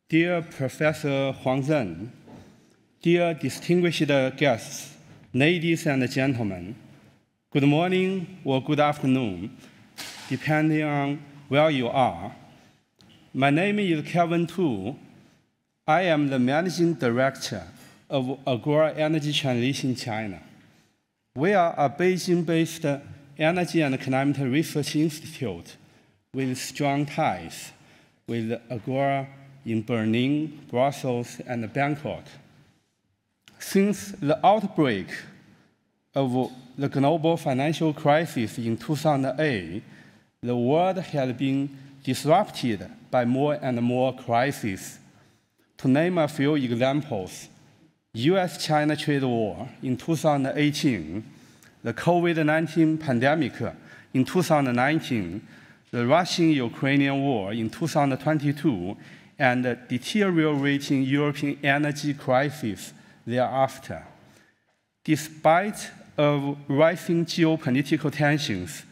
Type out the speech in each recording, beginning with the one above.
Dear Professor Huang Zhen, dear distinguished guests, ladies and gentlemen, good morning or good afternoon, depending on where you are. My name is Kevin Tu. I am the Managing Director of Agora Energy Transition China. We are a Beijing-based energy and climate research institute with strong ties with Agora in Berlin, Brussels, and Bangkok. Since the outbreak of the global financial crisis in 2008, the world has been disrupted by more and more crises. To name a few examples, US-China trade war in 2018, the COVID-19 pandemic in 2019, the Russian-Ukrainian war in 2022, and the deteriorating European energy crisis thereafter. Despite of rising geopolitical tensions,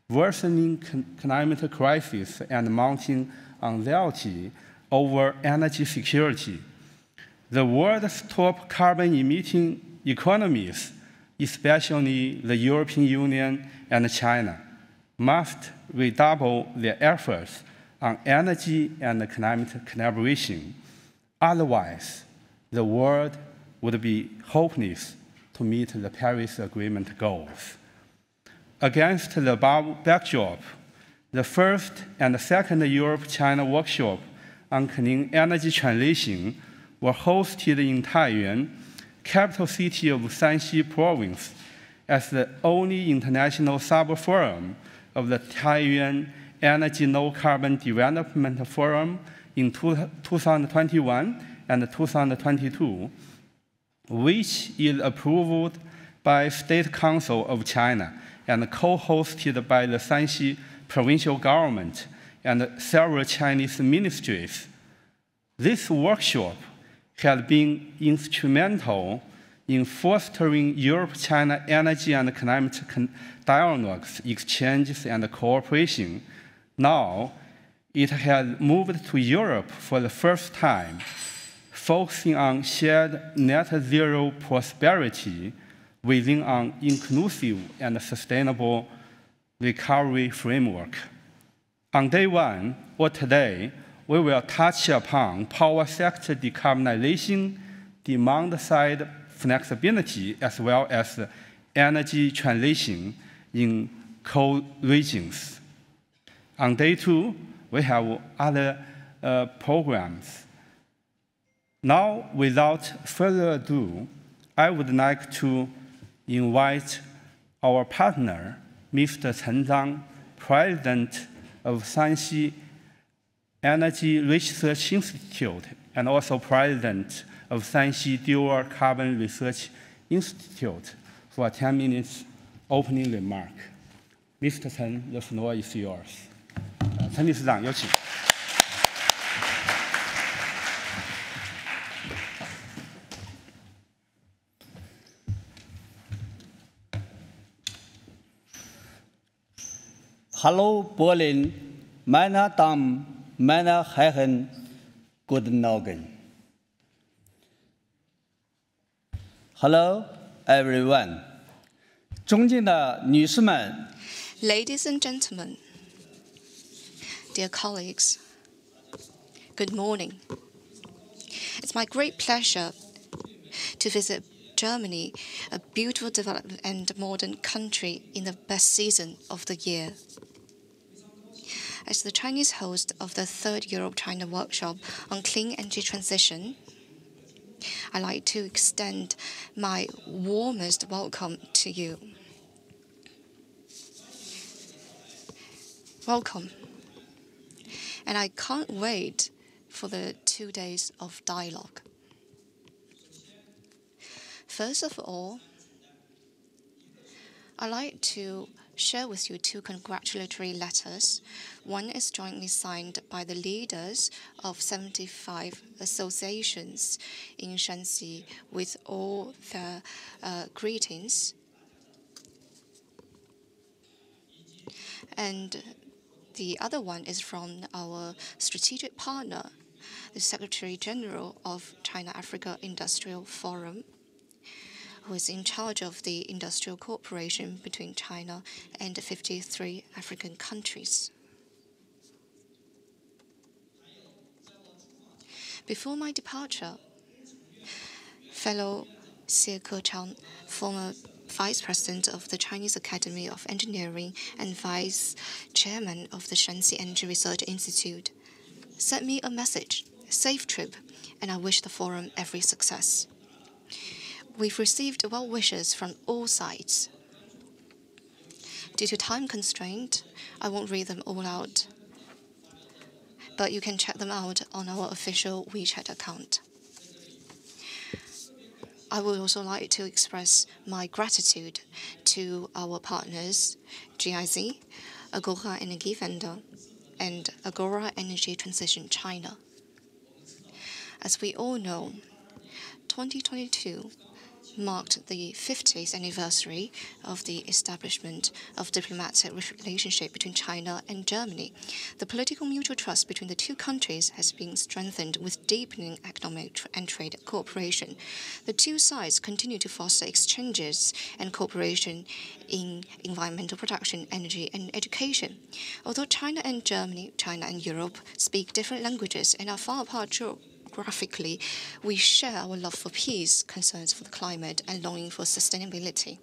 worsening climate crisis, and mounting anxiety over energy security, the world's top carbon-emitting economies, especially the European Union and China, must redouble their efforts on energy and climate collaboration. Otherwise, the world would be hopeless to meet the Paris Agreement goals. Against the above backdrop, the first and second Europe-China workshop on clean energy transition were hosted in Taiyuan, capital city of Shanxi province, as the only international sub-forum of the Taiyuan Energy Low Carbon Development Forum in 2021 and 2022, which is approved by State Council of China and co-hosted by the Shanxi provincial government and several Chinese ministries. This workshop has been instrumental in fostering Europe-China energy and climate dialogues, exchanges, and cooperation. Now, it has moved to Europe for the first time, focusing on shared net zero prosperity within an inclusive and sustainable recovery framework. On day one, or today, we will touch upon power sector decarbonization, demand-side flexibility, as well as energy transition in coal regions. On day two, we have other programs. Now, without further ado, I would like to invite our partner, Mr. Chen Zhang, President of Shanxi Energy Research Institute, and also President of Shanxi Dual Carbon Research Institute, for a 10 minutes opening remark. Mr. Chen, the floor is yours. 陈理事长，有请。Hallo Berlin, meine Damen, meine Herren, guten Morgen. Hello everyone. 尊敬的女士们 Ladies and gentlemen, dear colleagues, good morning. It's my great pleasure to visit Germany, a beautiful, developed and modern country in the best season of the year. As the Chinese host of the third Europe-China workshop on clean energy transition, I'd like to extend my warmest welcome to you. Welcome. And I can't wait for the 2 days of dialogue. First of all, I'd like to share with you 2 congratulatory letters. One is jointly signed by the leaders of 75 associations in Shanxi with all their greetings. And the other one is from our strategic partner, the Secretary General of China-Africa Industrial Forum, who is in charge of the industrial cooperation between China and 53 African countries. Before my departure, fellow Xie Kechang, former Vice President of the Chinese Academy of Engineering and Vice Chairman of the Shanxi Energy Research Institute, sent me a message, safe trip, and I wish the forum every success. We've received well wishes from all sides. Due to time constraint, I won't read them all out, but you can check them out on our official WeChat account. I would also like to express my gratitude to our partners, GIZ, Agora Energiewende, and Agora Energy Transition China. As we all know, 2022 marked the 50th anniversary of the establishment of diplomatic relationship between China and Germany. The political mutual trust between the two countries has been strengthened with deepening economic and trade cooperation. The two sides continue to foster exchanges and cooperation in environmental protection, energy, and education. Although China and Germany, China and Europe speak different languages and are far apart geographically, we share our love for peace, concerns for the climate, and longing for sustainability.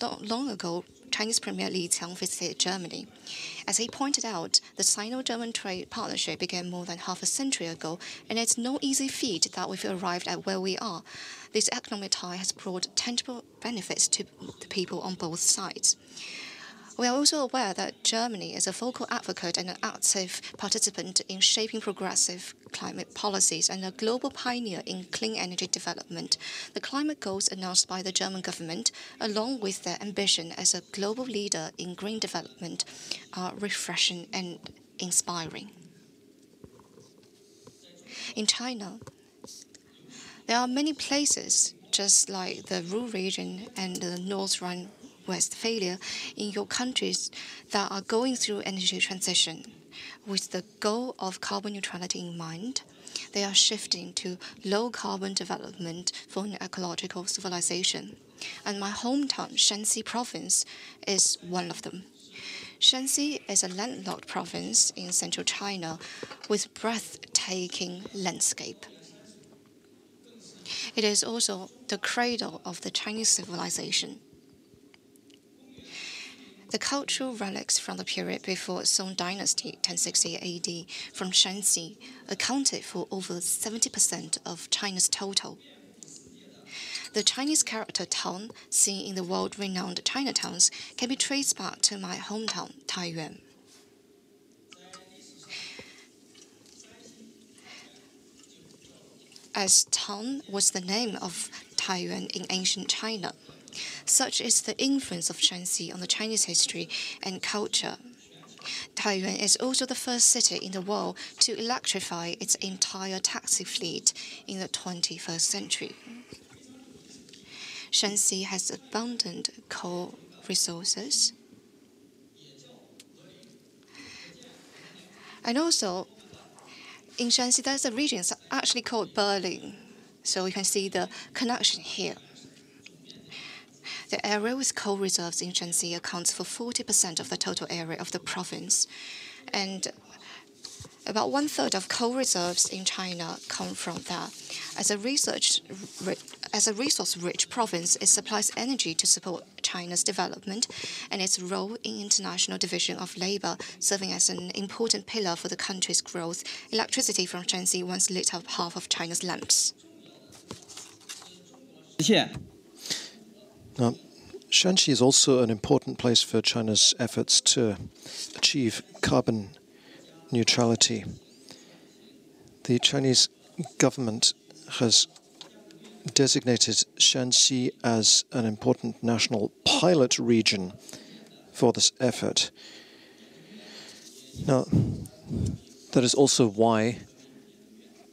Not long ago, Chinese Premier Li Qiang visited Germany. As he pointed out, the Sino-German trade partnership began more than half a century ago, and it's no easy feat that we've arrived at where we are. This economic tie has brought tangible benefits to the people on both sides. We are also aware that Germany is a vocal advocate and an active participant in shaping progressive climate policies and a global pioneer in clean energy development. The climate goals announced by the German government, along with their ambition as a global leader in green development, are refreshing and inspiring. In China, there are many places, just like the Ruhr region and the North Rhine-Westphalia, in your countries that are going through energy transition. With the goal of carbon neutrality in mind, they are shifting to low-carbon development for an ecological civilization. And my hometown, Shanxi province, is one of them. Shanxi is a landlocked province in central China with breathtaking landscape. It is also the cradle of the Chinese civilization. The cultural relics from the period before Song Dynasty, 1060 AD, from Shanxi accounted for over 70% of China's total. The Chinese character town, seen in the world-renowned Chinatowns, can be traced back to my hometown, Taiyuan. As Tang was the name of Taiyuan in ancient China. Such is the influence of Shanxi on the Chinese history and culture. Taiyuan is also the first city in the world to electrify its entire taxi fleet in the 21st century. Shanxi has abundant coal resources. And also, in Shanxi, there's a region actually called Berlin. So you can see the connection here. The area with coal reserves in Shanxi accounts for 40% of the total area of the province. And about 1/3 of coal reserves in China come from that. As a resource-rich province, it supplies energy to support China's development and its role in international division of labor, serving as an important pillar for the country's growth. Electricity from Shanxi once lit up half of China's lamps. Now, Shanxi is also an important place for China's efforts to achieve carbon neutrality. The Chinese government has designated Shanxi as an important national pilot region for this effort. Now, that is also why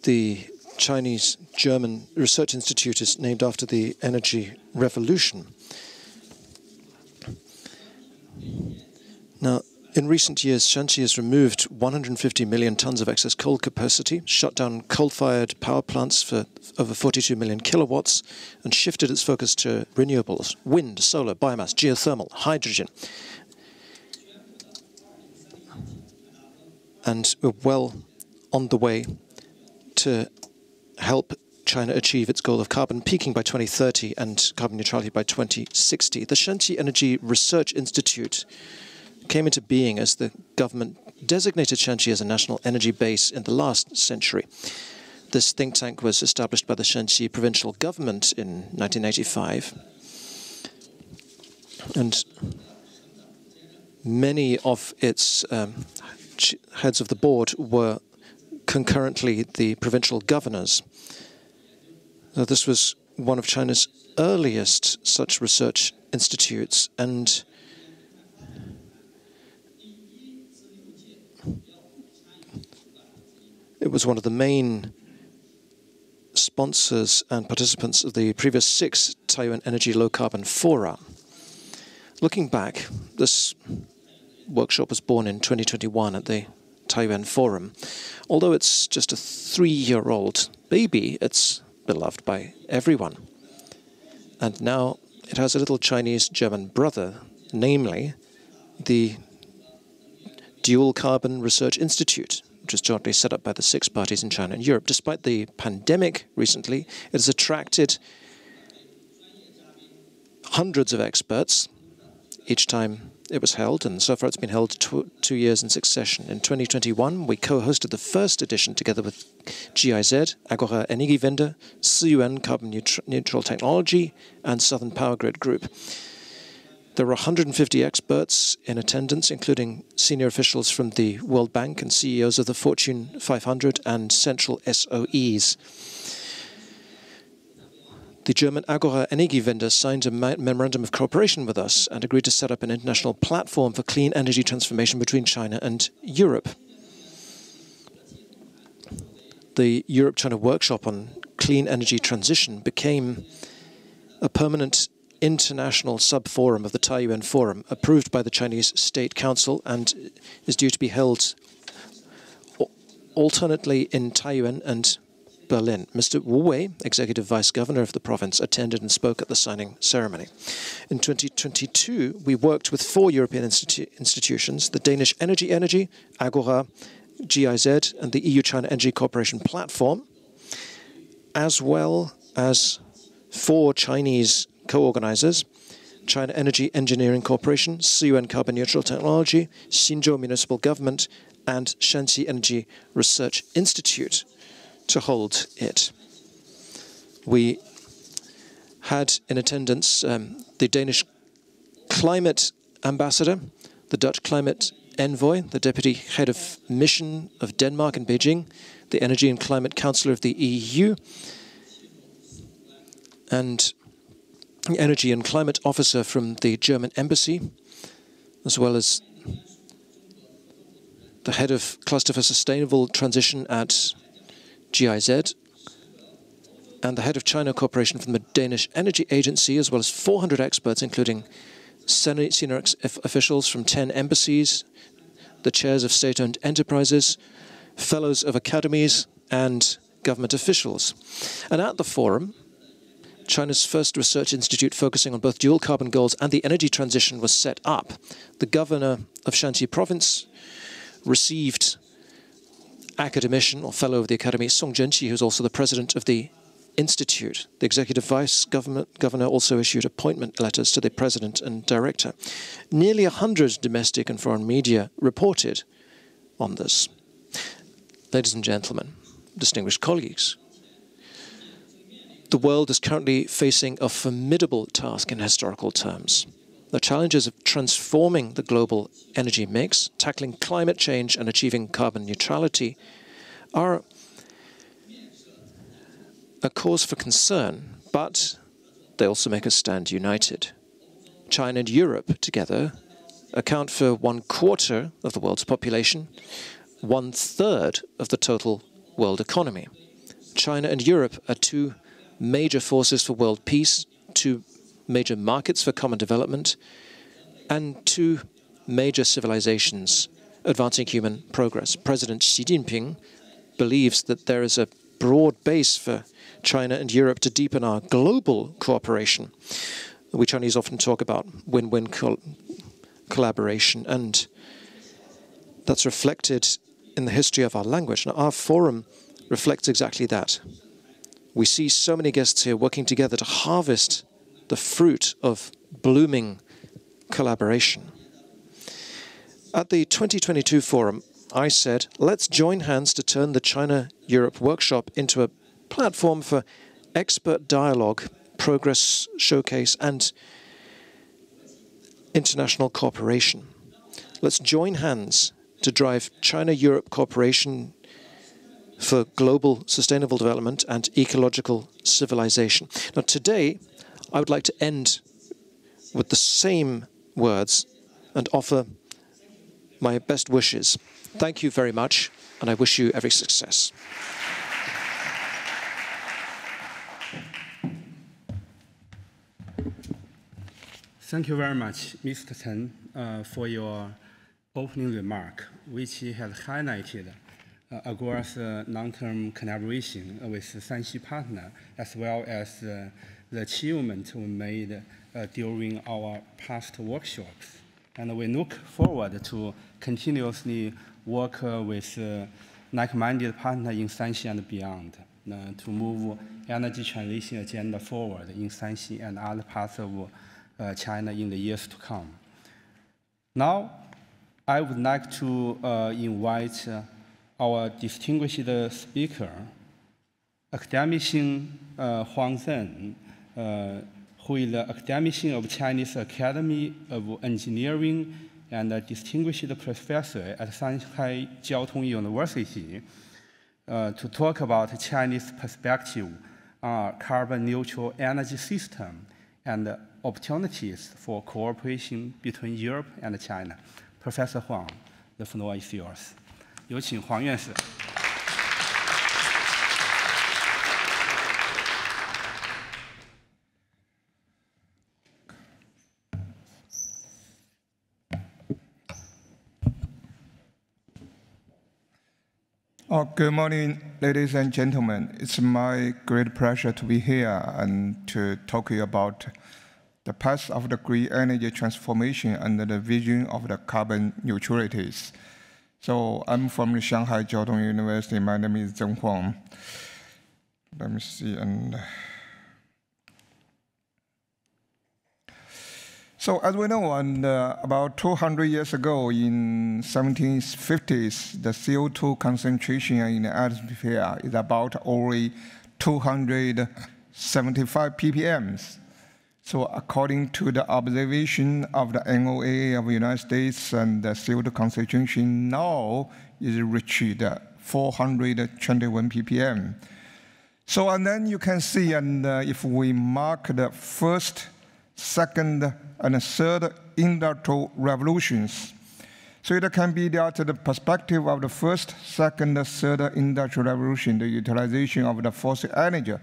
the Chinese-German Research Institute is named after the energy revolution. Now, In recent years, Shanxi has removed 150 million tons of excess coal capacity, shut down coal-fired power plants for over 42 million kilowatts, and shifted its focus to renewables, wind, solar, biomass, geothermal, hydrogen. And we're well on the way to help China achieve its goal of carbon peaking by 2030 and carbon neutrality by 2060. The Shanxi Energy Research Institute came into being as the government designated Shanxi as a national energy base in the last century. This think tank was established by the Shanxi provincial government in 1985. And many of its heads of the board were concurrently the provincial governors. This was one of China's earliest such research institutes, and it was one of the main sponsors and participants of the previous 6 Taiwan Energy Low Carbon Fora. Looking back, this workshop was born in 2021 at the Taiwan Forum. Although it's just a 3-year-old baby, it's beloved by everyone. And now it has a little Chinese-German brother, namely the Dual Carbon Research Institute, which was jointly set up by the 6 parties in China and Europe. Despite the pandemic recently, it has attracted hundreds of experts each time it was held, and so far it's been held 2 years in succession. In 2021, we co-hosted the first edition together with GIZ, Agora Energiewende, Siyuan Carbon Neutral Technology, and Southern Power Grid Group. There were 150 experts in attendance, including senior officials from the World Bank and CEOs of the Fortune 500 and central SOEs. The German Agora Energiewende signed a memorandum of cooperation with us and agreed to set up an international platform for clean energy transformation between China and Europe. The Europe-China workshop on clean energy transition became a permanent international sub-forum of the Taiyuan Forum, approved by the Chinese State Council, and is due to be held alternately in Taiyuan and Berlin. Mr. Wu Wei, Executive Vice Governor of the province, attended and spoke at the signing ceremony. In 2022, we worked with 4 European institutions, the Danish Energy, Agora, GIZ, and the EU-China Energy Cooperation Platform, as well as 4 Chinese co-organizers, China Energy Engineering Corporation, Siyuan Carbon Neutral Technology, Xinzhou Municipal Government, and Shanxi Energy Research Institute, to hold it. We had in attendance the Danish Climate Ambassador, the Dutch Climate Envoy, the Deputy Head of Mission of Denmark in Beijing, the Energy and Climate Councillor of the EU, and the Energy and Climate Officer from the German Embassy, as well as the Head of Cluster for Sustainable Transition at GIZ, and the Head of China Cooperation from the Danish Energy Agency, as well as 400 experts, including senior officials from 10 embassies, the chairs of state-owned enterprises, fellows of academies, and government officials. And at the forum, China's first research institute focusing on both dual carbon goals and the energy transition was set up. The governor of Shanxi province received academician or fellow of the academy Song Zhenqi, who's also the president of the institute. The executive vice governor also issued appointment letters to the president and director. Nearly 100 domestic and foreign media reported on this. Ladies and gentlemen, distinguished colleagues, the world is currently facing a formidable task in historical terms. The challenges of transforming the global energy mix, tackling climate change and achieving carbon neutrality are a cause for concern, but they also make us stand united. China and Europe together account for 1/4 of the world's population, 1/3 of the total world economy. China and Europe are 2 major forces for world peace, 2 major markets for common development, and 2 major civilizations advancing human progress. President Xi Jinping believes that there is a broad base for China and Europe to deepen our global cooperation. We Chinese often talk about win-win collaboration, and that's reflected in the history of our language. Now, our forum reflects exactly that. We see so many guests here working together to harvest the fruit of blooming collaboration. At the 2022 forum, I said, let's join hands to turn the China-Europe workshop into a platform for expert dialogue, progress showcase, and international cooperation. Let's join hands to drive China-Europe cooperation for global sustainable development and ecological civilization. Now, today, I would like to end with the same words and offer my best wishes. Thank you very much, and I wish you every success. Thank you very much, Mr. Chen, for your opening remark, which has highlighted Agora's long-term collaboration with Shanxi partner, as well as the achievement we made during our past workshops. And we look forward to continuously work with like-minded partners in Shanxi and beyond to move energy transition agenda forward in Shanxi and other parts of China in the years to come. Now, I would like to invite our distinguished speaker, Academic Huang Zhen, who is the academic of Chinese Academy of Engineering and a distinguished professor at Shanghai Jiaotong University, to talk about Chinese perspective on carbon-neutral energy system and opportunities for cooperation between Europe and China. Professor Huang, the floor is yours. 有请黄院士。Good morning, ladies and gentlemen. It's my great pleasure to be here and to talk to you about the path of the green energy transformation and the vision of the carbon neutralities. So I'm from the Shanghai Jiaotong University. My name is Zheng Huang. Let me see. So as we know, about 200 years ago, in 1750s, the CO2 concentration in the atmosphere is about only 275 ppm. So according to the observation of the NOAA of the United States, and the CO2 concentration now is reached 421 ppm. So and then you can see, if we mark the first, second, and third industrial revolutions, so it can be that the perspective of the first, second, third industrial revolution, the utilization of the fossil energy,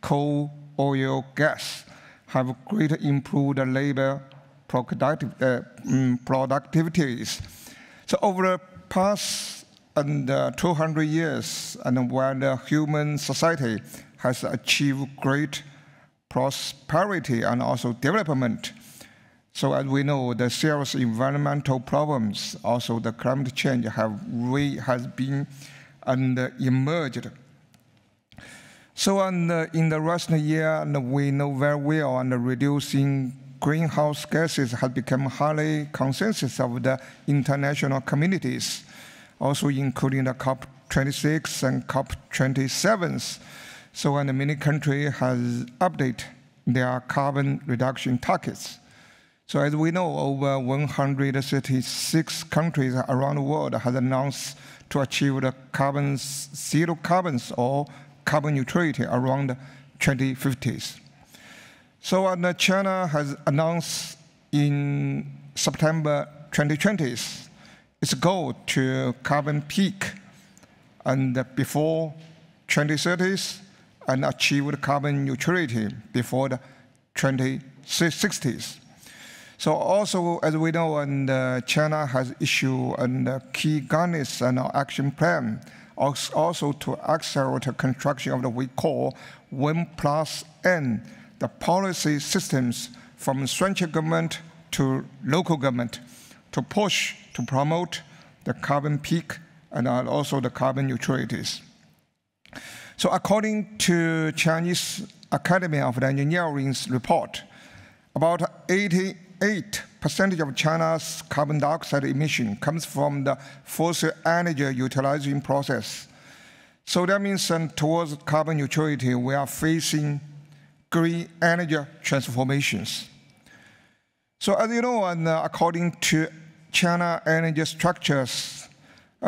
coal, oil, gas, have greatly improved the labor productivities. So over the past 200 years, and when the human society has achieved great prosperity and also development, so as we know, the serious environmental problems, also the climate change has been emerged. So in the recent year, we know very well, reducing greenhouse gases has become highly consensus of the international communities, also including the COP26 and COP27. So many countries has updated their carbon reduction targets. So as we know, over 136 countries around the world has announced to achieve the zero carbons or carbon neutrality around 2050s. So China has announced in September 2020 its goal to carbon peak and before 2030s and achieve carbon neutrality before the 2060s. So also, as we know, and China has issued a key guidance and action plan, also to accelerate the construction of what we call 1+N, the policy systems from central government to local government, to push, to promote the carbon peak and also the carbon neutralities. So according to Chinese Academy of Engineering's report, about 88% of China's carbon dioxide emission comes from the fossil energy utilizing process. So that means towards carbon neutrality, we are facing green energy transformations. So as you know, and according to China energy structures,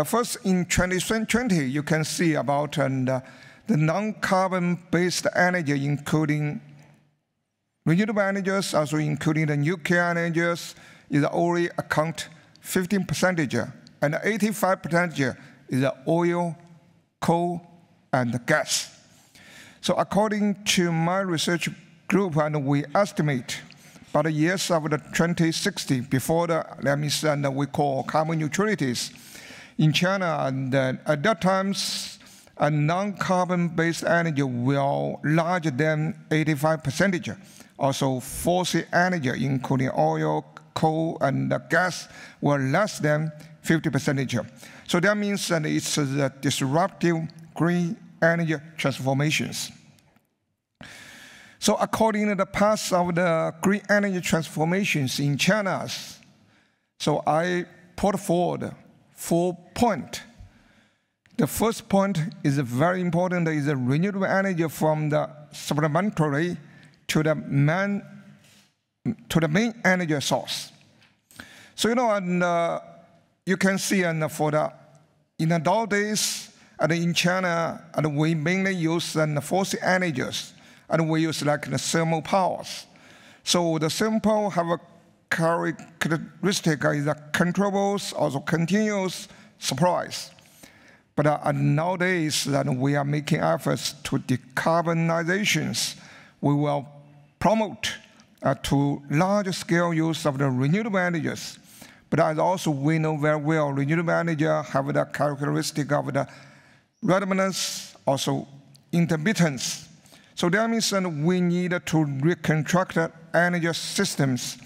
first in 2020, you can see about the non-carbon-based energy, including renewable energies, also including the nuclear energies, is already account 15%, and 85% is oil, coal, and gas. So according to my research group, and we estimate by the years of the 2060, before the, we call carbon neutralities, in China, and at that time, a non-carbon-based energy will larger than 85%. Also, fossil energy, including oil, coal, and gas, were less than 50%. So that means that it's the disruptive green energy transformations. So according to the path of the green energy transformations in China, so I put forward 4 points. The first point is very important, is the renewable energy from the supplementary to the main energy source. So, you know, and you can see, and for the, in the old days, and in China, and we mainly use fossil energies, and we use like the thermal powers. So the thermal power have a characteristic is a controllables, also continuous supplies. But nowadays, we are making efforts to decarbonizations. We will promote to large-scale use of the renewable energies. But as also we know very well, renewable energy have the characteristic of the redundance, also intermittence. So that means that we need to reconstruct energy systems.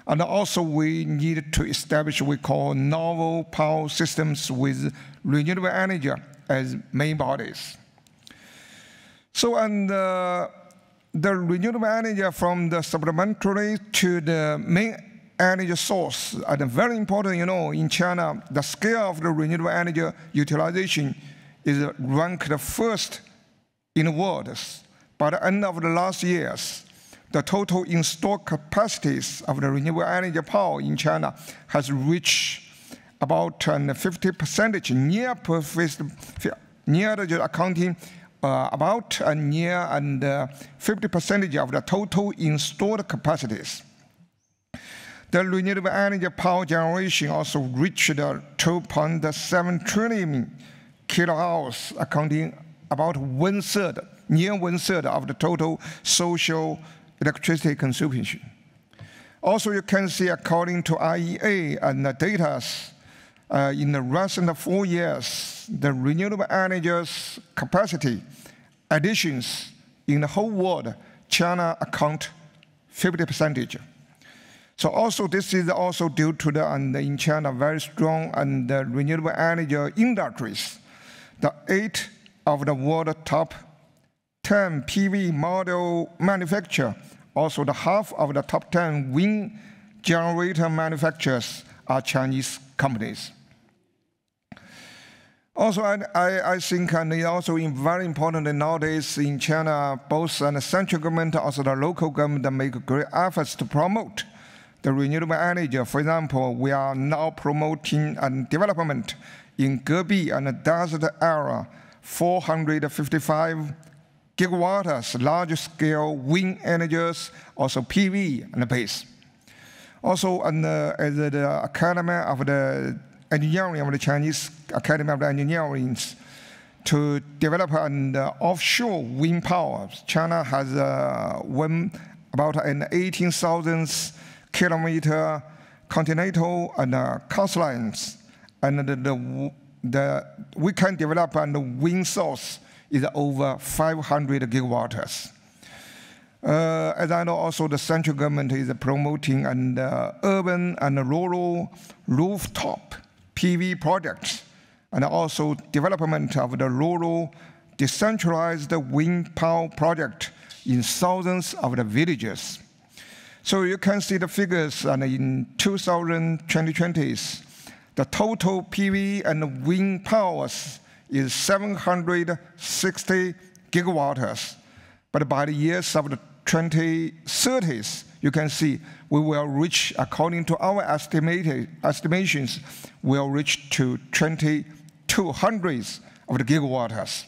And also we need to establish what we call novel power systems with renewable energy as main bodies. So, and the renewable energy from the supplementary to the main energy source are very important. You know, in China, the scale of the renewable energy utilization is ranked first in the world. By the end of the last years, the total installed capacities of the renewable energy power in China has reached about 50%, near accounting about near 50% of the total installed capacities. The renewable energy power generation also reached 2.7 trillion kilowatt-hours, accounting about near one-third of the total social electricity consumption. Also, you can see, according to IEA and the data, in the recent 4 years, the renewable energy's capacity additions in the whole world, China account 50%. So also this is also due to the, in China, very strong renewable energy industries. The 8 of the world top 10 PV model manufacturers, also the half of the top 10 wind generator manufacturers are Chinese companies. Also, I think, and it's also very important that nowadays in China, both the central government, also the local government make great efforts to promote the renewable energy. For example, we are now promoting development in Gobi and the desert area, 455 gigawatts, large-scale wind energies, also PV and base. Also, as the Academy of the Engineering of the Chinese Academy of the Engineering, to develop an offshore wind power. China has about an 18,000 kilometer continental and coastlines, and we can develop and wind source is over 500 gigawatts. As I know, also the central government is promoting and urban and rural rooftop PV projects, and also development of the rural decentralized wind power project in thousands of the villages. So you can see the figures, and in 2020, the total PV and wind powers is 760 gigawatts. But by the years of the 2030s, you can see we will reach, according to our estimations, will reach to 2,200 of the gigawatts.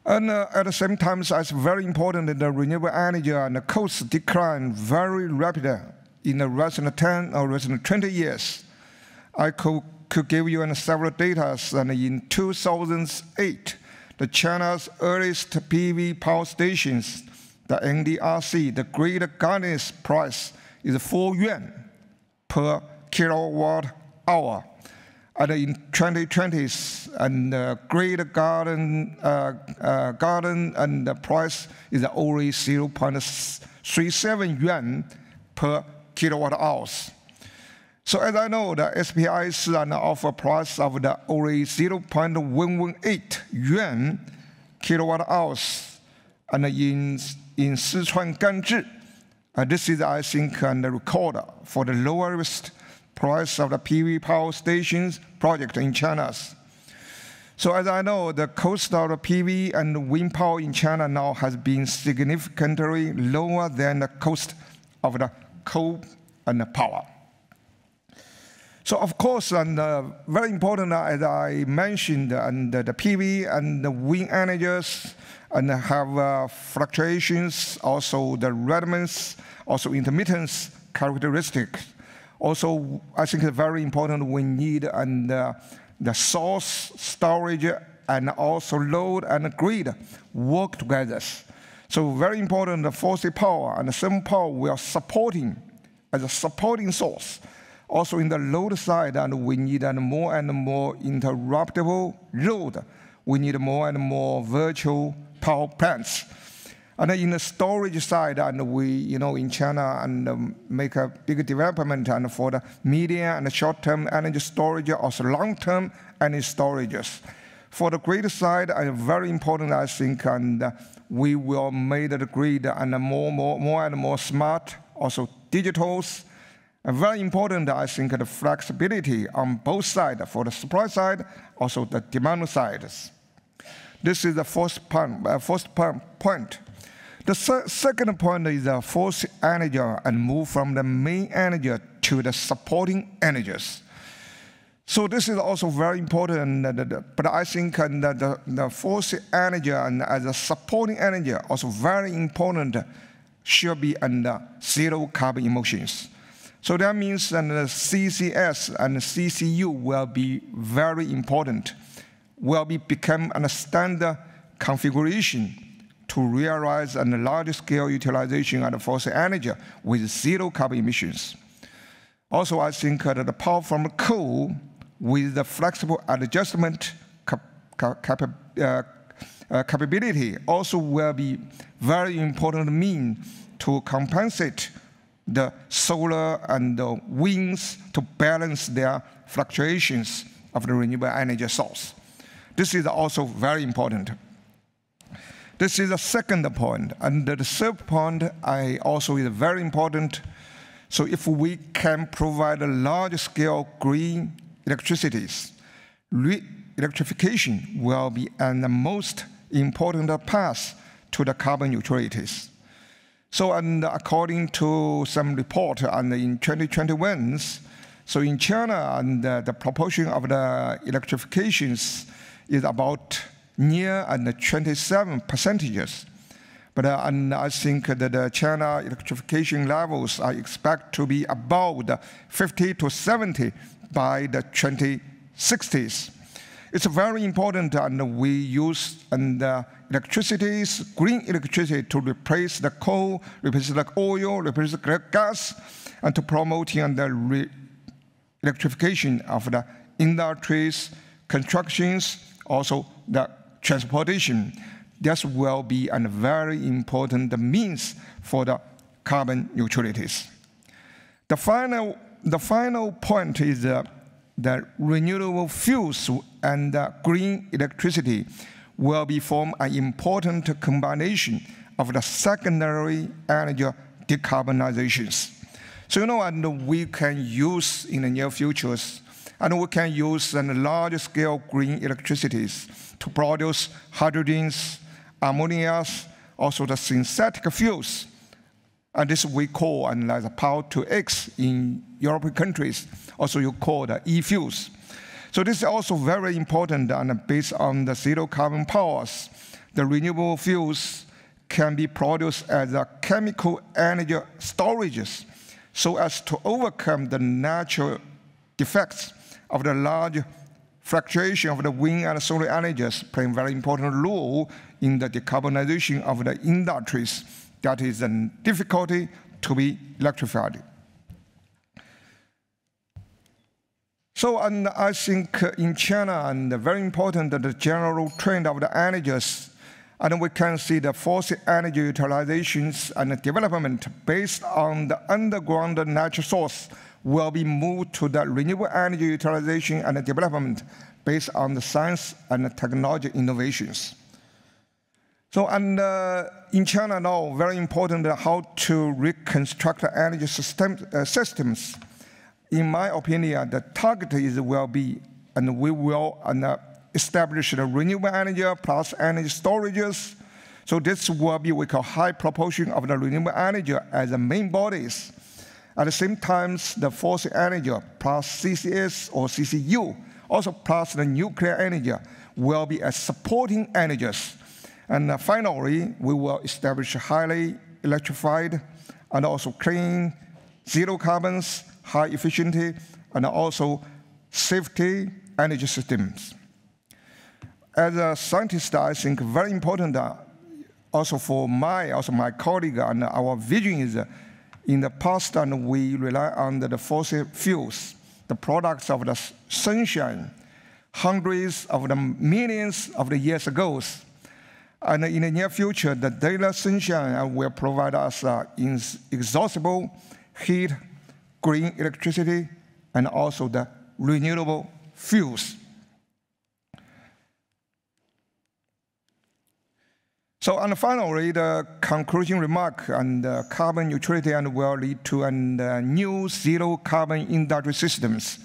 And at the same time, it's very important that the renewable energy and the cost decline very rapidly in the recent 10 or recent 20 years. I could give you several data, and in 2008, the China's earliest PV power stations, the NDRC, the grid guidance price is 4 yuan per kilowatt hour. And in 2020s, and grid garden and the price is only 0.37 yuan per kilowatt hours. So as I know, the SPIs offer price of the only 0.118 yuan kilowatt hours, and in Sichuan Ganzhi, this is, I think, the record for the lowest price of the PV power stations project in China. So as I know, the cost of the PV and wind power in China now has been significantly lower than the cost of the coal and the power. So of course, and very important, as I mentioned, and the PV and the wind energies and have fluctuations, also the redundancy, also intermittence characteristics. Also, I think it's very important we need and the source, storage, and also load and grid work together. So very important, the fossil power and the thermal power we are supporting as a supporting source. Also in the load side, and we need more and more interruptible load. We need more and more virtual power plants. And in the storage side, and we, in China, and make a big development and for the medium and short-term energy storage, also long-term energy storages. For the grid side, very important, I think, and we will make the grid and more and more smart, also digitals. And very important, I think, the flexibility on both sides, for the supply side, also the demand side. This is the first point. The second point is the fossil energy and move from the main energy to the supporting energies. So this is also very important, but I think that the fossil energy and as a supporting energy also very important should be under zero carbon emissions. So that means that the CCS and the CCU will be very important, will become a standard configuration to realize a large-scale utilization of fossil energy with zero carbon emissions. Also, I think that the power from coal with the flexible adjustment capability also will be very important mean to compensate the solar and the winds to balance their fluctuations of the renewable energy source. This is also very important. This is the second point. And the third point also is very important. So if we can provide a large-scale green electricities, electrification will be the most important path to the carbon neutralities. So, and according to some report, and in 2021, so in China, and the proportion of the electrifications is about near 27%. But and I think that the China electrification levels are expected to be about 50 to 70 by the 2060s. It's very important, and we use electricity, green electricity, to replace the coal, replace the oil, replace the gas, and to promoting the electrification of the industries, constructions, also the transportation. This will be a very important means for the carbon neutralities. The final point is that renewable fuels and green electricity will be form an important combination of the secondary energy decarbonizations. So, and we can use in the near futures, and we can use large-scale green electricities to produce hydrogens, ammonias, also the synthetic fuels. And this we call the power-to-X in European countries. Also, you call the e-fuels. So this is also very important, and based on the zero carbon powers, the renewable fuels can be produced as a chemical energy storages, so as to overcome the natural defects of the large fluctuation of the wind and solar energies, playing a very important role in the decarbonization of the industries that is a difficulty to be electrified. So, and I think in China, and very important the general trend of the energies, and we can see the fossil energy utilizations and development based on the underground natural source will be moved to the renewable energy utilization and development based on the science and technology innovations. So, and in China now, very important how to reconstruct the energy systems. In my opinion, the target will be, and we will establish the renewable energy plus energy storages. So this will be, we call, high proportion of the renewable energy as the main bodies. At the same time, the fossil energy plus CCS or CCU, also plus the nuclear energy, will be as supporting energies. And finally, we will establish highly electrified and also clean, zero carbons, high efficiency, and also safety energy systems. As a scientist, I think very important also for my colleague and our vision is in the past, and we rely on the fossil fuels, the products of the sunshine, hundreds of the millions of the years ago. And in the near future, the daily sunshine will provide us inexhaustible heat, green electricity, and also the renewable fuels. So, and finally, the conclusion remark on the carbon neutrality and will lead to new zero carbon industry systems,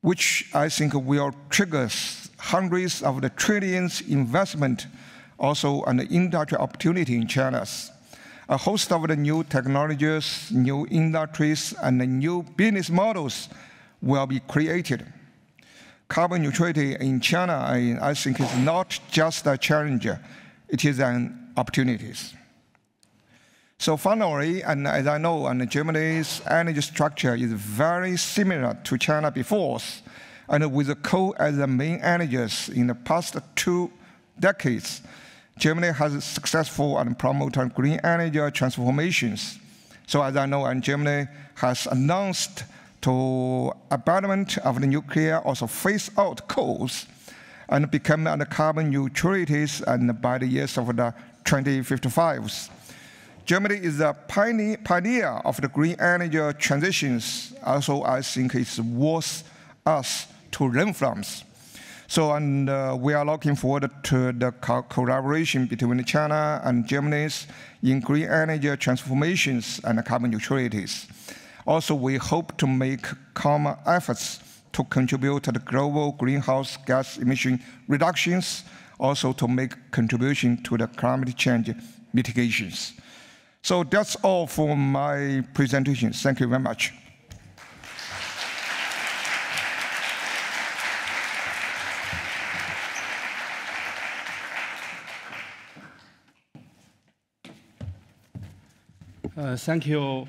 which I think will trigger hundreds of the trillions investment also an industry opportunity in China. A host of the new technologies, new industries, and the new business models will be created. Carbon neutrality in China, I think, is not just a challenge, it is an opportunity. So finally, and as I know, Germany's energy structure is very similar to China before, and with the coal as the main energies in the past 2 decades, Germany has successful and promoted green energy transformations. So as I know, Germany has announced to abandonment of the nuclear, also phase out coals, and become carbon neutralities and by the years of the 2055. Germany is a pioneer of the green energy transitions. Also, I think it's worth us to learn from. So, we are looking forward to the collaboration between China and Germany in green energy transformations and carbon neutralities. Also, we hope to make common efforts to contribute to the global greenhouse gas emission reductions, also to make contribution to the climate change mitigations. So that's all for my presentation. Thank you very much. Thank you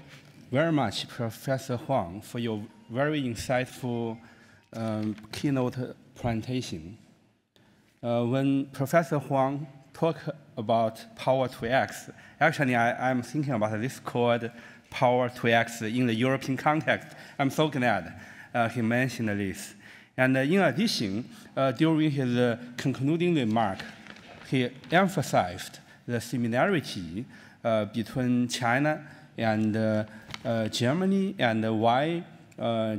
very much, Professor Huang, for your very insightful keynote presentation. When Professor Huang talked about power to X, actually I'm thinking about this called power to X in the European context. I'm so glad he mentioned this. And in addition, during his concluding remark, he emphasized the similarity between China and Germany and why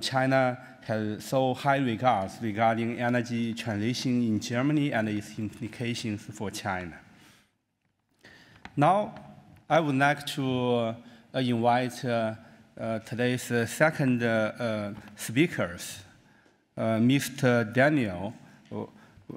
China has so high regards regarding energy transition in Germany and its implications for China. Now, I would like to invite today's second speakers, Mr. Daniel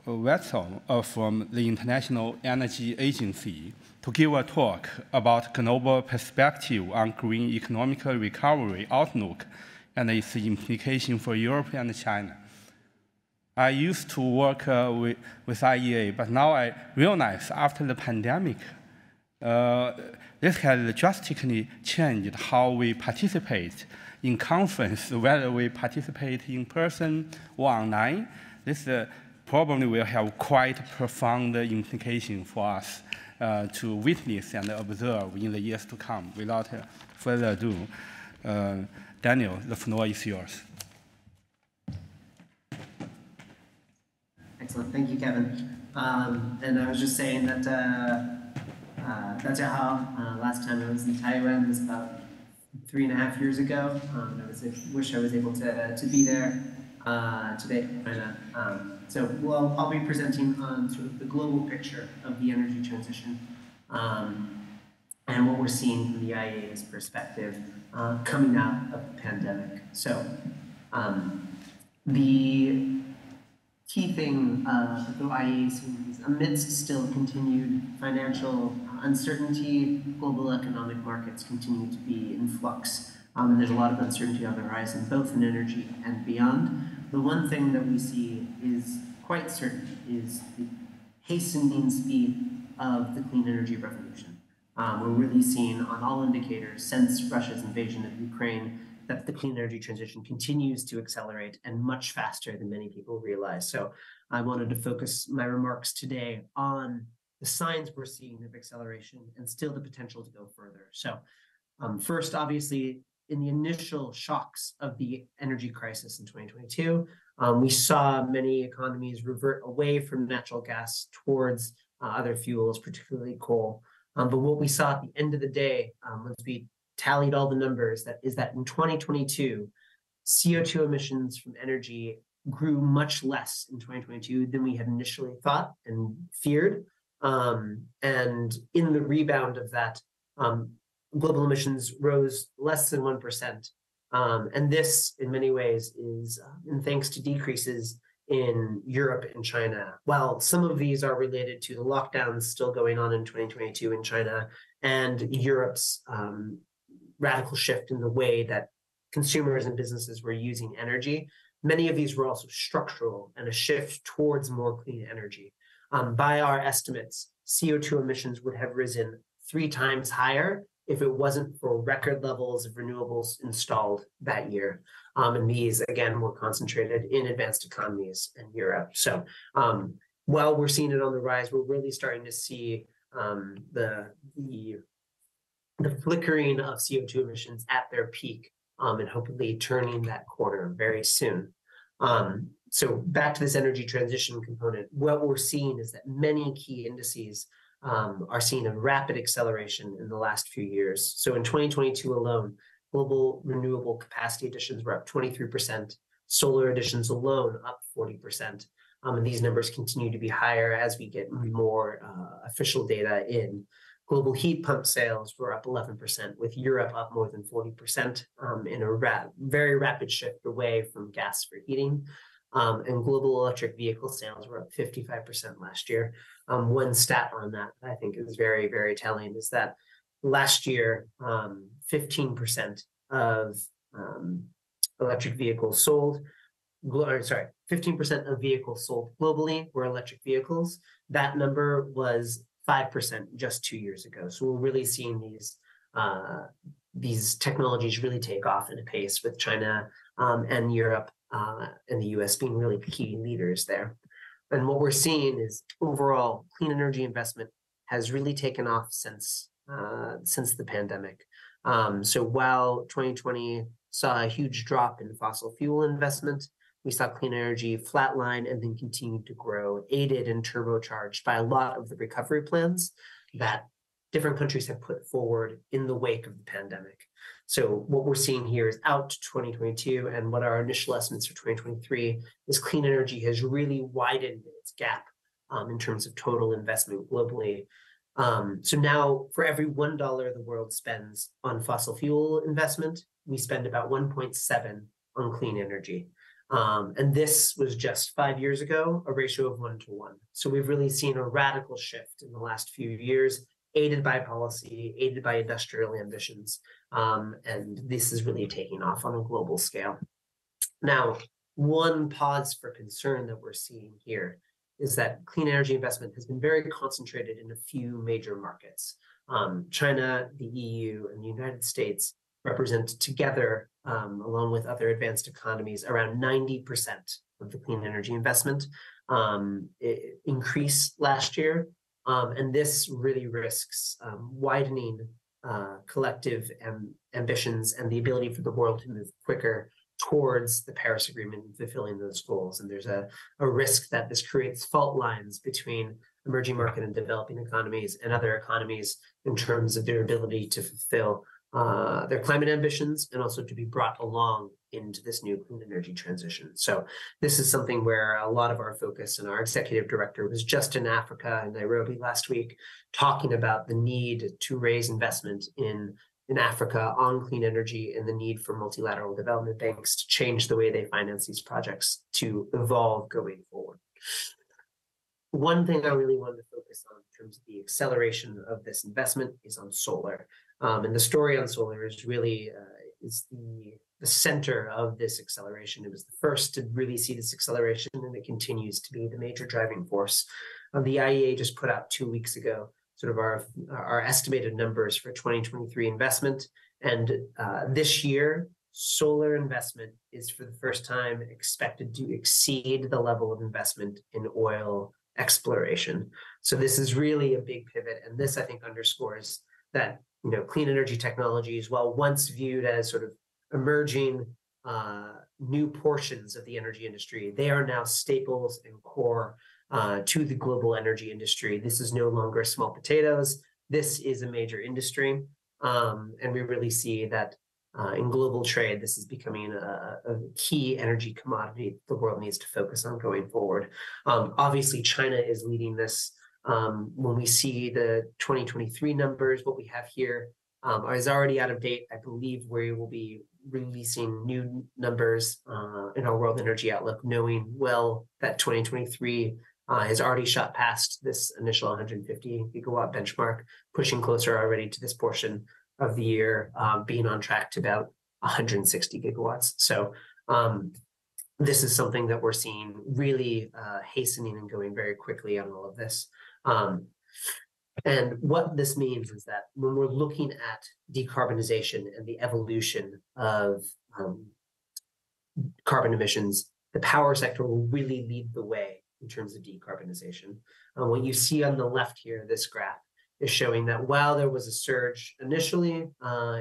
Wetzel from the International Energy Agency, to give a talk about global perspective on green economic recovery outlook and its implication for Europe and China. I used to work with IEA, but now I realize after the pandemic, this has drastically changed how we participate in conference, whether we participate in person or online. This probably will have quite profound implication for us to witness and observe in the years to come. Without further ado, Daniel, the floor is yours. Excellent, thank you, Kevin. And I was just saying that last time I was in Taiwan was about 3.5 years ago. I wish I was able to be there today. I'll be presenting on sort of the global picture of the energy transition and what we're seeing from the IEA's perspective coming out of the pandemic. So the key thing that the IEA sees amidst still continued financial uncertainty, global economic markets continue to be in flux. And there's a lot of uncertainty on the horizon, both in energy and beyond. The one thing that we see is quite certain is the hastening speed of the clean energy revolution. We're really seeing on all indicators since Russia's invasion of Ukraine that the clean energy transition continues to accelerate and much faster than many people realize. So I wanted to focus my remarks today on the signs we're seeing of acceleration and still the potential to go further. So first, obviously, in the initial shocks of the energy crisis in 2022, we saw many economies revert away from natural gas towards other fuels, particularly coal. But what we saw at the end of the day, once we tallied all the numbers, is that in 2022, CO2 emissions from energy grew much less in 2022 than we had initially thought and feared. And in the rebound of that, global emissions rose less than 1%. And this, in many ways, is thanks to decreases in Europe and China. While some of these are related to the lockdowns still going on in 2022 in China and Europe's radical shift in the way that consumers and businesses were using energy, many of these were also structural and a shift towards more clean energy. By our estimates, CO2 emissions would have risen 3 times higher if it wasn't for record levels of renewables installed that year. And these, again, were concentrated in advanced economies in Europe. So while we're seeing it on the rise, we're really starting to see the flickering of CO2 emissions at their peak and hopefully turning that corner very soon. So back to this energy transition component, what we're seeing is that many key indices are seeing a rapid acceleration in the last few years. So in 2022 alone, global renewable capacity additions were up 23%, solar additions alone up 40%. And these numbers continue to be higher as we get more official data in. Global heat pump sales were up 11%, with Europe up more than 40% in a very rapid shift away from gas for heating. And global electric vehicle sales were up 55% last year. One stat on that I think is very, very telling is that last year, 15% of electric vehicles sold, 15% of vehicles sold globally were electric vehicles. That number was 5% just 2 years ago. So we're really seeing these technologies really take off at a pace with China and Europe and the US being really key leaders there. And what we're seeing is overall clean energy investment has really taken off since the pandemic. So while 2020 saw a huge drop in fossil fuel investment, we saw clean energy flatline and then continue to grow, aided and turbocharged by a lot of the recovery plans that different countries have put forward in the wake of the pandemic. So what we're seeing here is out to 2022, and what our initial estimates for 2023 is clean energy has really widened its gap in terms of total investment globally. So now for every $1 the world spends on fossil fuel investment, we spend about 1.7 on clean energy. And this was just 5 years ago, a ratio of 1 to 1. So we've really seen a radical shift in the last few years, aided by policy, aided by industrial ambitions. And this is really taking off on a global scale. Now, one pause for concern that we're seeing here is that clean energy investment has been very concentrated in a few major markets. China, the EU, and the United States represent together, along with other advanced economies, around 90% of the clean energy investment increase last year. And this really risks widening collective ambitions and the ability for the world to move quicker towards the Paris Agreement and fulfilling those goals. And there's a risk that this creates fault lines between emerging market and developing economies and other economies in terms of their ability to fulfill their climate ambitions and also to be brought along into this new clean energy transition. So this is something where a lot of our focus, and our executive director was just in Africa, in Nairobi last week, talking about the need to raise investment in Africa on clean energy and the need for multilateral development banks to change the way they finance these projects to evolve going forward. One thing I really wanted to focus on in terms of the acceleration of this investment is on solar. And the story on solar is really is the center of this acceleration. It was the first to really see this acceleration, and it continues to be the major driving force. The IEA just put out 2 weeks ago sort of our estimated numbers for 2023 investment. And this year, solar investment is for the first time expected to exceed the level of investment in oil exploration. So this is really a big pivot. And this, I think, underscores that clean energy technologies, while once viewed as sort of emerging new portions of the energy industry, they are now staples and core to the global energy industry. This is no longer small potatoes. This is a major industry. And we really see that in global trade, this is becoming a key energy commodity the world needs to focus on going forward. Obviously, China is leading this. When we see the 2023 numbers, what we have here is already out of date. I believe we will be releasing new numbers in our World Energy Outlook, knowing well that 2023 has already shot past this initial 150 gigawatt benchmark, pushing closer already to this portion of the year, being on track to about 160 gigawatts. So this is something that we're seeing really hastening and going very quickly on all of this. And what this means is that when we're looking at decarbonization and the evolution of carbon emissions, the power sector will really lead the way in terms of decarbonization. What you see on the left here, this graph, is showing that while there was a surge initially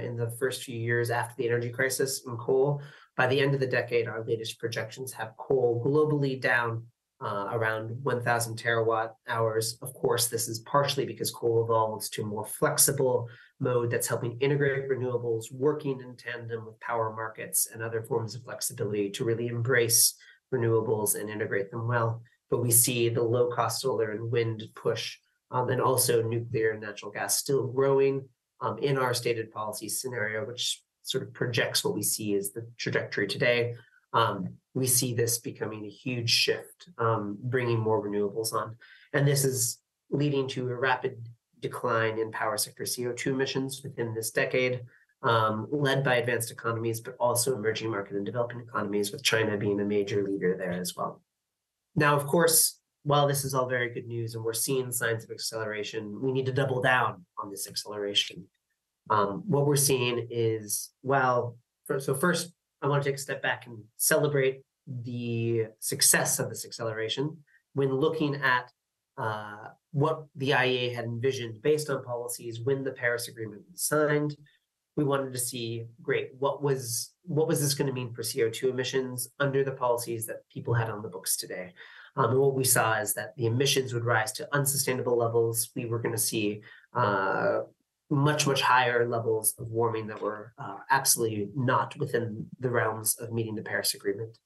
in the first few years after the energy crisis in coal, by the end of the decade, our latest projections have coal globally down around 1,000 terawatt hours. Of course, this is partially because coal evolves to a more flexible mode that's helping integrate renewables, working in tandem with power markets and other forms of flexibility to really embrace renewables and integrate them well. But we see the low-cost solar and wind push, and also nuclear and natural gas still growing in our stated policy scenario, which sort of projects what we see as the trajectory today. We see this becoming a huge shift, bringing more renewables on. And this is leading to a rapid decline in power sector CO2 emissions within this decade, led by advanced economies, but also emerging market and developing economies, with China being a major leader there as well. Now, of course, while this is all very good news and we're seeing signs of acceleration, we need to double down on this acceleration. What we're seeing is, so first, I want to take a step back and celebrate the success of this acceleration. when looking at what the IEA had envisioned based on policies when the Paris Agreement was signed, we wanted to see, great, what was this going to mean for CO2 emissions under the policies that people had on the books today? And what we saw is that the emissions would rise to unsustainable levels. We were going to see much, much higher levels of warming that were absolutely not within the realms of meeting the Paris Agreement.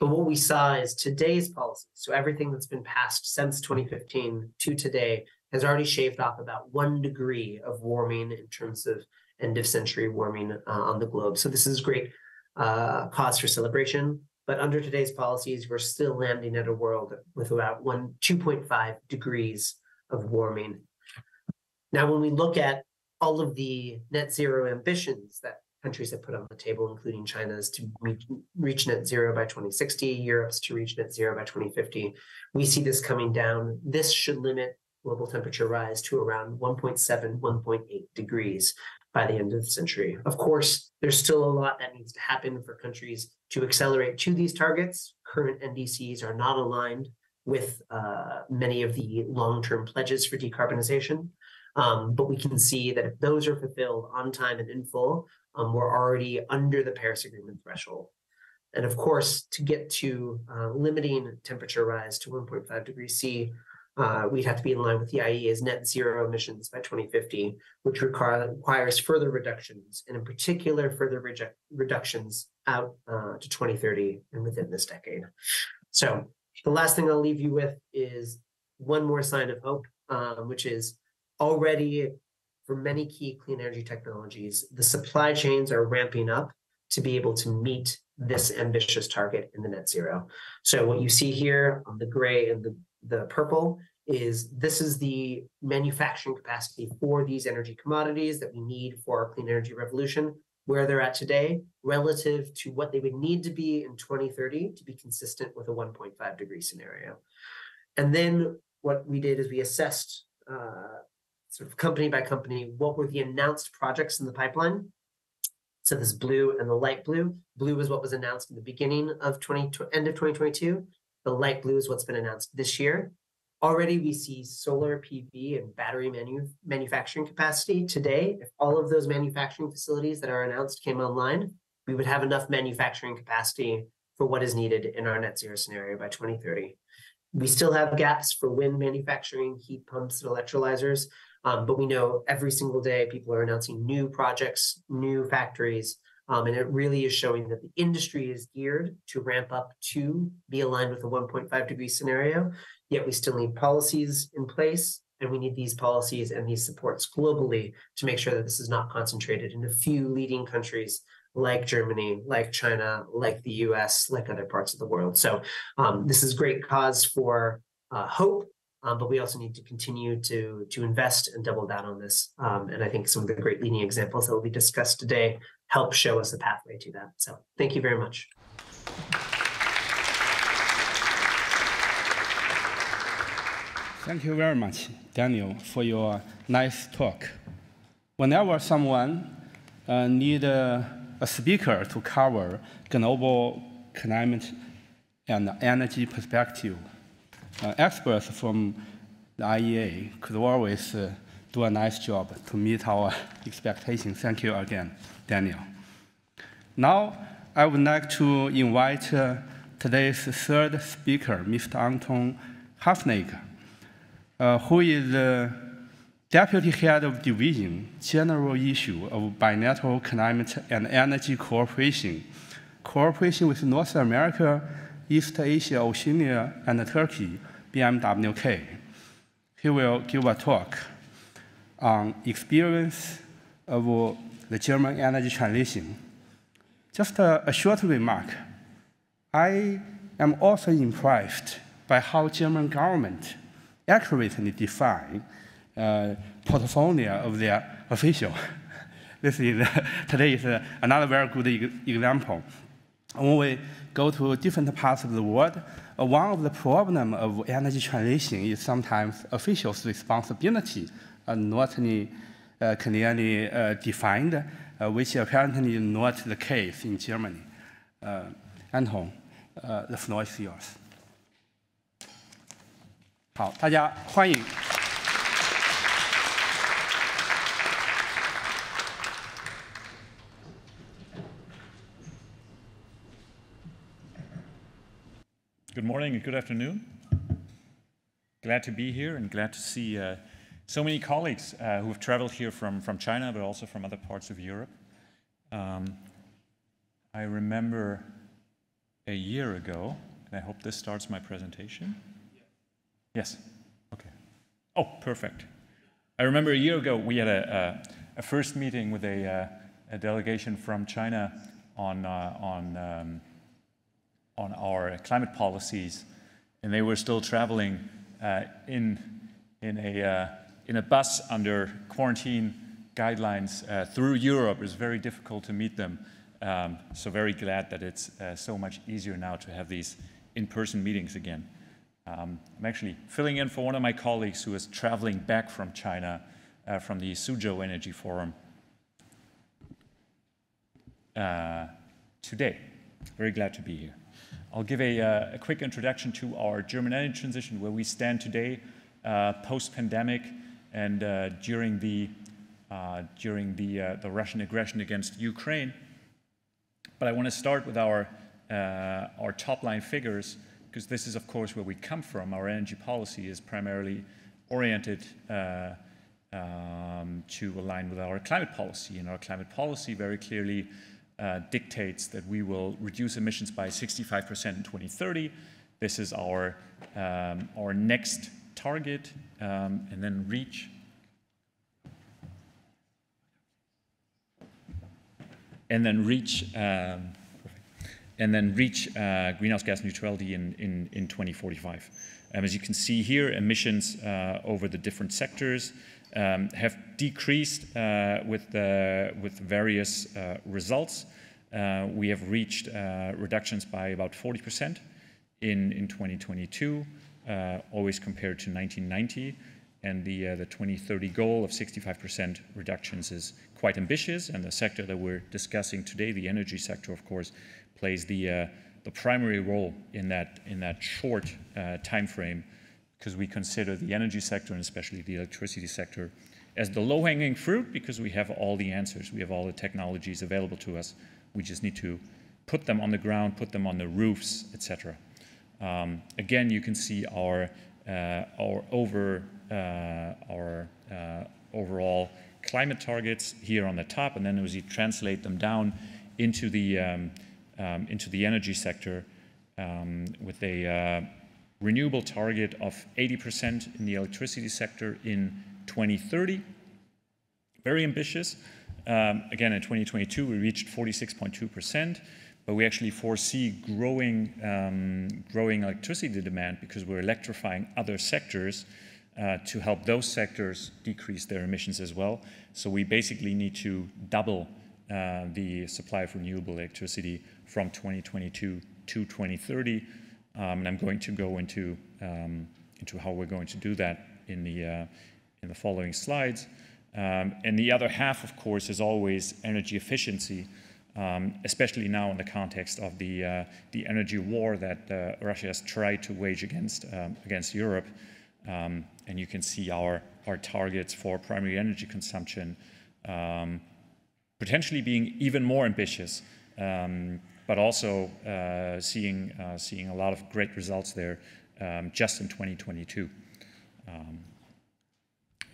But what we saw is today's policies, so everything that's been passed since 2015 to today has already shaved off about 1 degree of warming in terms of end of century warming on the globe. So this is great cause for celebration. But under today's policies, we're still landing at a world with about 2.5 degrees of warming. Now, when we look at all of the net zero ambitions that countries have put on the table, including China's to reach net zero by 2060, Europe's to reach net zero by 2050, we see this coming down. This should limit global temperature rise to around 1.7, 1.8 degrees by the end of the century. Of course, there's still a lot that needs to happen for countries to accelerate to these targets. Current NDCs are not aligned with many of the long-term pledges for decarbonization. But we can see that if those are fulfilled on time and in full, we're already under the Paris Agreement threshold. And of course, to get to limiting temperature rise to 1.5 degrees C, we'd have to be in line with the IEA's net zero emissions by 2050, which requires further reductions, and in particular, further reductions out to 2030 and within this decade. So the last thing I'll leave you with is one more sign of hope, which is already for many key clean energy technologies, the supply chains are ramping up to be able to meet this ambitious target in the net zero. So what you see here on the gray and the purple is this is the manufacturing capacity for these energy commodities that we need for our clean energy revolution, where they're at today relative to what they would need to be in 2030 to be consistent with a 1.5 degree scenario. And then what we did is we assessed sort of company by company, what were the announced projects in the pipeline. So this blue and the light blue. Blue is what was announced in the beginning of end of 2022. The light blue is what's been announced this year. Already we see solar PV and battery manufacturing capacity today. If all of those manufacturing facilities that are announced came online, we would have enough manufacturing capacity for what is needed in our net zero scenario by 2030. We still have gaps for wind manufacturing, heat pumps, and electrolyzers. But we know every single day people are announcing new projects, new factories, and it really is showing that the industry is geared to ramp up to be aligned with a 1.5 degree scenario, yet we still need policies in place, and we need these policies and these supports globally to make sure that this is not concentrated in a few leading countries like Germany, like China, like the US, like other parts of the world. So this is great cause for hope. But we also need to continue to invest and double down on this. And I think some of the great leading examples that will be discussed today help show us a pathway to that. So thank you very much. Thank you very much, Daniel, for your nice talk. Whenever someone needs a speaker to cover global climate and energy perspective, experts from the IEA could always do a nice job to meet our expectations. Thank you again, Daniel. Now, I would like to invite today's third speaker, Mr. Anton Hafneger, who is the Deputy Head of Division, General Issue of Bilateral Climate and Energy Cooperation with North America, East Asia, Oceania, and Turkey, BMWK. He will give a talk on experience of the German energy transition. Just a short remark. I am also impressed by how German government accurately define portfolio of their official. Today is another very good example. When we go to different parts of the world, one of the problems of energy transition is sometimes officials' responsibility are not clearly defined, which apparently is not the case in Germany. Anton, the floor is yours. 好，大家欢迎。Good morning and good afternoon. Glad to be here and glad to see so many colleagues who have traveled here from China, but also from other parts of Europe. I remember a year ago, and I hope this starts my presentation. Yes, okay. Oh, perfect. I remember a year ago we had a first meeting with a delegation from China on our climate policies, and they were still traveling in a bus under quarantine guidelines through Europe. It was very difficult to meet them. So very glad that it's so much easier now to have these in-person meetings again. I'm actually filling in for one of my colleagues who is traveling back from China from the Suzhou Energy Forum today. Very glad to be here. I'll give a quick introduction to our German energy transition, where we stand today, post-pandemic, and during the Russian aggression against Ukraine. But I want to start with our top-line figures, because this is, of course, where we come from. Our energy policy is primarily oriented to align with our climate policy, and our climate policy very clearly dictates that we will reduce emissions by 65% in 2030. This is our next target, and then reach greenhouse gas neutrality in 2045. As you can see here, emissions over the different sectors have decreased with various results. We have reached reductions by about 40% in 2022, always compared to 1990. And the 2030 goal of 65% reductions is quite ambitious. And the sector that we're discussing today, the energy sector, of course, plays the primary role in that short time frame, because we consider the energy sector, and especially the electricity sector, as the low-hanging fruit, because we have all the answers, we have all the technologies available to us. We just need to put them on the ground, put them on the roofs, etc. Again, you can see our overall climate targets here on the top, and then as you translate them down into the energy sector, with a renewable target of 80% in the electricity sector in 2030. Very ambitious. Again, in 2022, we reached 46.2%, but we actually foresee growing electricity demand, because we're electrifying other sectors to help those sectors decrease their emissions as well. So we basically need to double the supply of renewable electricity from 2022 to 2030. And I'm going to go into how we're going to do that in the following slides. And the other half, of course, is always energy efficiency, especially now in the context of the energy war that Russia has tried to wage against Europe. And you can see our targets for primary energy consumption potentially being even more ambitious, but also seeing a lot of great results there just in 2022.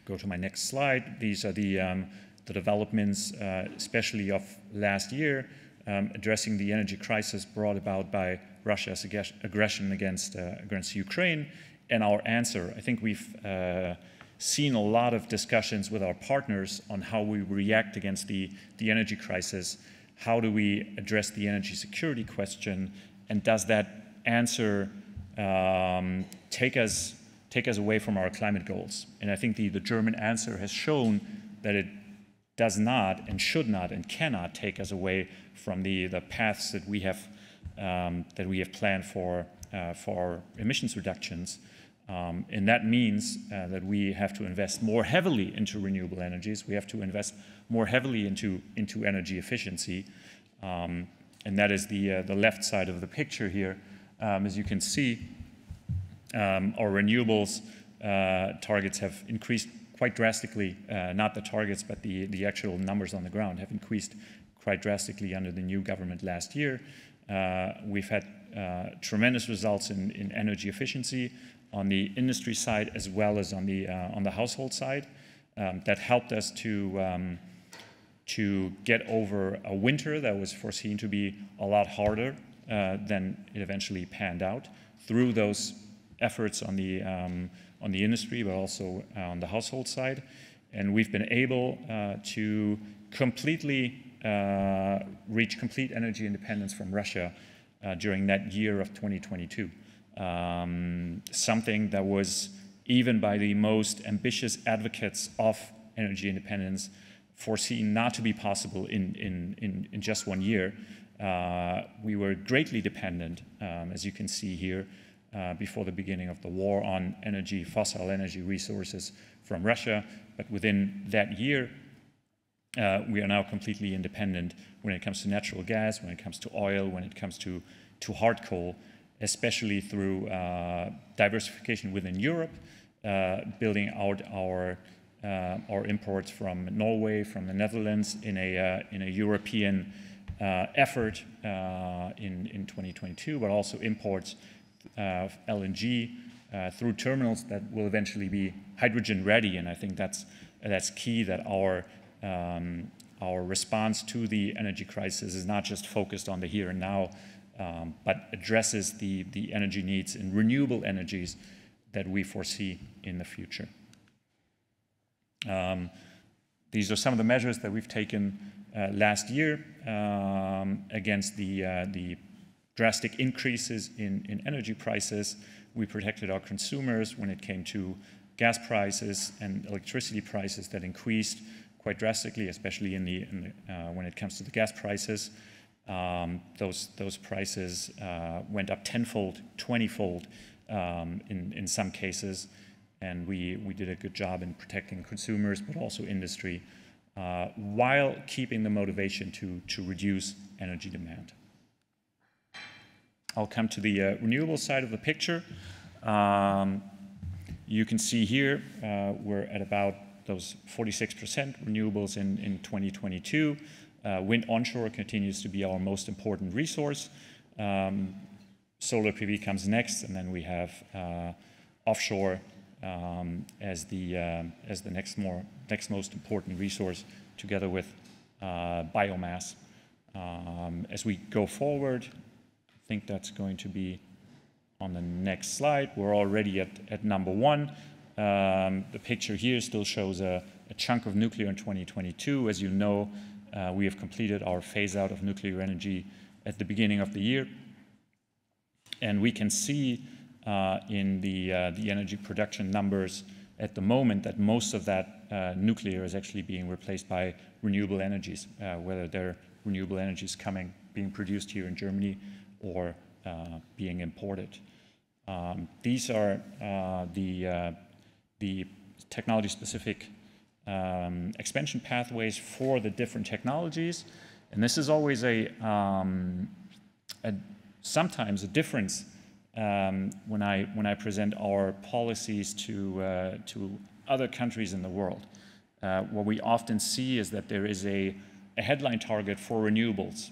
Go to my next slide. These are the developments, especially of last year, addressing the energy crisis brought about by Russia's aggression against Ukraine, and our answer. I think we've seen a lot of discussions with our partners on how we react against the energy crisis. How do we address the energy security question, and does that answer take us away from our climate goals? And I think the German answer has shown that it does not and should not and cannot take us away from the paths that we have planned for emissions reductions. And that means that we have to invest more heavily into renewable energies. We have to invest more heavily into energy efficiency. And that is the left side of the picture here. As you can see, our renewables targets have increased quite drastically, not the targets, but the actual numbers on the ground have increased quite drastically under the new government last year. We've had tremendous results in energy efficiency on the industry side as well as on the household side. That helped us to get over a winter that was foreseen to be a lot harder than it eventually panned out through those efforts on the industry, but also on the household side. And we've been able to completely reach complete energy independence from Russia during that year of 2022. Something that was, even by the most ambitious advocates of energy independence, foreseen not to be possible in just 1 year. We were greatly dependent, as you can see here, before the beginning of the war on fossil energy resources from Russia. But within that year, we are now completely independent when it comes to natural gas, when it comes to oil, when it comes to hard coal, especially through diversification within Europe, building out our imports from Norway, from the Netherlands in a European effort in 2022, but also imports of LNG through terminals that will eventually be hydrogen ready. And I think that's key, that our response to the energy crisis is not just focused on the here and now, but addresses the energy needs in renewable energies that we foresee in the future. These are some of the measures that we've taken last year against the drastic increases in energy prices. We protected our consumers when it came to gas prices and electricity prices that increased quite drastically, especially when it comes to the gas prices. Those prices went up tenfold, 20-fold in some cases, and we did a good job in protecting consumers, but also industry, while keeping the motivation to reduce energy demand. I'll come to the renewable side of the picture. You can see here we're at about those 46% renewables in 2022. Wind onshore continues to be our most important resource. Solar PV comes next, and then we have offshore as the next most important resource, together with biomass. As we go forward, I think that's going to be on the next slide. We're already at number 1. The picture here still shows a chunk of nuclear in 2022. As you know, we have completed our phase out of nuclear energy at the beginning of the year. And we can see in the energy production numbers at the moment that most of that nuclear is actually being replaced by renewable energies, whether they're renewable energies being produced here in Germany or being imported. These are the technology-specific expansion pathways for the different technologies, and this is always sometimes a difference when I present our policies to other countries in the world. What we often see is that there is a headline target for renewables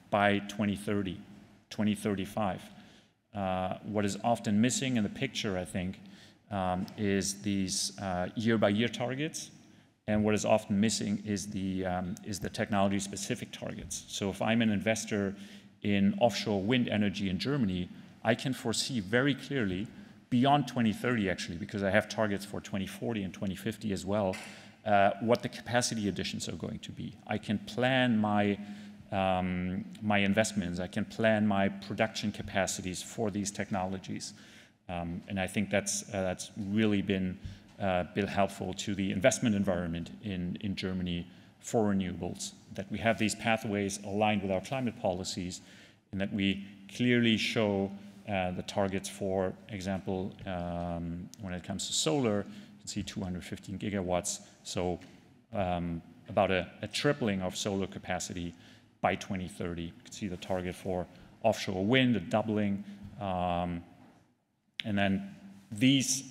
by 2030, 2035. What is often missing in the picture, I think, is these year-by-year targets, and what is often missing is the technology-specific targets. So if I'm an investor in offshore wind energy in Germany, I can foresee very clearly, beyond 2030 actually, because I have targets for 2040 and 2050 as well, what the capacity additions are going to be. I can plan my investments, I can plan my production capacities for these technologies. And I think that's really been helpful to the investment environment in Germany for renewables, that we have these pathways aligned with our climate policies, and that we clearly show the targets, for example, when it comes to solar. You can see 215 gigawatts, so about a tripling of solar capacity by 2030. You can see the target for offshore wind, a doubling, And then these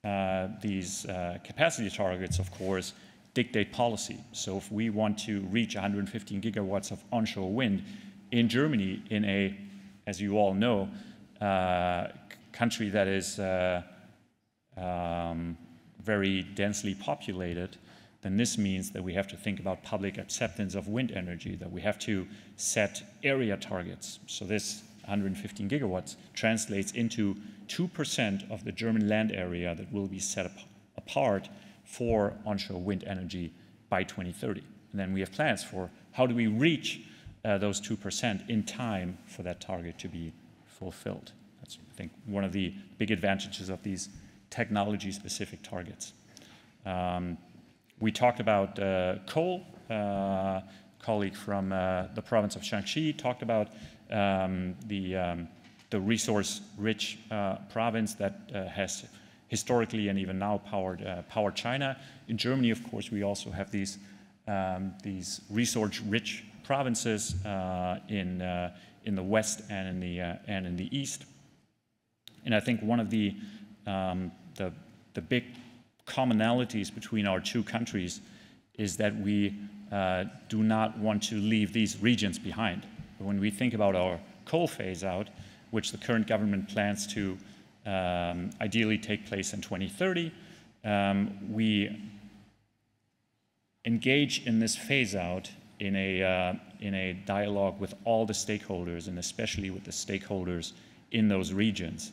capacity targets, of course, dictate policy. So if we want to reach 115 gigawatts of onshore wind in Germany, in a, as you all know, country that is very densely populated, then this means that we have to think about public acceptance of wind energy, that we have to set area targets. So this 115 gigawatts translates into 2% of the German land area that will be set apart for onshore wind energy by 2030. And then we have plans for how do we reach those 2% in time for that target to be fulfilled. That's, I think, one of the big advantages of these technology-specific targets. We talked about coal. Colleague from the province of Shanxi talked about the resource-rich province that has historically and even now powered China. In Germany, of course, we also have these resource-rich provinces in the west and in the east. And I think one of the big commonalities between our two countries is that we do not want to leave these regions behind. When we think about our coal phase-out, which the current government plans to ideally take place in 2030, we engage in this phase-out in a dialogue with all the stakeholders, and especially with the stakeholders in those regions.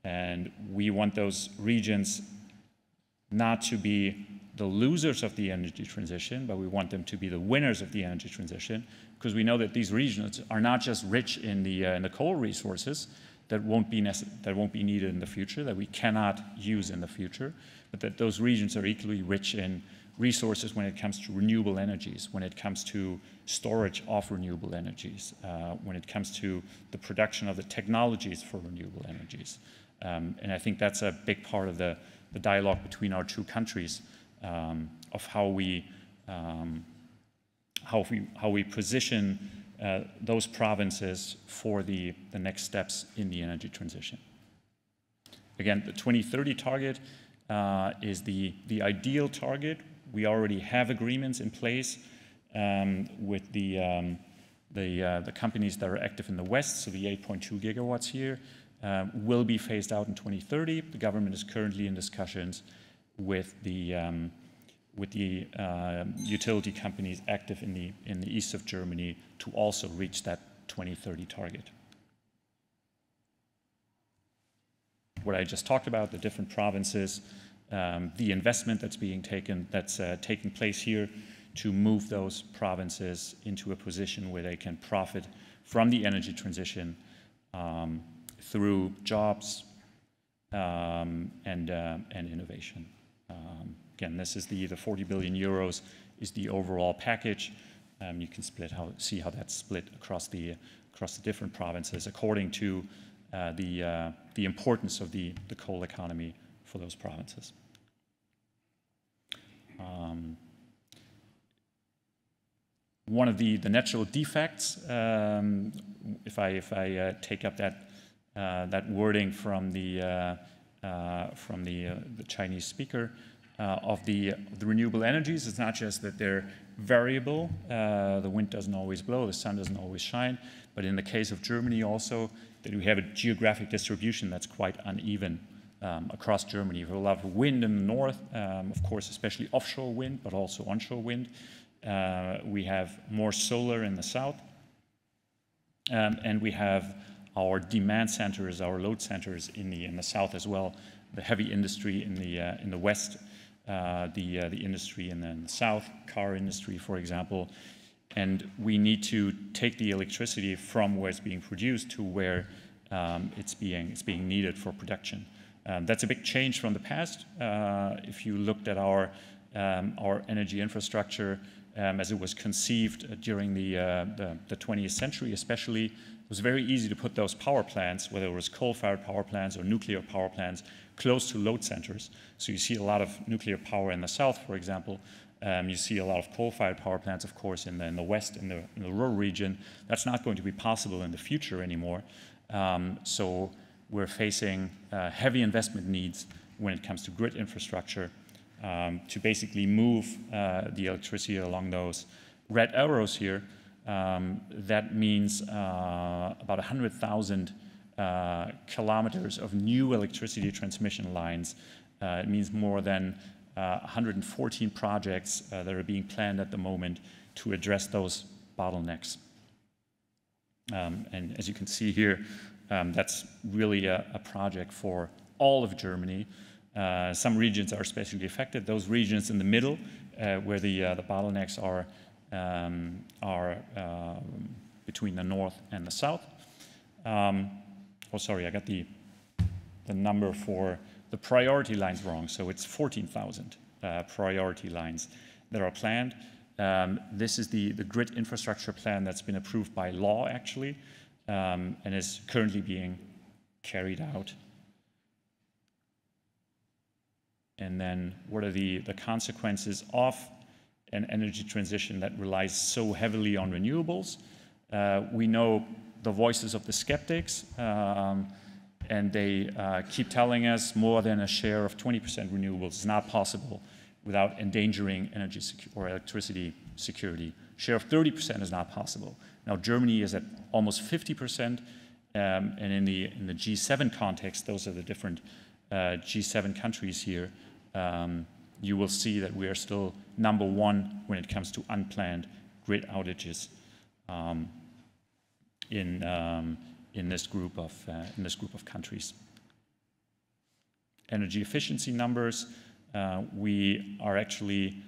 And we want those regions not to be the losers of the energy transition, but we want them to be the winners of the energy transition, because we know that these regions are not just rich in the coal resources that won't be needed in the future, that we cannot use in the future, but that those regions are equally rich in resources when it comes to renewable energies, when it comes to storage of renewable energies, when it comes to the production of the technologies for renewable energies. And I think that's a big part of the dialogue between our two countries, of how we position those provinces for the next steps in the energy transition. Again, the 2030 target is the ideal target. We already have agreements in place with the companies that are active in the West, so the 8.2 gigawatts here will be phased out in 2030. The government is currently in discussions with the utility companies active in the east of Germany to also reach that 2030 target. What I just talked about, the different provinces, the investment that's taking place here to move those provinces into a position where they can profit from the energy transition through jobs and innovation. Again, this is the 40 billion euros is the overall package. You can see how that's split across the different provinces according to the importance of the coal economy for those provinces. One of the natural defects, if I take up that wording from the Chinese speaker, of the renewable energies, it's not just that they're variable, the wind doesn't always blow, the sun doesn't always shine, but in the case of Germany also, that we have a geographic distribution that's quite uneven across Germany. We have a lot of wind in the north, of course, especially offshore wind, but also onshore wind. We have more solar in the south, and we have our demand centers, our load centers in the south as well. The heavy industry in the west, the industry in the south, car industry, for example. And we need to take the electricity from where it's being produced to where it's being needed for production. That's a big change from the past. If you looked at our energy infrastructure as it was conceived during the 20th century, especially, it was very easy to put those power plants, whether it was coal-fired power plants or nuclear power plants, close to load centers. So you see a lot of nuclear power in the south, for example. You see a lot of coal-fired power plants, of course, in the west, in the rural region. That's not going to be possible in the future anymore. So we're facing heavy investment needs when it comes to grid infrastructure to basically move the electricity along those red arrows here. That means about 100,000 kilometers of new electricity transmission lines. It means more than 114 projects that are being planned at the moment to address those bottlenecks. And as you can see here, that's really a project for all of Germany. Some regions are especially affected. Those regions in the middle, where the bottlenecks are between the north and the south. Oh, sorry, I got the number for the priority lines wrong. So it's 14,000 priority lines that are planned. This is the grid infrastructure plan that's been approved by law, actually, and is currently being carried out. And then what are the consequences of an energy transition that relies so heavily on renewables? We know the voices of the skeptics, and they keep telling us more than a share of 20% renewables is not possible without endangering energy or electricity security. Share of 30% is not possible. Now Germany is at almost 50%, and in the G7 context, those are the different G7 countries here. You will see that we are still #1 when it comes to unplanned grid outages in this group of countries. Energy efficiency numbers. We are actually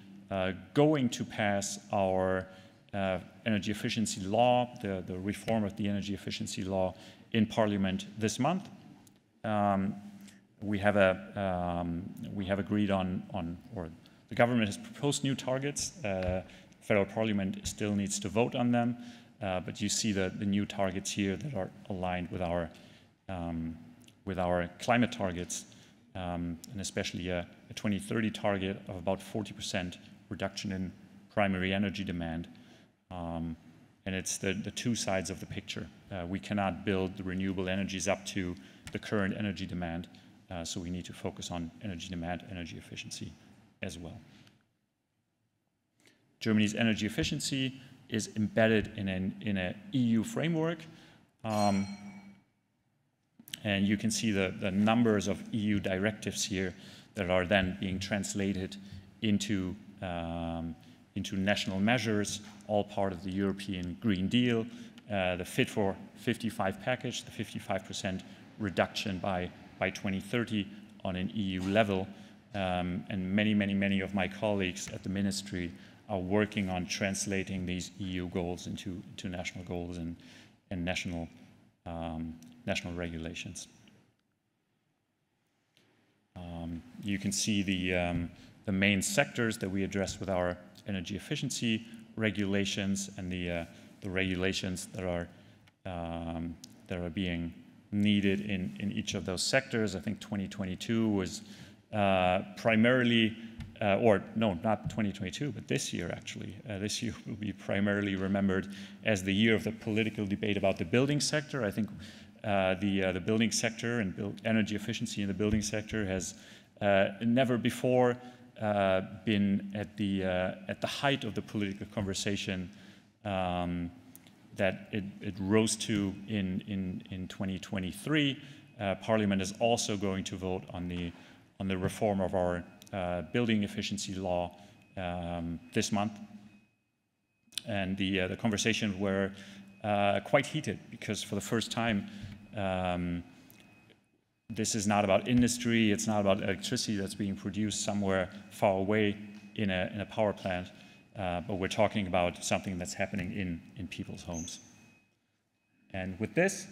going to pass our energy efficiency law, the reform of the energy efficiency law, in Parliament this month. We have agreed on, or the government has proposed new targets. Federal Parliament still needs to vote on them, but you see the new targets here that are aligned with our climate targets, and especially a 2030 target of about 40% reduction in primary energy demand. And it's the two sides of the picture. We cannot build the renewable energies up to the current energy demand. So we need to focus on energy demand, energy efficiency as well. Germany's energy efficiency is embedded in an EU framework. And you can see the numbers of EU directives here that are then being translated into national measures, all part of the European Green Deal, the Fit for 55 package, the 55% reduction by 2030 on an EU level, and many of my colleagues at the ministry are working on translating these EU goals into national goals and national regulations. You can see the main sectors that we address with our energy efficiency regulations and the regulations that are being needed in each of those sectors. I think 2022 was primarily, or no, not 2022, but this year actually. This year will be primarily remembered as the year of the political debate about the building sector. I think the building sector and energy efficiency in the building sector has never before been at the height of the political conversation that it rose to in 2023. Parliament is also going to vote on the reform of our building efficiency law this month, and the conversations were quite heated because for the first time this is not about industry, it's not about electricity that's being produced somewhere far away in a power plant, but we're talking about something that's happening in people's homes. And with this,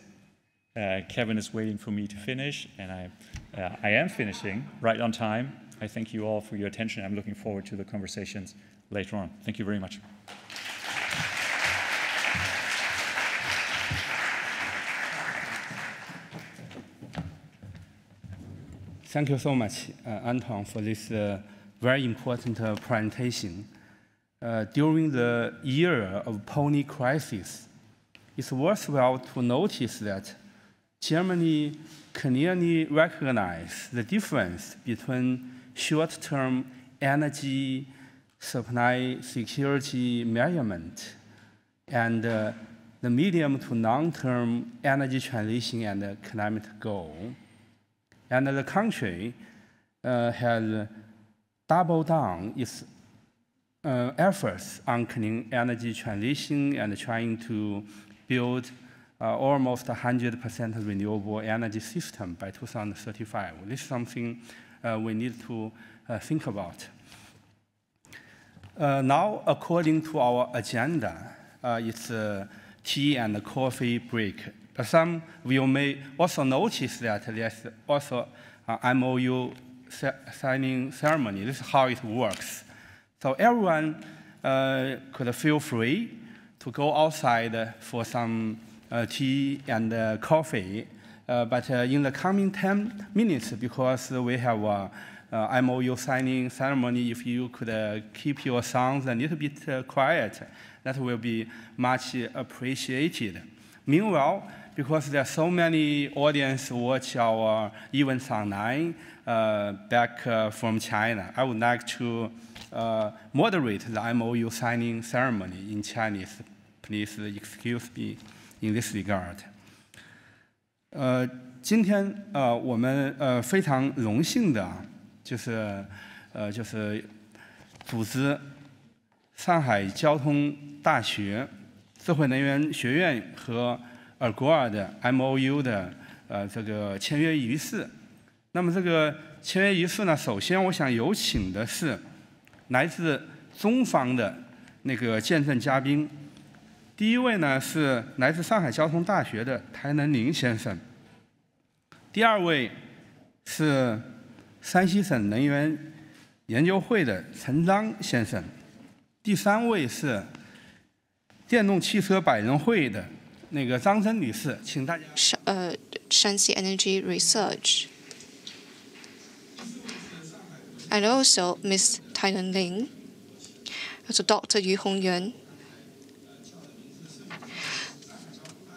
Kevin is waiting for me to finish, and I am finishing right on time. I thank you all for your attention. I'm looking forward to the conversations later on. Thank you very much. Thank you so much, Anton, for this very important presentation. During the year of pony crisis, it's worthwhile to notice that Germany clearly recognized the difference between short-term energy supply security measurement and the medium to long-term energy transition and climate goal. And the country has doubled down its efforts on clean energy transition and trying to build almost 100% renewable energy system by 2035. This is something we need to think about. Now, according to our agenda, it's a tea and coffee break. But some of you may also notice that there's also an MOU signing ceremony. This is how it works. So everyone could feel free to go outside for some tea and coffee. But in the coming 10 minutes, because we have a MOU signing ceremony, if you could keep your sounds a little bit quiet, that will be much appreciated. Meanwhile, because there are so many audience watch our events online back from China, I would like to moderate the MOU signing ceremony in Chinese. Please excuse me in this regard. 今天我们非常荣幸的，就是组织上海交通大学智慧能源学院和 Agora 的 MOU 的这个签约仪式。那么这个签约仪式呢，首先我想有请的是来自中方的那个见证嘉宾。第一位呢是来自上海交通大学的台能林先生。第二位是山西省能源研究会的陈章先生。第三位是电动汽车百人会的那个张珍女士，请大家。Shanxi Energy Research, and also Ms. Tainan Ling, also Dr. Yu Hongyuan.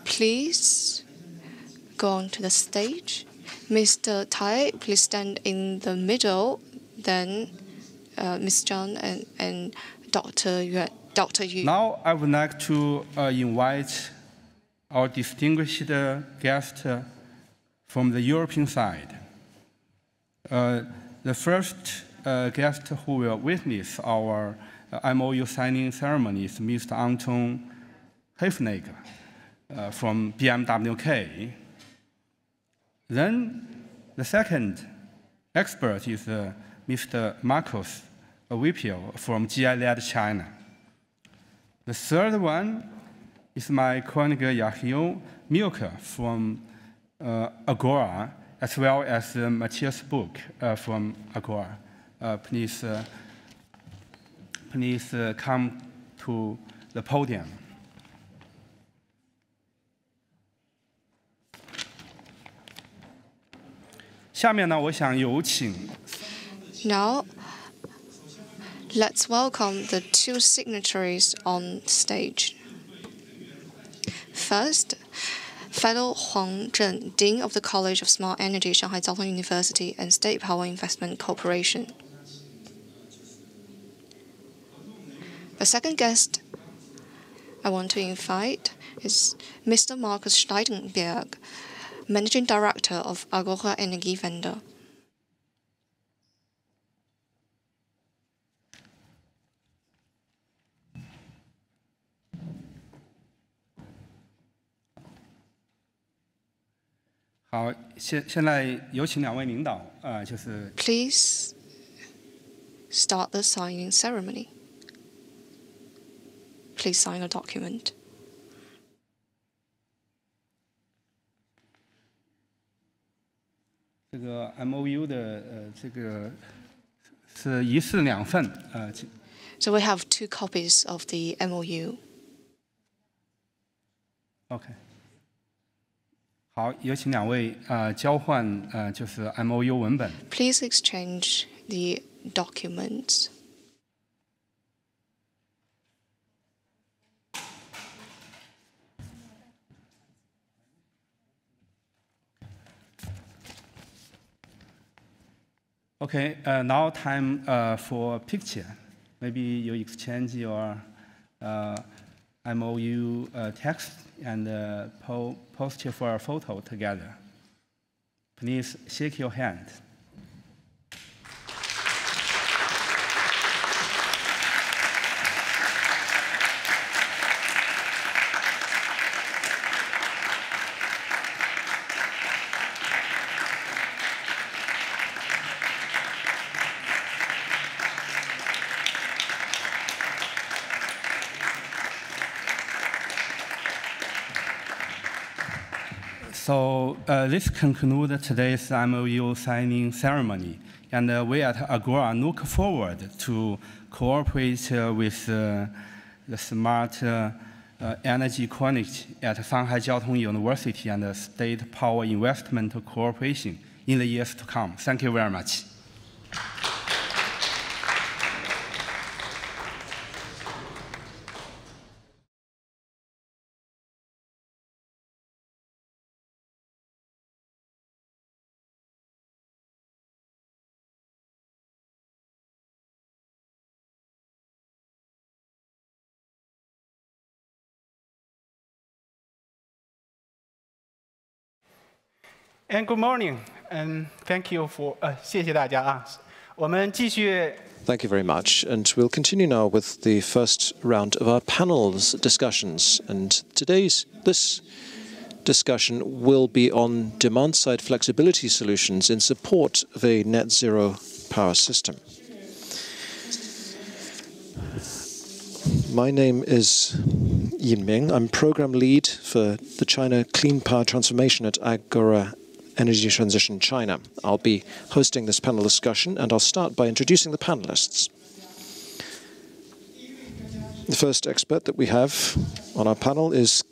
Please go on to the stage. Mr. Tai, please stand in the middle. Then Ms. Zhang and Dr. Yu. Now I would like to invite our distinguished guest from the European side. The first guest who will witness our MOU signing ceremony is Mr. Anton Hefneger from BMWK. Then the second expert is Mr. Marcos Wipio from GI-led China. The third one is my colleague Yahio Milka from Agora, as well as Matthias Buch from Agora. Please come to the podium. Now, let's welcome the two signatories on stage. First, Fellow Huang Zhen, Dean of the College of Smart Energy, Shanghai Jiaotong University and State Power Investment Corporation. The second guest I want to invite is Mr. Markus Steidenberg, Managing Director of Agora Energiewende. Please start the signing ceremony. Please sign a document. MOU 的是一式两份So we have two copies of the MOU. OK. 好，有请两位交换就是 MOU 文本。Please exchange the documents. Okay, now time for picture. Maybe you exchange your MOU text and post for a photo together. Please shake your hand. So this concludes today's MOU signing ceremony. And we at Agora look forward to cooperate with the Smart Energy College at Shanghai Jiao Tong University and the State Power Investment Corporation in the years to come. Thank you very much. And good morning, and thank you for 谢谢大家啊。我们继续 Thank you very much. And we'll continue now with the first round of our panel's discussions. And this discussion will be on demand-side flexibility solutions in support of a net zero power system. My name is Yin Ming. I'm program lead for the China Clean Power Transformation at Agora Energy Transition China. I'll be hosting this panel discussion, and I'll start by introducing the panelists. The first expert that we have on our panel is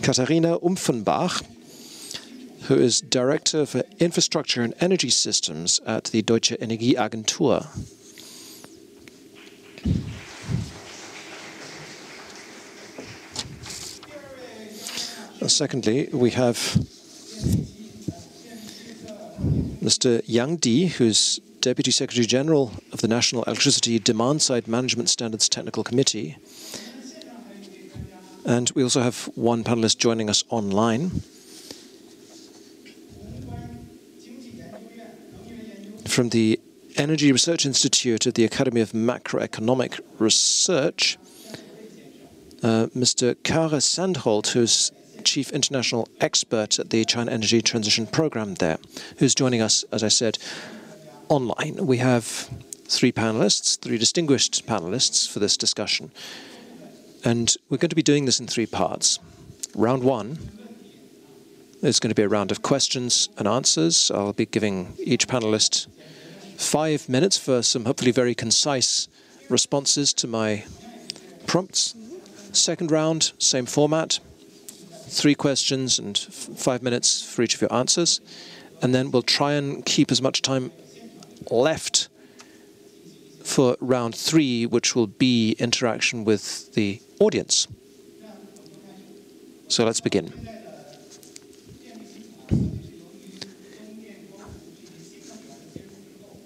Katharina Umpfenbach, who is Director for Infrastructure and Energy Systems at the Deutsche Energieagentur. Secondly, we have Mr. Yang Di, who's Deputy Secretary General of the National Electricity Demand-Side Management Standards Technical Committee. And we also have one panelist joining us online. From the Energy Research Institute at the Academy of Macroeconomic Research, Mr. Kara Sandholt, who's Chief International Expert at the China Energy Transition Program there, who's joining us, as I said, online. We have three distinguished panelists for this discussion. And we're going to be doing this in three parts. Round one is going to be a round of questions and answers. I'll be giving each panelist 5 minutes for some hopefully very concise responses to my prompts. Second round, same format. 3 questions and 5 minutes for each of your answers. And then we'll try and keep as much time left for round 3, which will be interaction with the audience. So let's begin.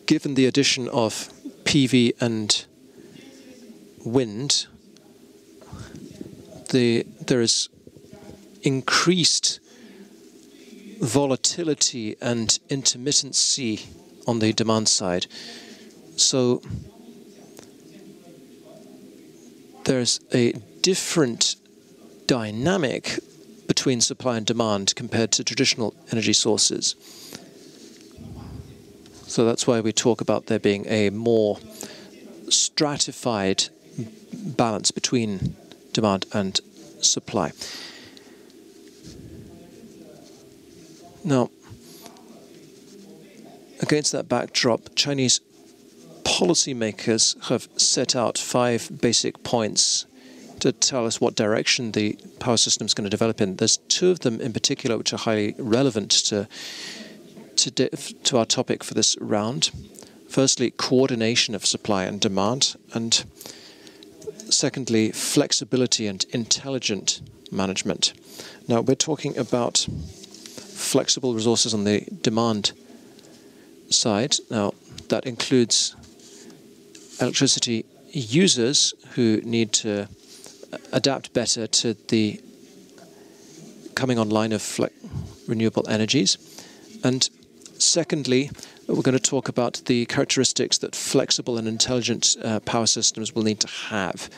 Given the addition of PV and wind, there is increased volatility and intermittency on the demand side. So there's a different dynamic between supply and demand compared to traditional energy sources. So that's why we talk about there being a more stratified balance between demand and supply. Now, against that backdrop, Chinese policymakers have set out 5 basic points to tell us what direction the power system is going to develop in. There's 2 of them in particular which are highly relevant to our topic for this round. Firstly, coordination of supply and demand, and secondly, flexibility and intelligent management. Now, we're talking about flexible resources on the demand side. Now, That includes electricity users who need to adapt better to the coming online of renewable energies. And secondly, we're going to talk about the characteristics that flexible and intelligent power systems will need to have.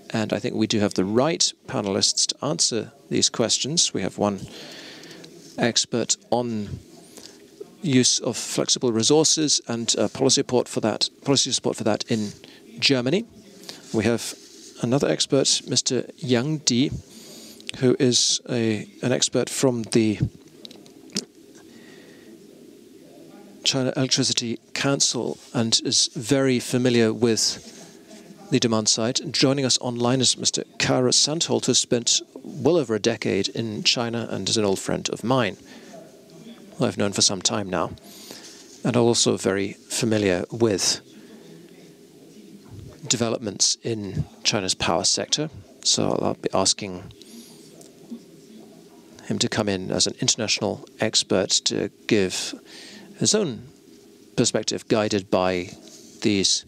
And I think we do have the right panelists to answer these questions. We have one expert on use of flexible resources and policy support for that in Germany. We have another expert, Mr. Yang Di, who is an expert from the China Electricity Council and is very familiar with the demand side. And joining us online is Mr. Kara Sandholt, who spent well over a decade in China and is an old friend of mine, who I've known for some time now, and also very familiar with developments in China's power sector. So I'll be asking him to come in as an international expert to give his own perspective, guided by these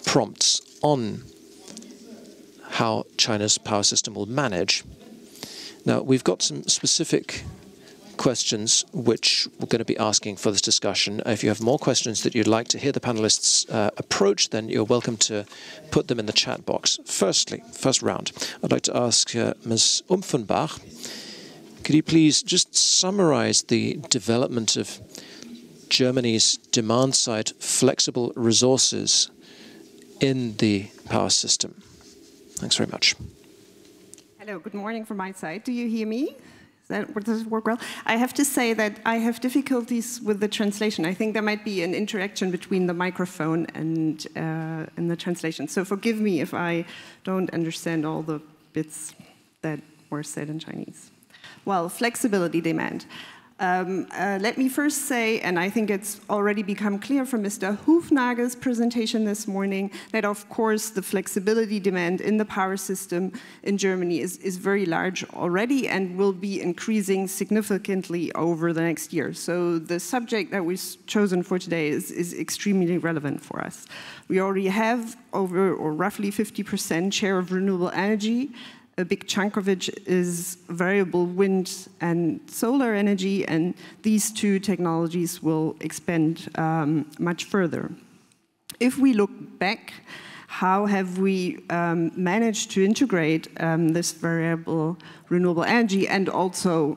prompts on how China's power system will manage. Now, we've got some specific questions which we're going to be asking for this discussion. If you have more questions that you'd like to hear the panelists approach, then you're welcome to put them in the chat box. Firstly, first round, I'd like to ask Ms. Umpfenbach, could you please just summarize the development of Germany's demand-side flexible resources in the power system? Thanks very much. Hello, good morning from my side. Do you hear me? Does it work well? I have to say that I have difficulties with the translation. I think there might be an interaction between the microphone and the translation. So forgive me if I don't understand all the bits that were said in Chinese. Well, flexibility demand. Let me first say, and I think it's already become clear from Mr. Hufnagel's presentation this morning, that of course the flexibility demand in the power system in Germany is very large already and will be increasing significantly over the next year. So the subject that we've chosen for today is extremely relevant for us. We already have over or roughly 50% share of renewable energy. A big chunk of it is variable wind and solar energy, and these two technologies will expand much further. If we look back, how have we managed to integrate this variable renewable energy and also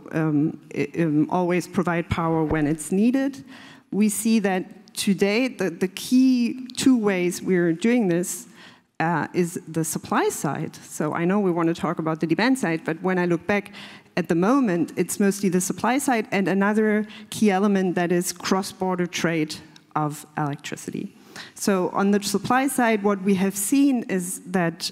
always provide power when it's needed? We see that today the key two ways we're doing this is the supply side. So I know we want to talk about the demand side, but when I look back at the moment, it's mostly the supply side and another key element that is cross-border trade of electricity. So on the supply side, what we have seen is that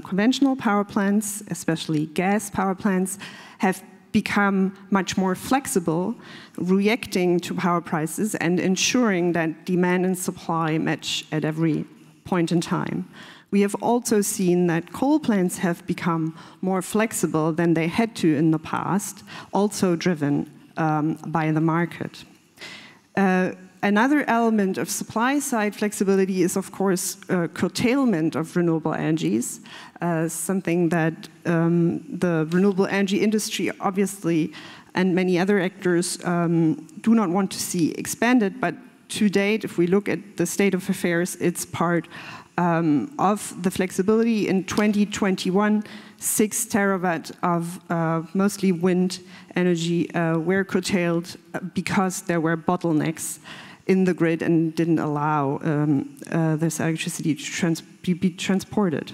conventional power plants, especially gas power plants, have become much more flexible, reacting to power prices and ensuring that demand and supply match at every point in time. We have also seen that coal plants have become more flexible than they had to in the past, also driven by the market. Another element of supply-side flexibility is, of course, curtailment of renewable energies, something that the renewable energy industry, obviously, and many other actors do not want to see expanded, but to date, if we look at the state of affairs, it's part of the flexibility. In 2021, 6 terawatt of mostly wind energy were curtailed because there were bottlenecks in the grid and didn't allow this electricity to be transported.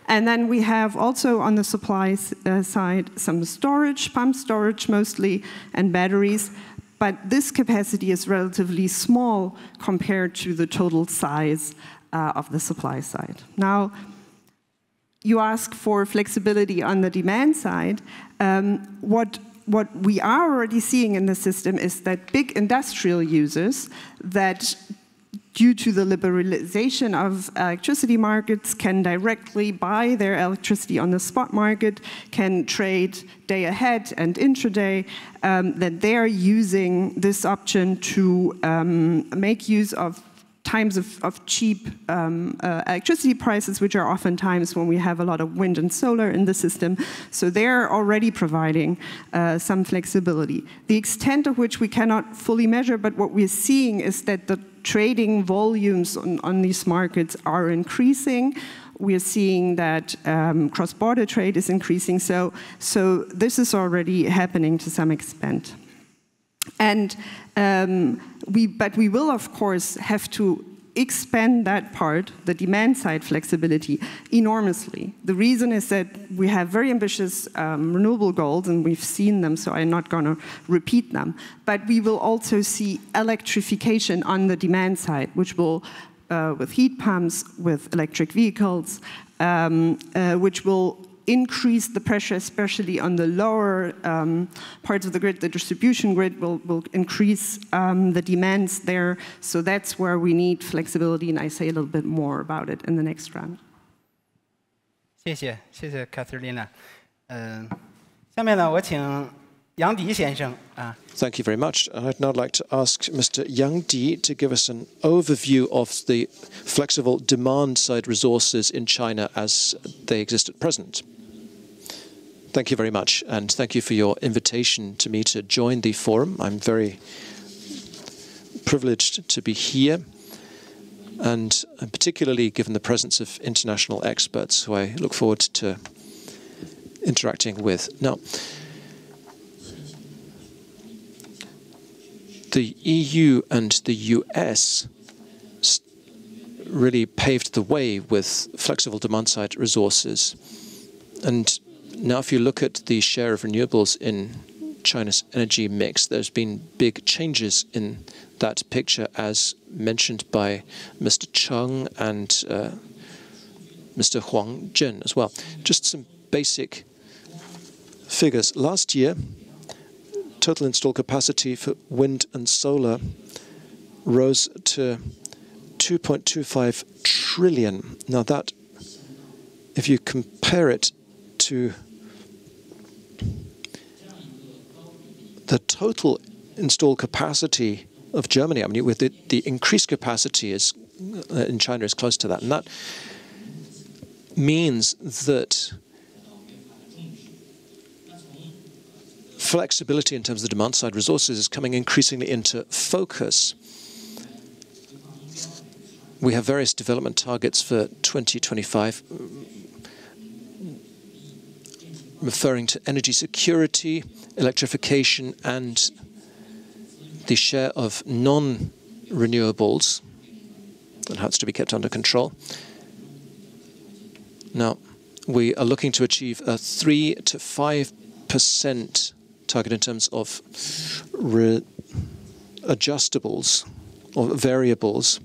And then we have also on the supply side some storage, pump storage mostly, and batteries. But this capacity is relatively small compared to the total size of the supply side. Now, you ask for flexibility on the demand side. What we are already seeing in the system is that big industrial users that due to the liberalization of electricity markets, can directly buy their electricity on the spot market, can trade day ahead and intraday, that they're using this option to make use of times of cheap electricity prices, which are oftentimes when we have a lot of wind and solar in the system. So they're already providing some flexibility. The extent of which we cannot fully measure, but what we're seeing is that the trading volumes on these markets are increasing. We're seeing that cross-border trade is increasing. So this is already happening to some extent. And but we will, of course, have to expand that part, the demand-side flexibility, enormously. The reason is that we have very ambitious renewable goals, and we've seen them, so I'm not going to repeat them. But we will also see electrification on the demand side, which will, with heat pumps, with electric vehicles, which will increase the pressure, especially on the lower parts of the grid. The distribution grid will increase the demands there. So that's where we need flexibility, and I say a little bit more about it in the next round. 谢谢 Katharina。下面呢，我请杨迪先生啊。Thank you very much. I'd now like to ask Mr. Yang Di to give us an overview of the flexible demand-side resources in China as they exist at present. Thank you very much, and thank you for your invitation to me to join the forum. I'm very privileged to be here, and particularly given the presence of international experts who I look forward to interacting with. Now, the EU and the US really paved the way with flexible demand-side resources. And now if you look at the share of renewables in China's energy mix, there's been big changes in that picture, as mentioned by Mr. Cheng and Mr. Huang Zhen as well. Just some basic figures. Last year, total installed capacity for wind and solar rose to 2.25 trillion. Now that, if you compare it to the total installed capacity of Germany, I mean, with the increased capacity is in China is close to that, and that means that flexibility in terms of the demand-side resources is coming increasingly into focus. We have various development targets for 2025, referring to energy security, electrification, and the share of non-renewables that has to be kept under control. Now, we are looking to achieve a 3 to 5% target in terms of adjustables or variables.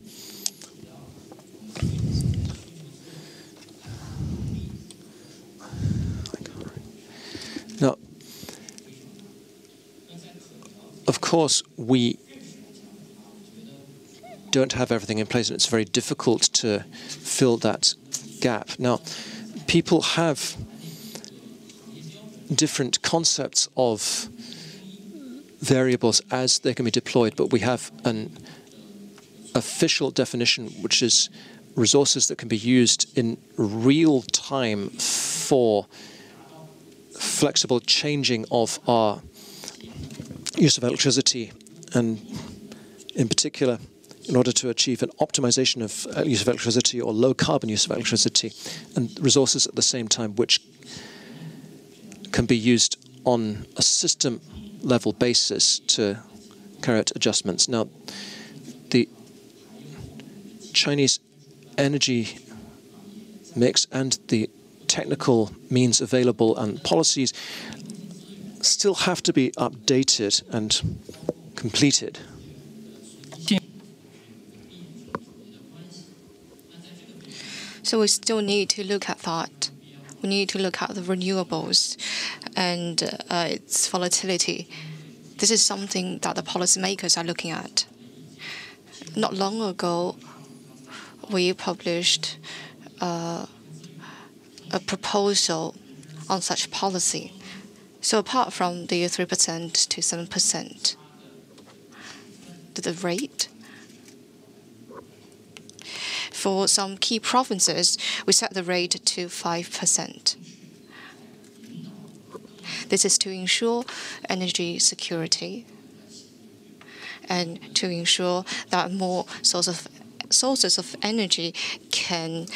Now, of course, we don't have everything in place, and it's very difficult to fill that gap. Now, people have different concepts of variables as they can be deployed, but we have an official definition, which is resources that can be used in real time for flexible changing of our use of electricity, and in particular, in order to achieve an optimization of use of electricity or low carbon use of electricity, and resources at the same time which can be used on a system level basis to carry out adjustments. Now, the Chinese energy mix and the technical means available and policies still have to be updated and completed. So we still need to look at that. We need to look at the renewables and its volatility. This is something that the policymakers are looking at. not long ago, we published a proposal on such policy. So apart from the 3% to 7%, the rate, for some key provinces, we set the rate to 5%. This is to ensure energy security and to ensure that more sources of energy can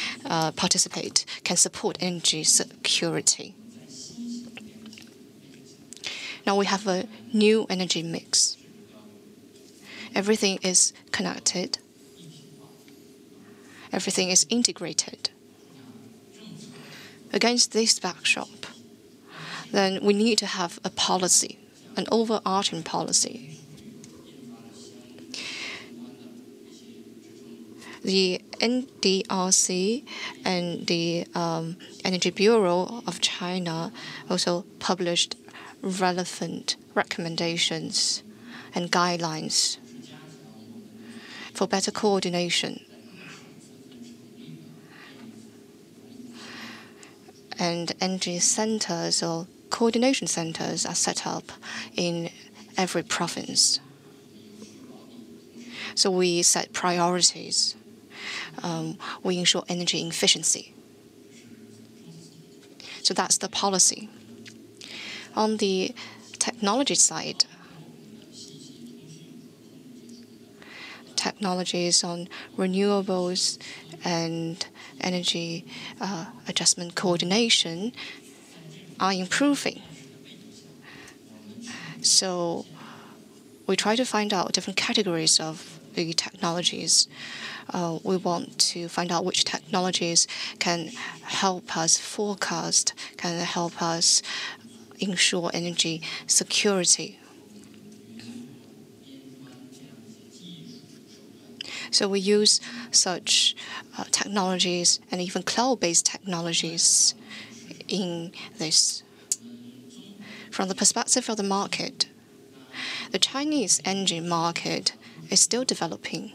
participate, can support energy security. Now we have a new energy mix. Everything is connected. Everything is integrated. Against this backdrop, then we need to have a policy, an overarching policy. The NDRC and the Energy Bureau of China also published relevant recommendations and guidelines for better coordination. And energy centers or coordination centers are set up in every province. So we set priorities. We ensure energy efficiency. So that's the policy. On the technology side, technologies on renewables and energy adjustment coordination are improving. So we try to find out different categories of the technologies. We want to find out which technologies can help us forecast, can help us ensure energy security. So we use such technologies and even cloud-based technologies in this. From the perspective of the market, the Chinese energy market is still developing.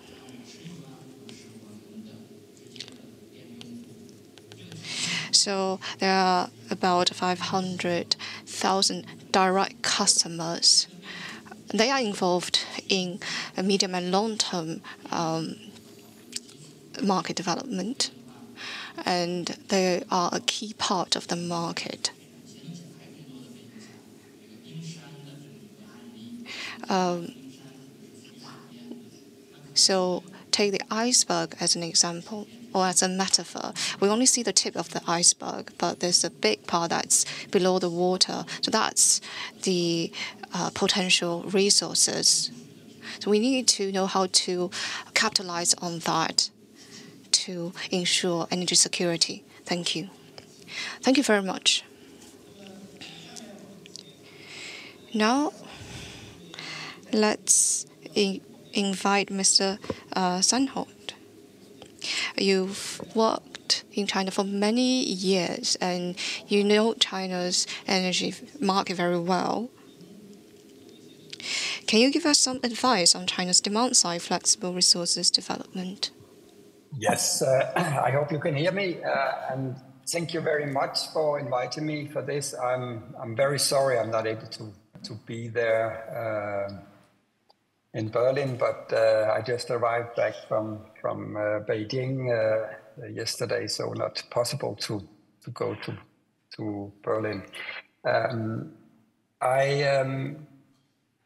So there are about 500,000 direct customers. They are involved in a medium and long-term market development, and they are a key part of the market. So take the iceberg as an example, or as a metaphor. We only see the tip of the iceberg, but there's a big part that's below the water. So that's the potential resources. So we need to know how to capitalize on that to ensure energy security. Thank you. Thank you very much. Now, let's invite Mr. Sanholt. You've worked in China for many years, and you know China's energy market very well. Can you give us some advice on China's demand-side flexible resources development? Yes, I hope you can hear me, and thank you very much for inviting me for this. I'm very sorry I'm not able to be there in Berlin, but I just arrived back from Beijing yesterday, so not possible to go to Berlin.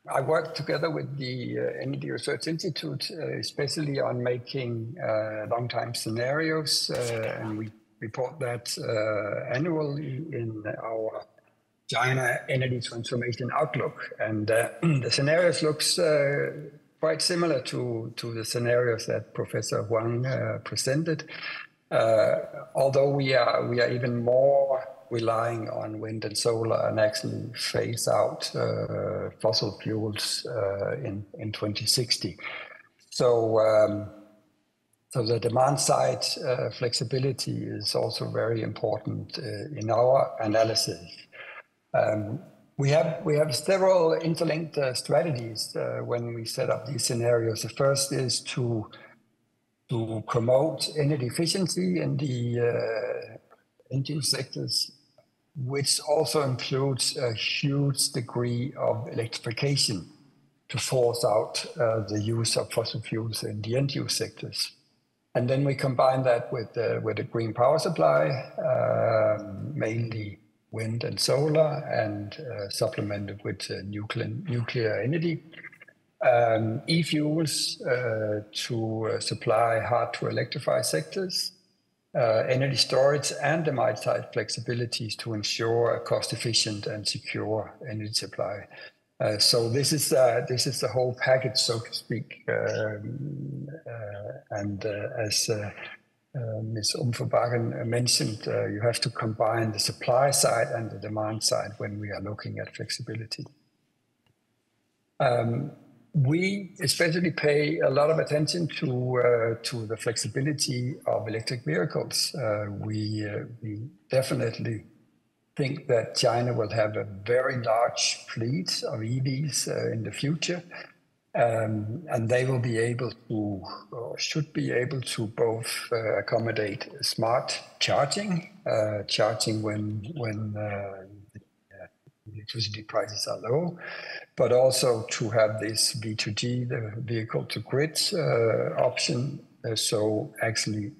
I worked together with the Energy Research Institute, especially on making long-time scenarios, and we report that annually in our China Energy Transformation Outlook. And the scenarios looks quite similar to the scenarios that Professor Huang presented, although we are even more relying on wind and solar and actually phase out fossil fuels in 2060. So the demand side flexibility is also very important in our analysis. We have several interlinked strategies when we set up these scenarios. The first is to promote energy efficiency in the end-use sectors, which also includes a huge degree of electrification to force out the use of fossil fuels in the end-use sectors. And then we combine that with a green power supply, mainly wind and solar, and supplemented with nuclear energy. E-fuels to supply hard-to-electrify sectors, energy storage, and demand-side flexibilities to ensure a cost-efficient and secure energy supply. So this is the whole package, so to speak. As Ms. Umferbachen mentioned, you have to combine the supply side and the demand side when we are looking at flexibility. We especially pay a lot of attention to the flexibility of electric vehicles. We definitely think that China will have a very large fleet of EVs in the future. And they will be able to, or should be able to, both accommodate smart charging, when electricity prices are low, but also to have this V2G, the vehicle-to-grid option, so actually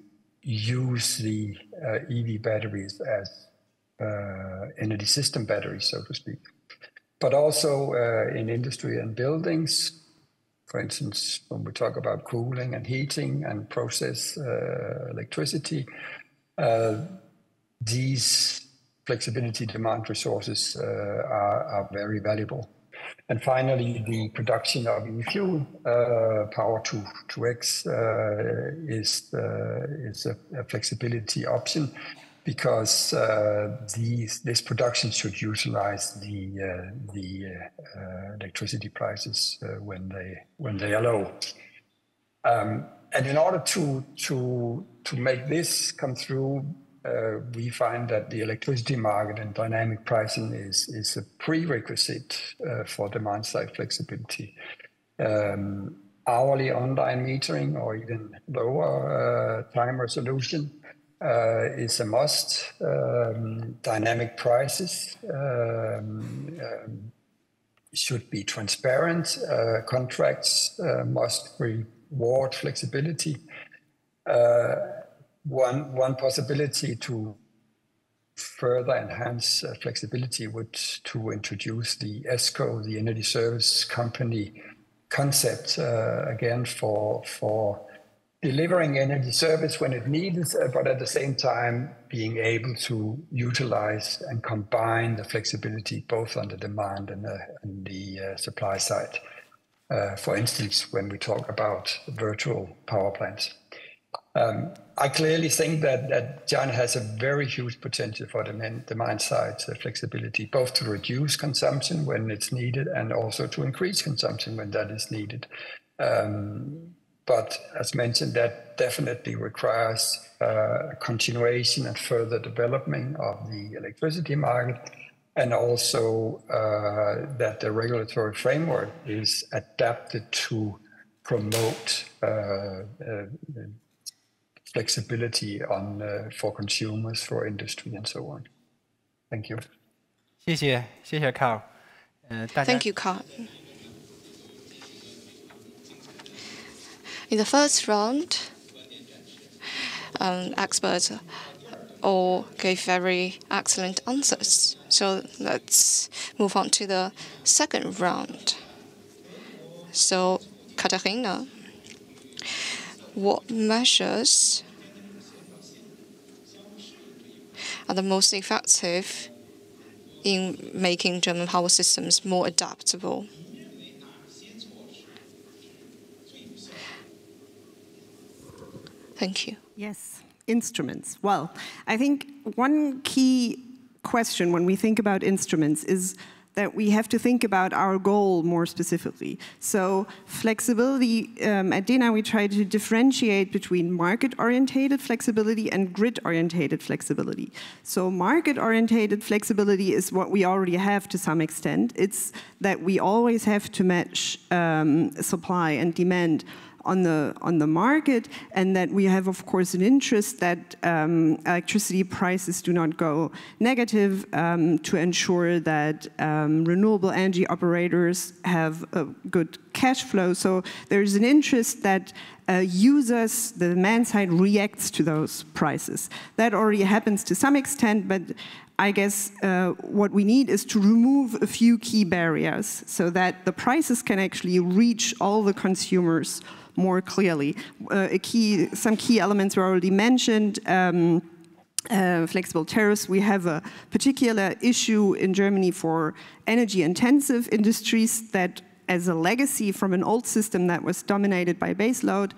use the EV batteries as energy system batteries, so to speak. But also in industry and buildings. For instance, when we talk about cooling and heating and process electricity, these flexibility demand resources are very valuable. And finally, the production of e-fuel, power to X, is a flexibility option, because this production should utilize the electricity prices when they are low. And in order to make this come through, we find that the electricity market and dynamic pricing is a prerequisite for demand-side flexibility. Hourly online metering or even lower time resolution is a must. Dynamic prices should be transparent. Contracts must reward flexibility. One possibility to further enhance flexibility would to introduce the ESCO, the Energy Service Company concept, again for delivering energy service when it needs, but at the same time being able to utilize and combine the flexibility both on the demand and the supply side. For instance, when we talk about virtual power plants. I clearly think that China has a very huge potential for demand side flexibility, both to reduce consumption when it's needed and also to increase consumption when that is needed. But as mentioned, that definitely requires a continuation and further development of the electricity market, and also that the regulatory framework is adapted to promote flexibility for consumers, for industry, and so on. Thank you. 谢谢 Carl. Thank you, Carl. In the first round, experts all gave very excellent answers. So let's move on to the second round. So, Katarina, what measures are the most effective in making German power systems more adaptable? Thank you. Yes, instruments. Well, I think one key question when we think about instruments is that we have to think about our goal more specifically. So flexibility, at DENA we try to differentiate between market-orientated flexibility and grid-orientated flexibility. So market-orientated flexibility is what we already have to some extent. It's that we always have to match supply and demand on the market, and that we have, of course, an interest that electricity prices do not go negative to ensure that renewable energy operators have a good cash flow. So there's an interest that users, the demand side, reacts to those prices. That already happens to some extent, but I guess what we need is to remove a few key barriers so that the prices can actually reach all the consumers more clearly. Some key elements were already mentioned. Flexible tariffs. We have a particular issue in Germany for energy-intensive industries that, as a legacy from an old system that was dominated by baseload,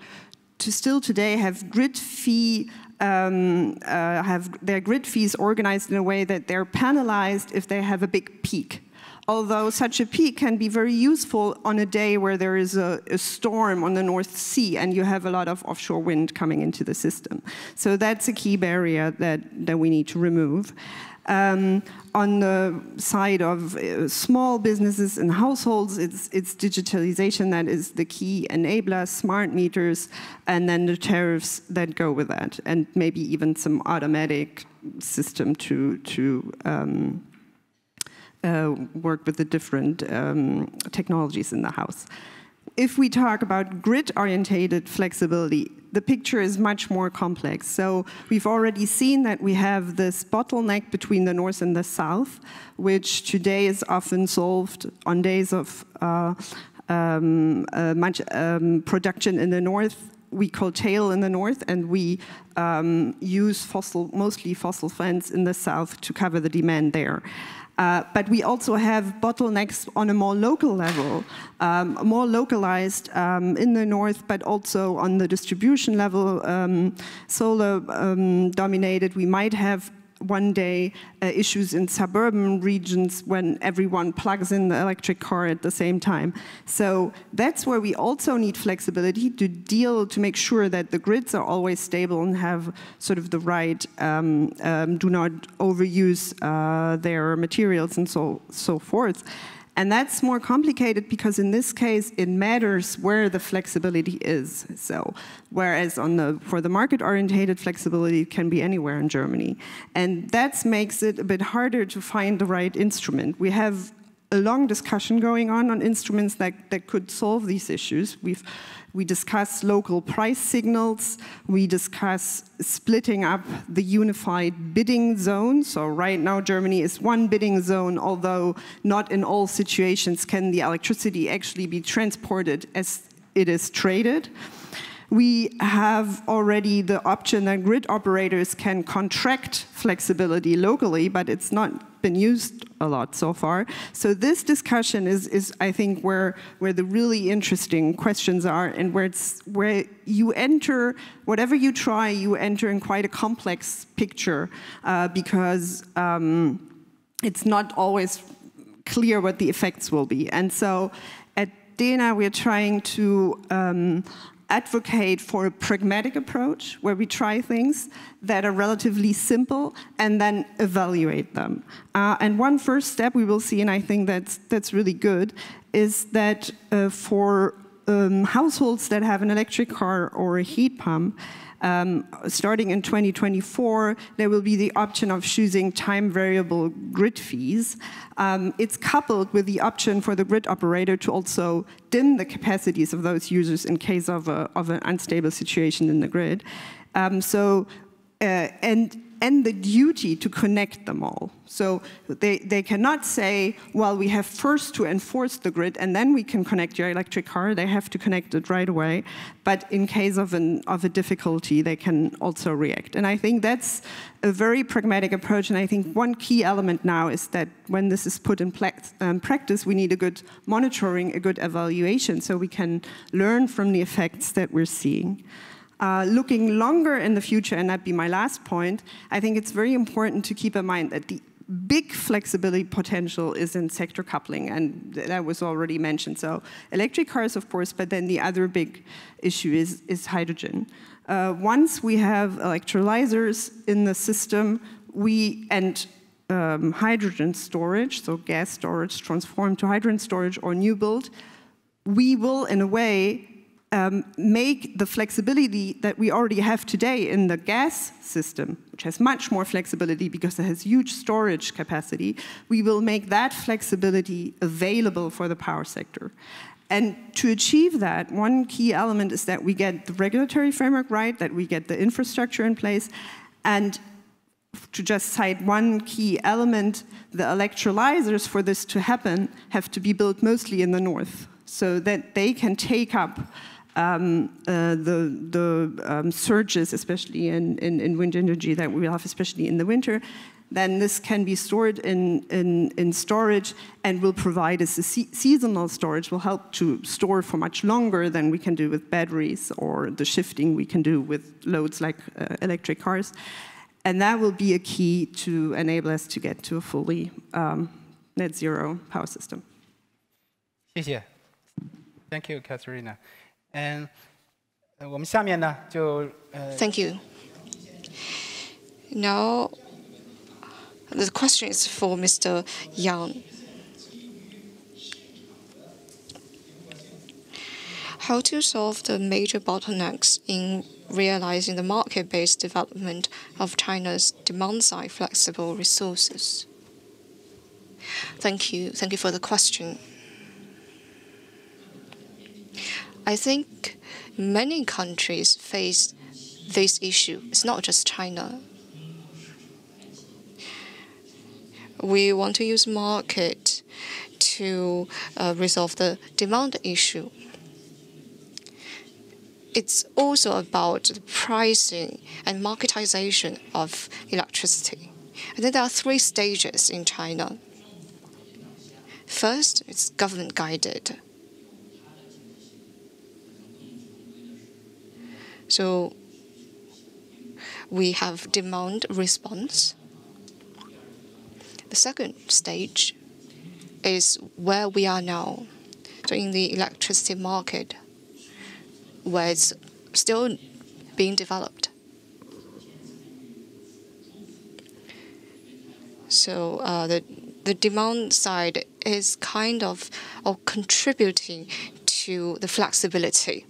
to still today have grid fee. Have their grid fees organized in a way that they're penalized if they have a big peak. Although such a peak can be very useful on a day where there is a storm on the North Sea and you have a lot of offshore wind coming into the system. So that's a key barrier that we need to remove. On the side of small businesses and households, it's digitalization that is the key enabler, smart meters, and then the tariffs that go with that, and maybe even some automatic system to work with the different technologies in the house. If we talk about grid-orientated flexibility, the picture is much more complex. So we've already seen that we have this bottleneck between the north and the south, which today is often solved on days of much production in the north. We curtail in the north, and we use mostly fossil fuels in the south to cover the demand there. But we also have bottlenecks on a more local level, more localized in the north, but also on the distribution level, solar dominated. We might have one day issues in suburban regions when everyone plugs in the electric car at the same time. So that's where we also need flexibility to make sure that the grids are always stable and have sort of the right, do not overuse their materials and so forth. And that's more complicated because in this case, it matters where the flexibility is. So, whereas for the market-orientated flexibility, it can be anywhere in Germany. And that makes it a bit harder to find the right instrument. We have a long discussion going on instruments that could solve these issues. We discuss local price signals. We discuss splitting up the unified bidding zone. So right now, Germany is one bidding zone, although not in all situations can the electricity actually be transported as it is traded. We have already the option that grid operators can contract flexibility locally, but it's not been used a lot so far. So this discussion is I think, where the really interesting questions are, and where you enter, whatever you try, you enter in quite a complex picture because it's not always clear what the effects will be. And so at DENA, we're trying to advocate for a pragmatic approach where we try things that are relatively simple and then evaluate them. And one first step we will see, and I think that's really good, is that for households that have an electric car or a heat pump, starting in 2024, there will be the option of choosing time variable grid fees. It's coupled with the option for the grid operator to also dim the capacities of those users in case of an unstable situation in the grid. And the duty to connect them all. So they cannot say, well, we have first to enforce the grid and then we can connect your electric car. They have to connect it right away. But in case of a difficulty, they can also react. And I think that's a very pragmatic approach. And I think one key element now is that when this is put in practice, we need a good monitoring, a good evaluation, so we can learn from the effects that we're seeing. Looking longer in the future, and that'd be my last point, I think it's very important to keep in mind that the big flexibility potential is in sector coupling, and that was already mentioned. So electric cars, of course, but then the other big issue is hydrogen. Once we have electrolyzers in the system, hydrogen storage, so gas storage transformed to hydrogen storage or new build, we will, in a way, make the flexibility that we already have today in the gas system, which has much more flexibility because it has huge storage capacity, we will make that flexibility available for the power sector. And to achieve that, one key element is that we get the regulatory framework right, that we get the infrastructure in place, and to just cite one key element, the electrolyzers for this to happen have to be built mostly in the north, so that they can take up the surges, especially in wind energy that we will have, especially in the winter. Then this can be stored in storage and will provide us a seasonal storage, will help to store for much longer than we can do with batteries or the shifting we can do with loads like electric cars. And that will be a key to enable us to get to a fully net zero power system. 谢谢 Thank you, Katharina. And 我们下面呢就 Thank you. Now, the question is for Mr. Yang. How to solve the major bottlenecks in realizing the market-based development of China's demand-side flexible resources? Thank you. Thank you for the question. I think many countries face this issue. It's not just China. We want to use market to resolve the demand issue. It's also about the pricing and marketization of electricity. I think there are 3 stages in China. First, it's government-guided. So we have demand response. The second stage is where we are now, so in the electricity market, where it's still being developed. So the demand side is kind of contributing to the flexibility.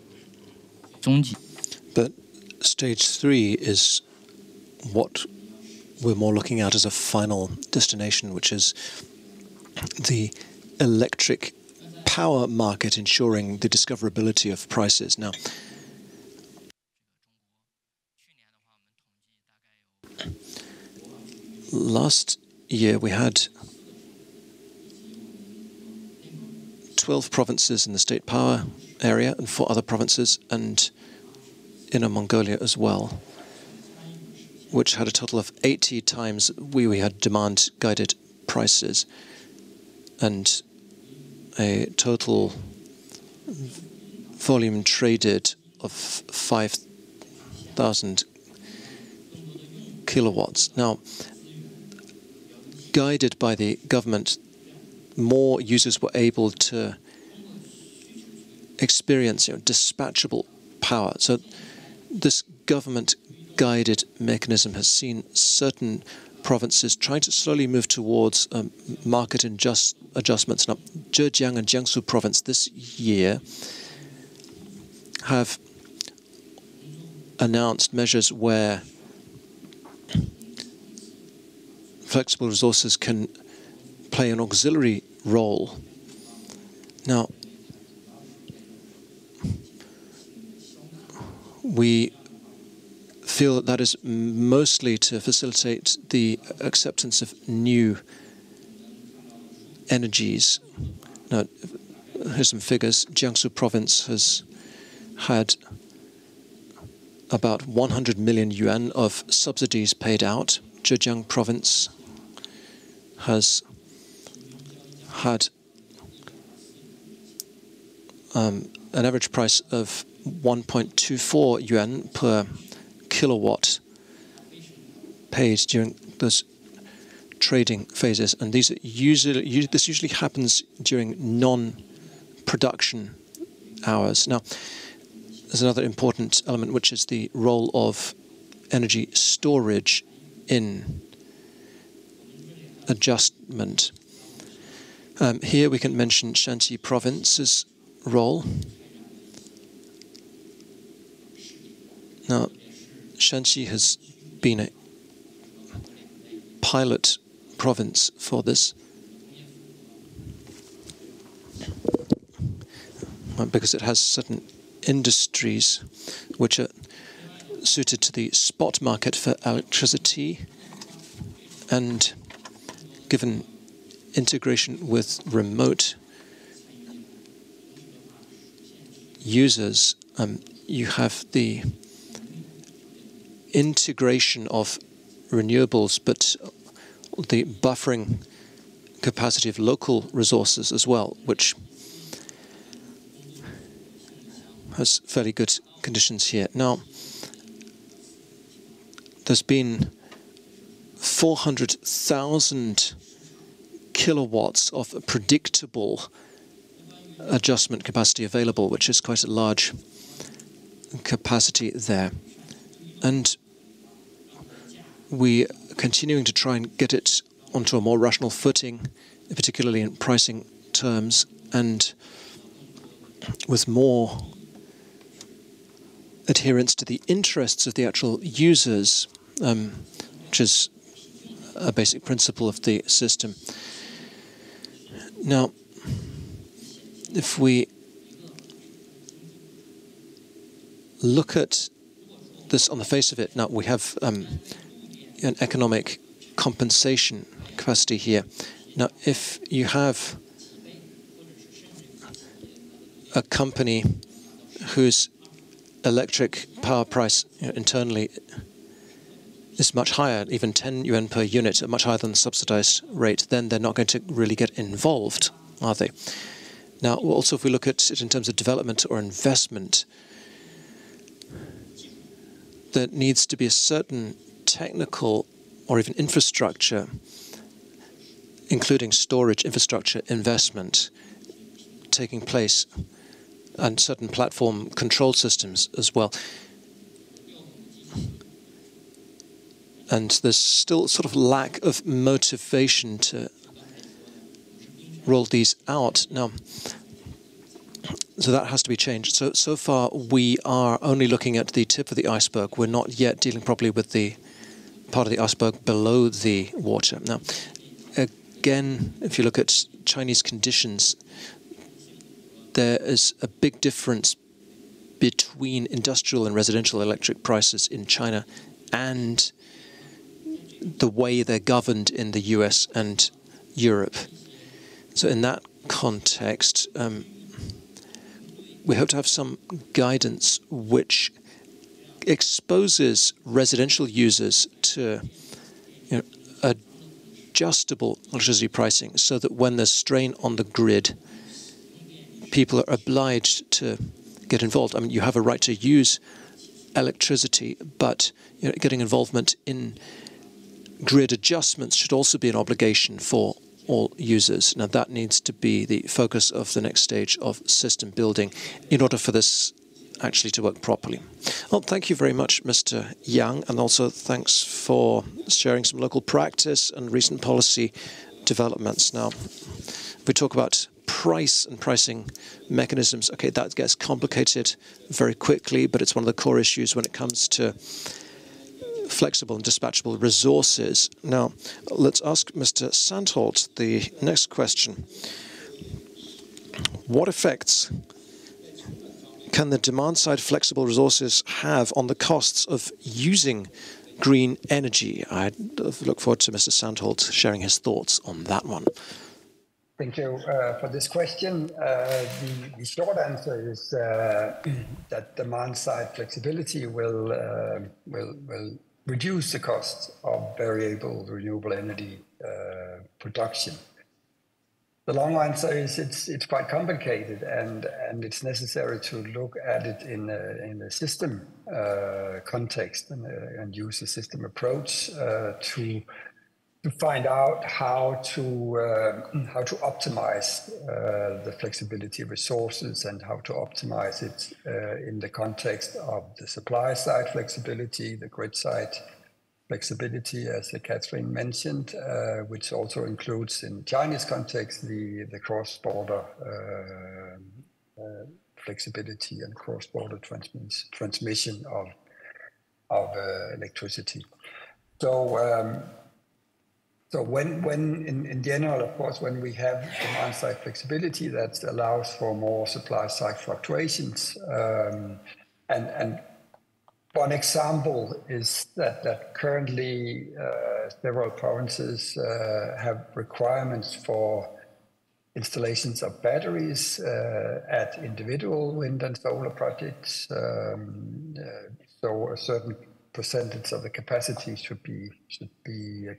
But stage 3 is what we're more looking at as a final destination, which is the electric power market ensuring the discoverability of prices. Now, last year we had 12 provinces in the state power area and 4 other provinces and Inner Mongolia as well, which had a total of 80 times we had demand-guided prices and a total volume traded of 5,000 kilowatts. Now, guided by the government, more users were able to experience dispatchable power. So this government-guided mechanism has seen certain provinces trying to slowly move towards market adjustments. Now, Zhejiang and Jiangsu province this year have announced measures where flexible resources can play an auxiliary role. Now, we feel that is mostly to facilitate the acceptance of new energies. Now, here's some figures. Jiangsu province has had about 100 million yuan of subsidies paid out. Zhejiang province has had an average price of 1.24 yuan per kilowatt paid during those trading phases, and this usually happens during non-production hours. Now, there's another important element, which is the role of energy storage in adjustment. Here we can mention Shanxi province's role. Now, Shanxi has been a pilot province for this, because it has certain industries which are suited to the spot market for electricity, and given integration with remote users, you have the integration of renewables, but the buffering capacity of local resources as well, which has fairly good conditions here. Now, there's been 400,000 kilowatts of predictable adjustment capacity available, which is quite a large capacity there. And we are continuing to try and get it onto a more rational footing, particularly in pricing terms, and with more adherence to the interests of the actual users, which is a basic principle of the system. Now, if we look at this on the face of it, now we have an economic compensation capacity here. Now, if you have a company whose electric power price internally is much higher, even 10 yuan per unit, much higher than the subsidized rate, then they're not going to really get involved, are they? Now, also, if we look at it in terms of development or investment, there needs to be a certain technical or even infrastructure, including storage infrastructure investment, taking place, and certain platform control systems as well. And there's still sort of lack of motivation to roll these out. Now, so that has to be changed. So far, we are only looking at the tip of the iceberg. We're not yet dealing properly with the part of the iceberg below the water. Now, again, if you look at Chinese conditions, there is a big difference between industrial and residential electric prices in China and the way they're governed in the US and Europe. So in that context, we hope to have some guidance which exposes residential users to adjustable electricity pricing, so that when there's strain on the grid, people are obliged to get involved. I mean, you have a right to use electricity, but getting involvement in grid adjustments should also be an obligation for all users. Now, that needs to be the focus of the next stage of system building in order for this actually to work properly. Well, thank you very much, Mr. Yang, and also thanks for sharing some local practice and recent policy developments. Now, if we talk about price and pricing mechanisms, okay, that gets complicated very quickly, but it's one of the core issues when it comes to flexible and dispatchable resources. Now, let's ask Mr. Sandholt the next question. What effects can the demand-side flexible resources have on the costs of using green energy? I look forward to Mr. Sandholt sharing his thoughts on that one. Thank you for this question. The short answer is that demand-side flexibility will reduce the cost of variable renewable energy production. The long answer is it's quite complicated, and it's necessary to look at it in a system context and use a system approach to find out how to optimize the flexibility of resources and how to optimize it in the context of the supply side flexibility, the grid side flexibility, as Catherine mentioned, which also includes, in Chinese context, the cross-border flexibility and cross-border transmission of electricity. So when in general, of course, when we have demand-side flexibility, that allows for more supply-side fluctuations. And one example is that currently several provinces have requirements for installations of batteries at individual wind and solar projects. So a certain percentage of the capacity should be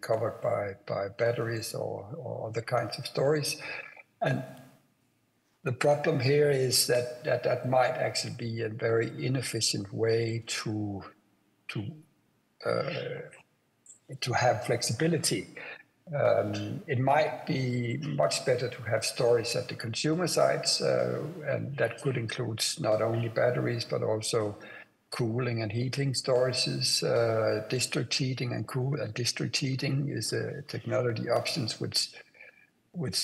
covered by batteries or other kinds of storage. And the problem here is that might actually be a very inefficient way to have flexibility. It might be much better to have storage at the consumer sides, and that could include not only batteries but also cooling and heating storages. District heating and district heating is a technology options which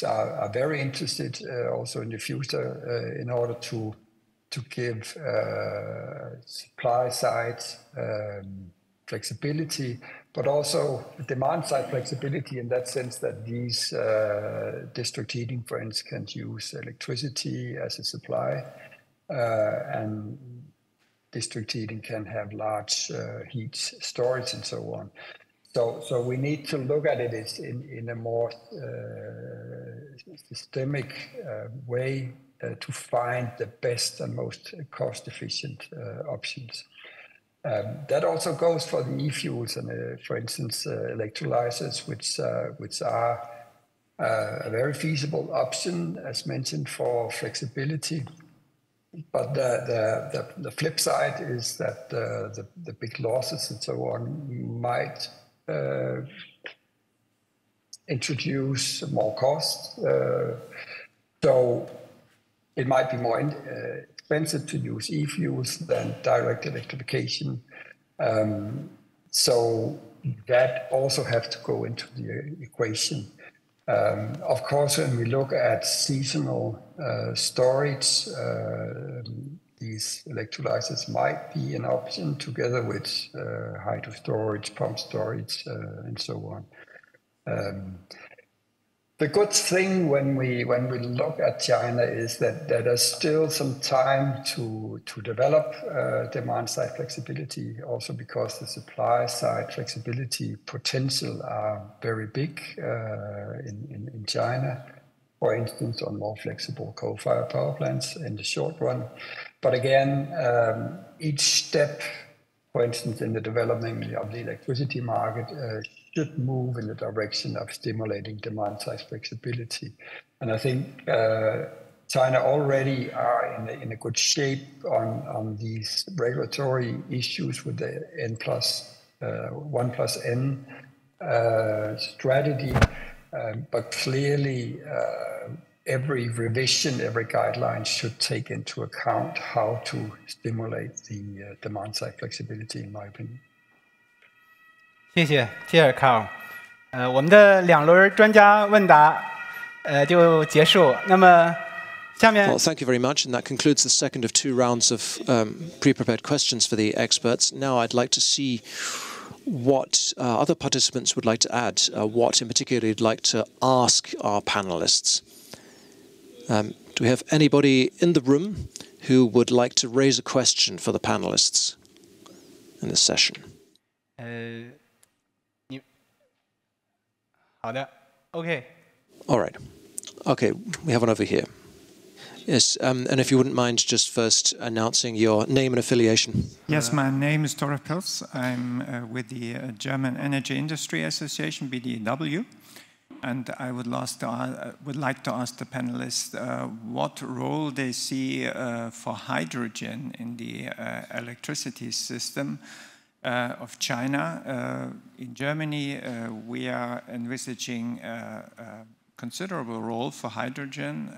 are very interested also in the future in order to give supply side flexibility, but also demand side flexibility in that sense that these district heating, for instance, can use electricity as a supply, and district heating can have large heat storage and so on. So we need to look at it in a more systemic way to find the best and most cost-efficient options. That also goes for the e-fuels and, for instance, electrolyzers, which are a very feasible option, as mentioned, for flexibility. But the flip side is that the big losses and so on might introduce more cost. So it might be more expensive to use e-fuels than direct electrification. So that also have to go into the equation. Of course, when we look at seasonal storage, these electrolyzers might be an option together with hydro storage, pump storage, and so on. The good thing when we look at China is that there's still some time to develop demand-side flexibility, also because the supply-side flexibility potential are very big in China, for instance, on more flexible coal-fired power plants in the short run. But again, each step, for instance, in the development of the electricity market, should move in the direction of stimulating demand-side flexibility. And I think China already are in a good shape on these regulatory issues with the N+1+N strategy. But clearly, every revision, every guideline should take into account how to stimulate the demand-side flexibility, in my opinion. 谢谢 Carl。我们的2轮专家问答就结束。那么下面 Well, thank you very much, and that concludes the second of 2 rounds of pre-prepared questions for the experts. Now I'd like to see what other participants would like to add, what in particular you'd like to ask our panelists. Do we have anybody in the room who would like to raise a question for the panelists in this session? 好的 OK. All right. Okay, we have one over here. Yes, and if you wouldn't mind just first announcing your name and affiliation. Yes, my name is Toref Pils. I'm with the German Energy Industry Association, BDEW. And I would like to ask the panelists what role they see for hydrogen in the electricity system, of China. In Germany, we are envisaging a considerable role for hydrogen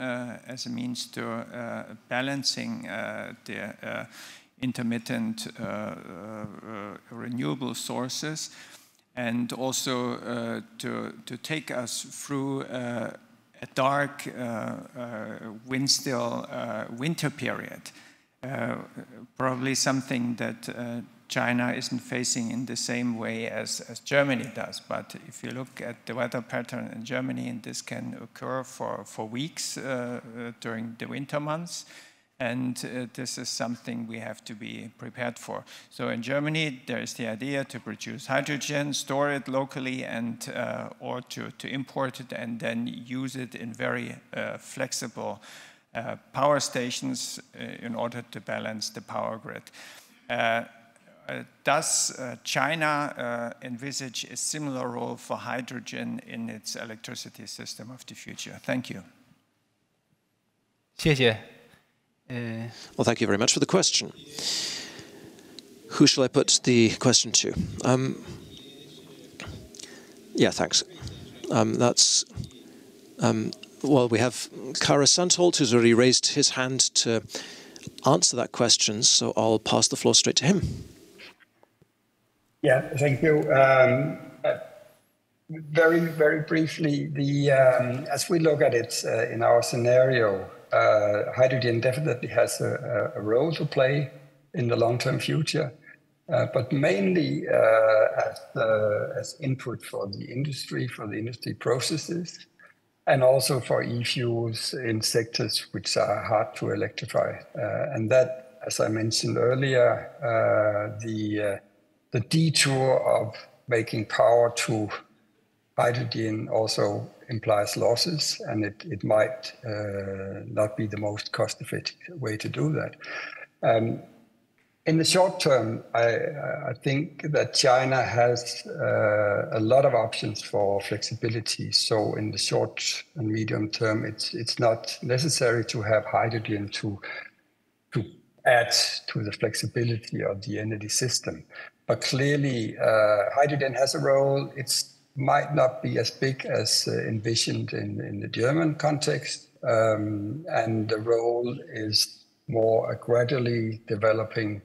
as a means to balancing the intermittent renewable sources, and also to take us through a dark, wind-still winter period. Probably something that China isn't facing in the same way as Germany does. But if you look at the weather pattern in Germany, and this can occur for weeks during the winter months, and this is something we have to be prepared for. So in Germany, there is the idea to produce hydrogen, store it locally, and or to import it and then use it in very flexible power stations in order to balance the power grid. Does China envisage a similar role for hydrogen in its electricity system of the future? Thank you. 谢谢。 Well, thank you very much for the question. Who shall I put the question to? Yeah, thanks. Well, we have Kara Sandholt, who's already raised his hand to answer that question, so I'll pass the floor straight to him. Yeah, thank you. Very, very briefly, as we look at it in our scenario, hydrogen definitely has a role to play in the long-term future, but mainly as input for the industry processes, and also for e-fuels in sectors which are hard to electrify. And that, as I mentioned earlier, the detour of making power to hydrogen also implies losses, and it might not be the most cost-effective way to do that. In the short term, I think that China has a lot of options for flexibility. So in the short and medium term, it's not necessary to have hydrogen to add to the flexibility of the energy system. But clearly, hydrogen has a role. It might not be as big as envisioned in the German context, and the role is more a gradually developing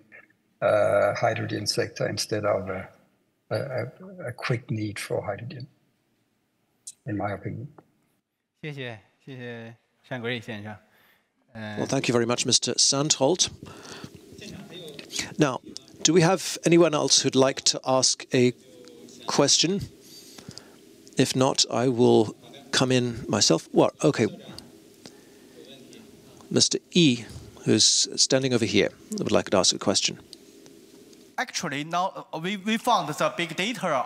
hydrogen sector instead of a quick need for hydrogen, in my opinion. 谢谢，谢谢单国瑞先生。Well, thank you very much, Mr. Sandholt. Now, do we have anyone else who'd like to ask a question? If not, I will come in myself. Well, okay. Mr. E, who's standing over here, would like to ask a question. Actually, now we found the big data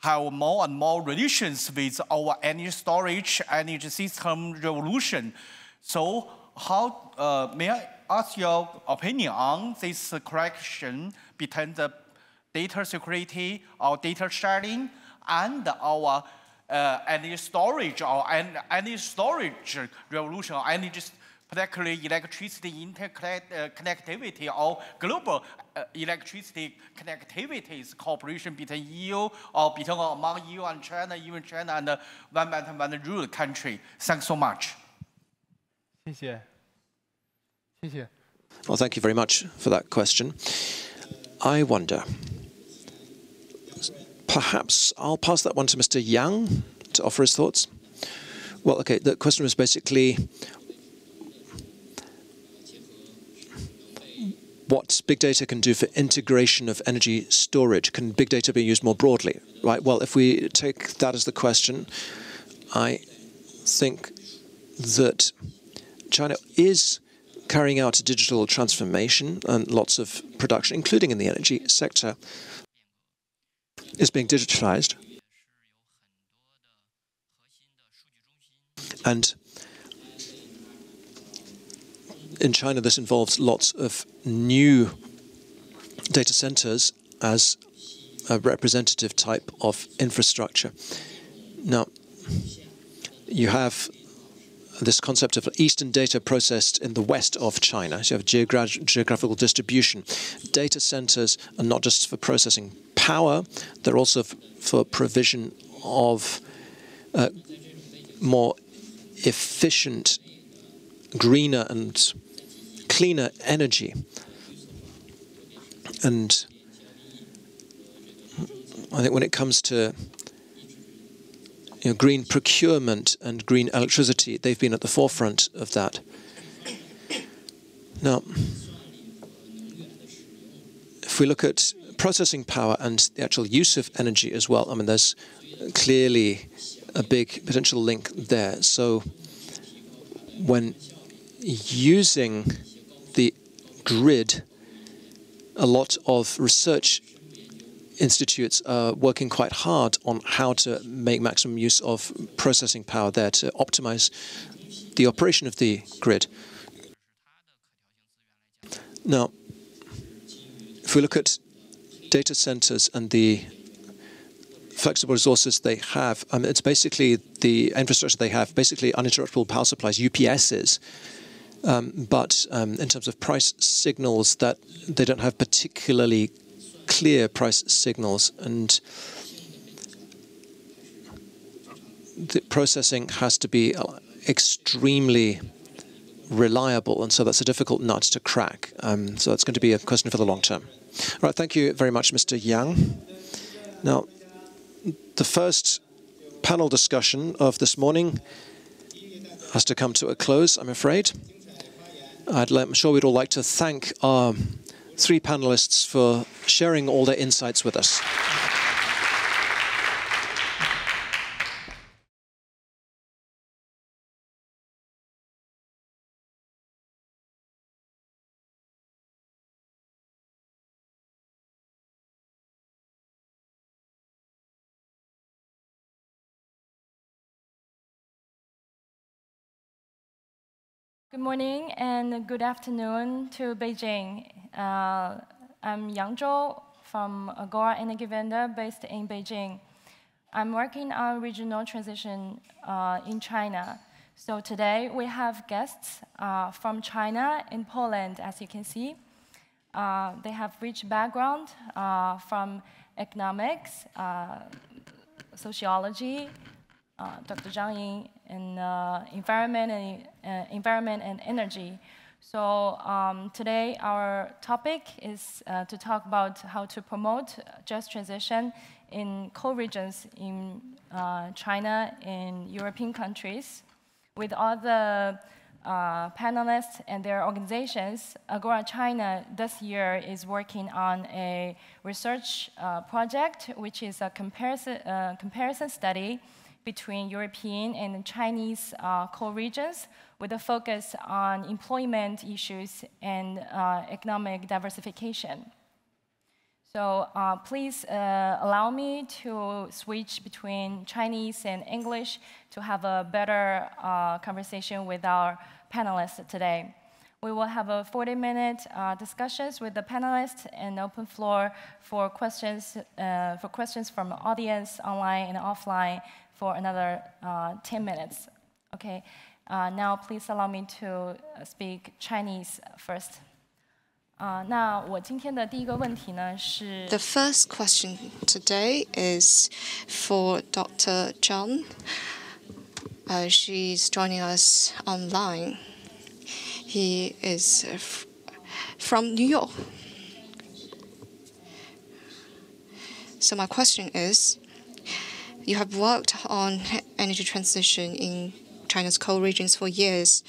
have more and more relations with our energy storage, energy system revolution. So how, may I ask your opinion on this correction between the data security or data sharing and our energy storage or energy storage revolution, or energy, particularly electricity interconnectivity or global electricity connectivities cooperation between EU or between among EU and China, even China and one Belt and One Road country. Thanks so much. 谢谢，谢谢。 Well, thank you very much for that question. I wonder, perhaps I'll pass that one to Mr. Yang to offer his thoughts. Well, okay, the question was basically what big data can do for integration of energy storage. Can big data be used more broadly? Right. Well, if we take that as the question, I think that China is carrying out a digital transformation, and lots of production, including in the energy sector, is being digitalized. And in China, this involves lots of new data centers as a representative type of infrastructure. Now, you have this concept of eastern data processed in the west of China. So you have geographical distribution. Data centers are not just for processing power, they're also for provision of more efficient, greener and cleaner energy. And I think when it comes to green procurement and green electricity, they've been at the forefront of that. Now, if we look at processing power and the actual use of energy as well, I mean, there's clearly a big potential link there. So when using the grid, a lot of research institutes are working quite hard on how to make maximum use of processing power there to optimize the operation of the grid. Now, if we look at data centers and the flexible resources they have, it's basically the infrastructure they have, basically uninterruptible power supplies, UPSs. But in terms of price signals, that they don't have particularly clear price signals, and the processing has to be extremely reliable, and so that's a difficult nut to crack. So that's going to be a question for the long term. All right, thank you very much, Mr. Yang. Now, the first panel discussion of this morning has to come to a close, I'm afraid. I'm sure we'd all like to thank our three panelists for sharing all their insights with us. Good morning and good afternoon to Beijing. I'm Yang Zhou from Agora Energiewende based in Beijing. I'm working on regional transition in China. So today we have guests from China and Poland, as you can see. They have rich background from economics, sociology, Dr. Zhang Ying, and environment and energy. So today our topic is to talk about how to promote just transition in co-regions in China and European countries. With all the panelists and their organizations, Agora China this year is working on a research project, which is a comparison study between European and Chinese co-regions with a focus on employment issues and economic diversification. So please allow me to switch between Chinese and English to have a better conversation with our panelists today. We will have a 40-minute discussions with the panelists and open floor for questions from audience online and offline for another 10 minutes. Okay, now please allow me to speak Chinese first. The first question today is for Dr. Zhang. She's joining us online. He is from New York. So my question is, you have worked on energy transition in China's coal regions for years,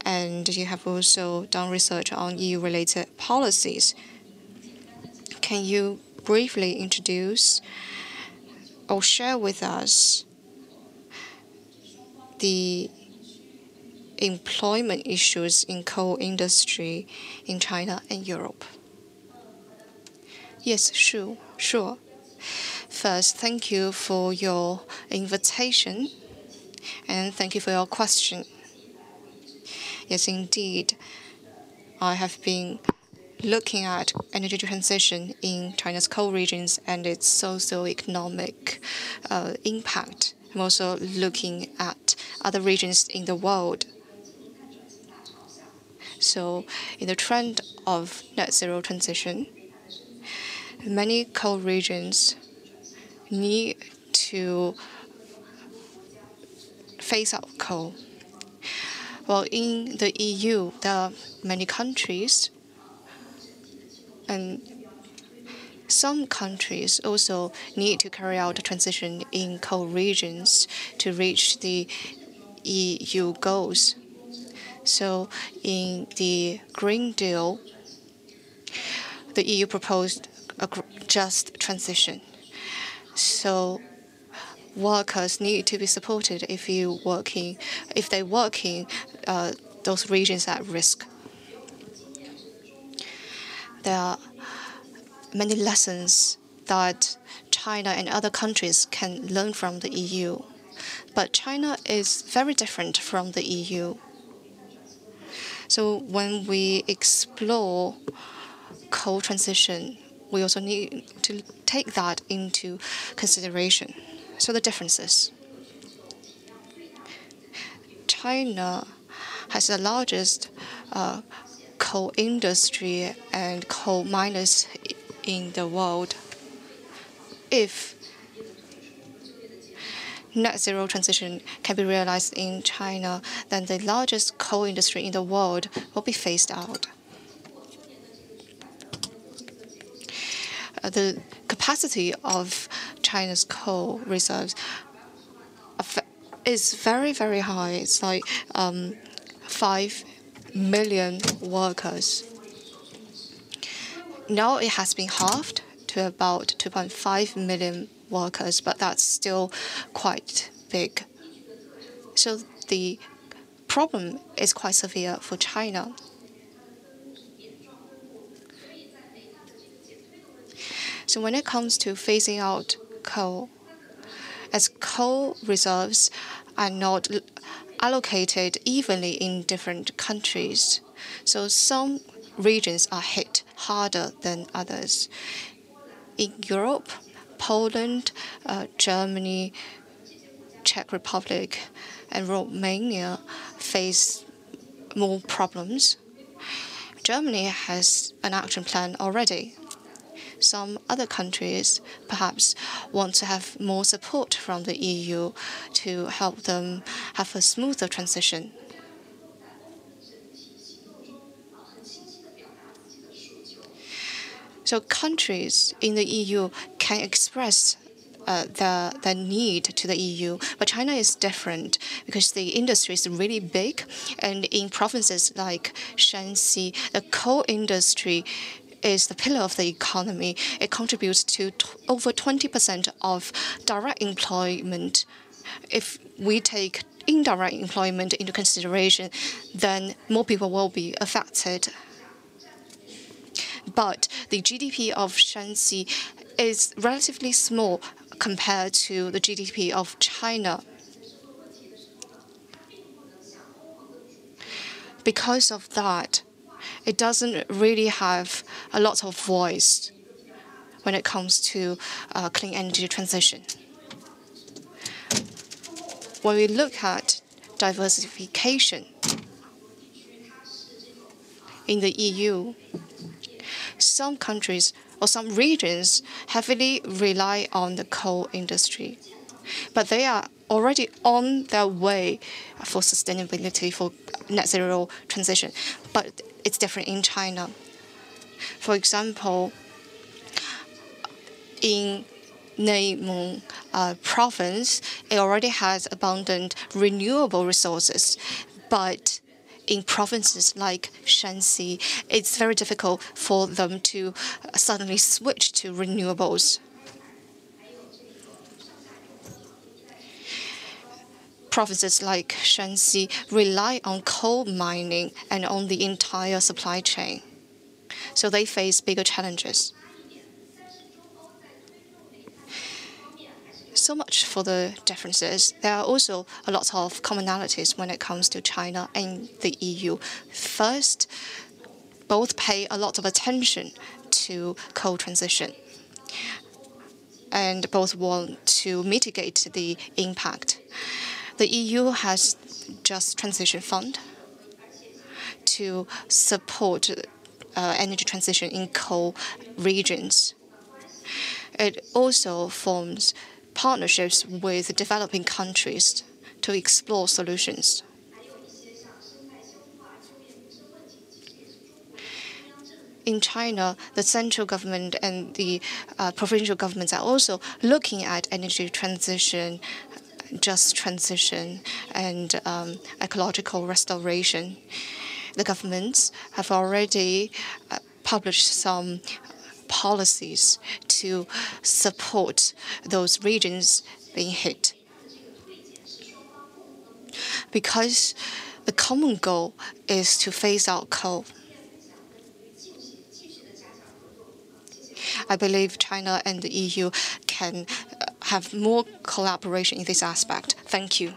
and you have also done research on EU-related policies. Can you briefly introduce or share with us the employment issues in coal industry in China and Europe? Yes, sure. First, thank you for your invitation, and thank you for your question. Yes, indeed, I have been looking at energy transition in China's coal regions and its socio-economic impact. I'm also looking at other regions in the world. So in the trend of net zero transition, many coal regions need to phase out coal. Well, in the EU, there are many countries, and some countries also need to carry out a transition in coal regions to reach the EU goals. So in the Green Deal, the EU proposed a just transition. So workers need to be supported if they work in those regions at risk. There are many lessons that China and other countries can learn from the EU. But China is very different from the EU. So when we explore coal transition, we also need to take that into consideration. So the differences. China has the largest coal industry and coal miners in the world. If net zero transition can be realized in China, then the largest coal industry in the world will be phased out. The capacity of China's coal reserves is very, very high. It's like 5 million workers. Now it has been halved to about 2.5 million workers, but that's still quite big. So the problem is quite severe for China. So when it comes to phasing out coal, as coal reserves are not allocated evenly in different countries, so some regions are hit harder than others. In Europe, Poland, Germany, Czech Republic, and Romania face more problems. Germany has an action plan already. Some other countries perhaps want to have more support from the EU to help them have a smoother transition. So countries in the EU can express the need to the EU, but China is different because the industry is really big, and in provinces like Shanxi, the coal industry is the pillar of the economy. It contributes to over 20% of direct employment. If we take indirect employment into consideration, then more people will be affected. But the GDP of Shanxi is relatively small compared to the GDP of China. Because of that, it doesn't really have a lot of voice when it comes to clean energy transition. When we look at diversification in the EU, some countries or some regions heavily rely on the coal industry, but they are already on their way for sustainability, for net zero transition. But it's different in China. For example, in Neimeng province, it already has abundant renewable resources, but in provinces like Shanxi, it's very difficult for them to suddenly switch to renewables. Provinces like Shanxi rely on coal mining and on the entire supply chain, so they face bigger challenges. So much for the differences. There are also a lot of commonalities when it comes to China and the EU. First, both pay a lot of attention to coal transition, and both want to mitigate the impact. The EU has Just Transition Fund to support energy transition in coal regions. It also forms partnerships with developing countries to explore solutions. In China, the central government and the provincial governments are also looking at energy transition, just transition, and ecological restoration. The governments have already published some policies to support those regions being hit. Because the common goal is to phase out coal. I believe China and the EU can have more collaboration in this aspect. Thank you.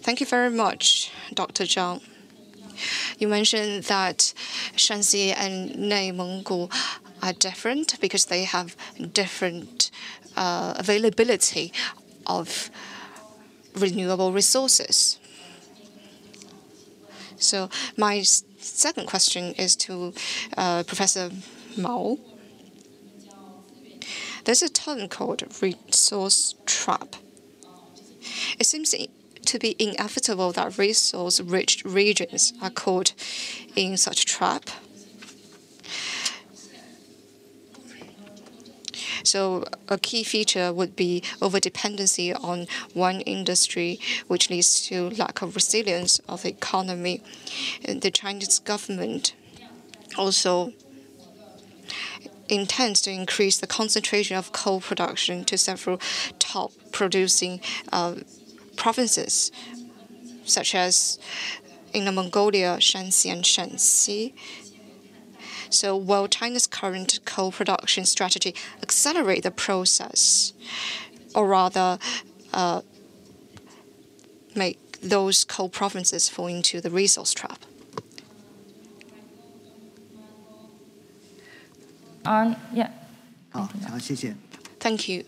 Thank you very much, Dr. Zhang. You mentioned that Shanxi and内蒙古are different because they have different availability of renewable resources. So my second question is to Professor Mao. There's a term called resource trap. It seems to be inevitable that resource-rich regions are caught in such trap. So a key feature would be overdependency on one industry, which leads to lack of resilience of the economy. And the Chinese government also intends to increase the concentration of coal production to several top producing provinces, such as Inner Mongolia, Shanxi, and Shanxi. So will China's current coal production strategy accelerate the process, or rather make those coal provinces fall into the resource trap? Yeah. Thank you.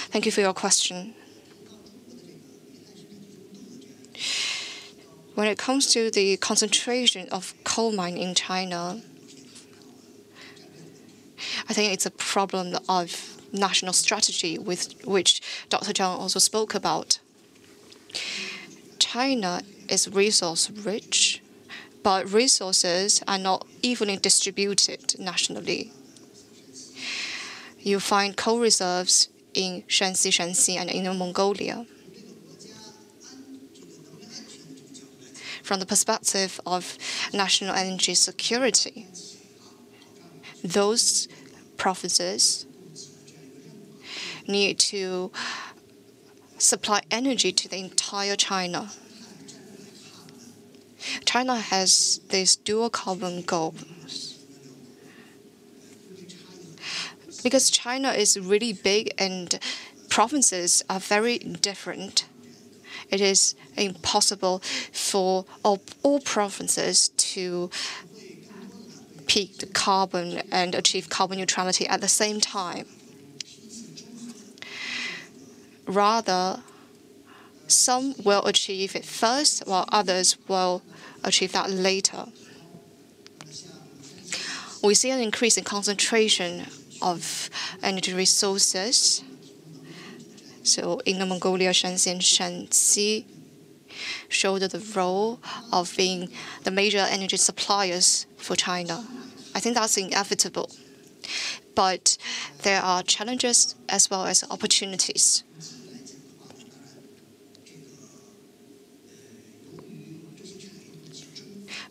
Thank you for your question. When it comes to the concentration of coal mine in China, I think it's a problem of national strategy, with which Dr. Zhang also spoke about. China is resource-rich, but resources are not evenly distributed nationally. You find coal reserves in Shanxi, and Inner Mongolia. From the perspective of national energy security, those provinces need to supply energy to the entire China. China has these dual carbon goals. Because China is really big and provinces are very different, it is impossible for all provinces to peak the carbon and achieve carbon neutrality at the same time. Rather, some will achieve it first, while others will achieve that later. We see an increase in concentration of energy resources. So Inner Mongolia, Shanxi, and Shanxi showed the role of being the major energy suppliers for China. I think that's inevitable. But there are challenges as well as opportunities.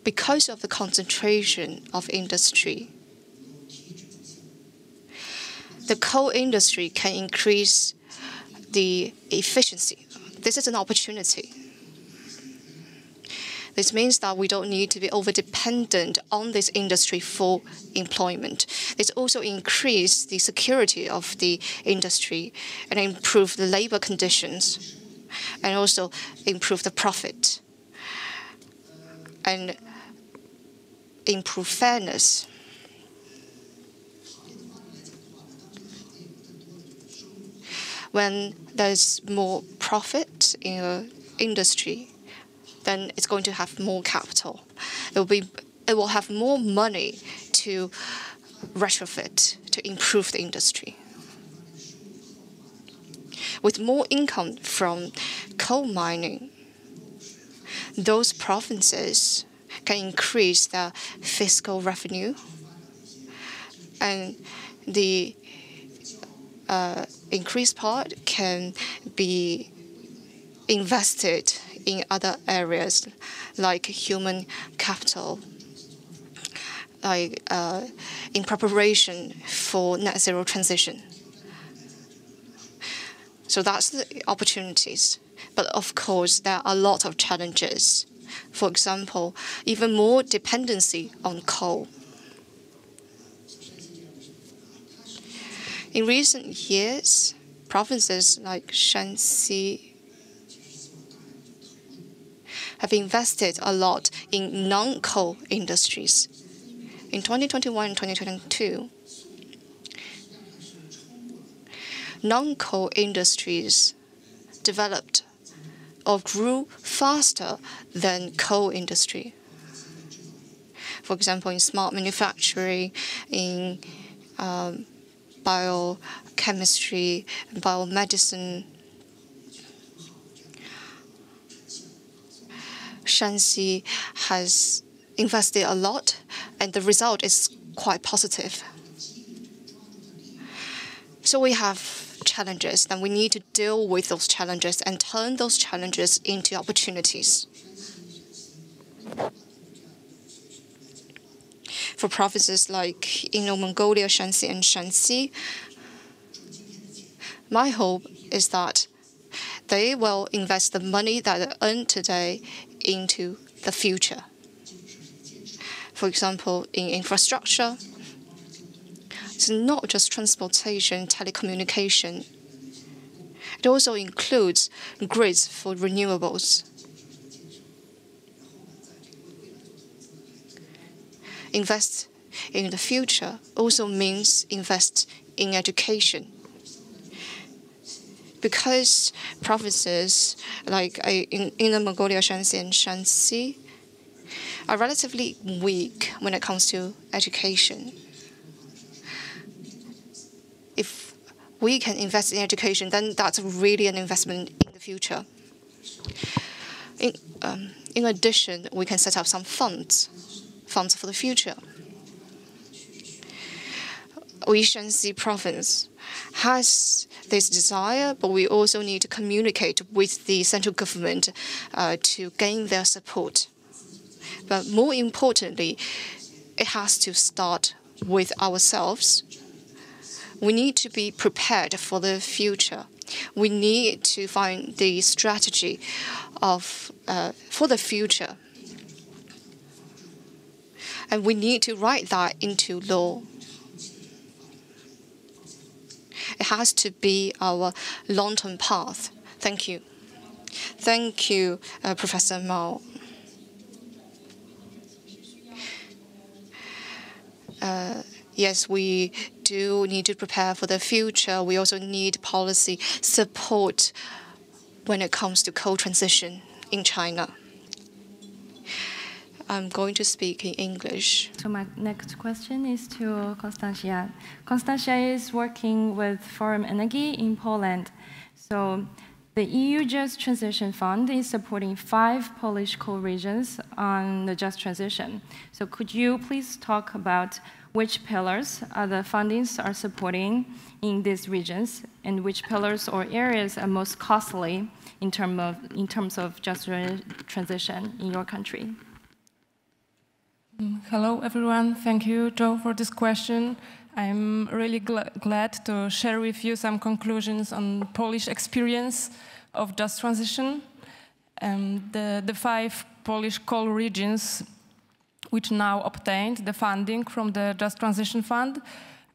Because of the concentration of industry, the coal industry can increase the efficiency. This is an opportunity. This means that we don't need to be over-dependent on this industry for employment. This also increases the security of the industry and improve the labor conditions, and also improve the profit and improve fairness. When there's more profit in a industry, then it's going to have more capital. It will have more money to retrofit, to improve the industry. With more income from coal mining, those provinces can increase their fiscal revenue, and the increased part can be invested in other areas like human capital, like in preparation for net zero transition. So that's the opportunities. But of course, there are a lot of challenges. For example, even more dependency on coal. In recent years, provinces like Shanxi have invested a lot in non-coal industries. In 2021 and 2022, non-coal industries developed or grew faster than coal industry. For example, in smart manufacturing, in biochemistry, biomedicine, Shanxi has invested a lot, and the result is quite positive. So we have challenges, and we need to deal with those challenges and turn those challenges into opportunities. For provinces like Inner Mongolia, Shanxi, and Shanxi, my hope is that they will invest the money that they earn today into the future. For example, in infrastructure, it's not just transportation, telecommunication. It also includes grids for renewables. Invest in the future also means invest in education. Because provinces like in Inner Mongolia, Shanxi, and Shanxi are relatively weak when it comes to education. If we can invest in education, then that's really an investment in the future. In addition, we can set up some funds for the future. We, Shanxi province, has this desire, but we also need to communicate with the central government to gain their support. But more importantly, it has to start with ourselves. We need to be prepared for the future. We need to find the strategy for the future. And we need to write that into law. It has to be our long-term path. Thank you. Thank you, Professor Mao. Yes, we do need to prepare for the future. We also need policy support when it comes to coal transition in China. I'm going to speak in English. So my next question is to Konstantia. Konstantia is working with Forum Energy in Poland. So the EU Just Transition Fund is supporting 5 Polish coal regions on the just transition. So could you please talk about which pillars the fundings are supporting in these regions, and which pillars or areas are most costly in terms of just transition in your country? Hello, everyone. Thank you, Joe, for this question. I'm really glad to share with you some conclusions on Polish experience of just transition. The 5 Polish coal regions which now obtained the funding from the Just Transition Fund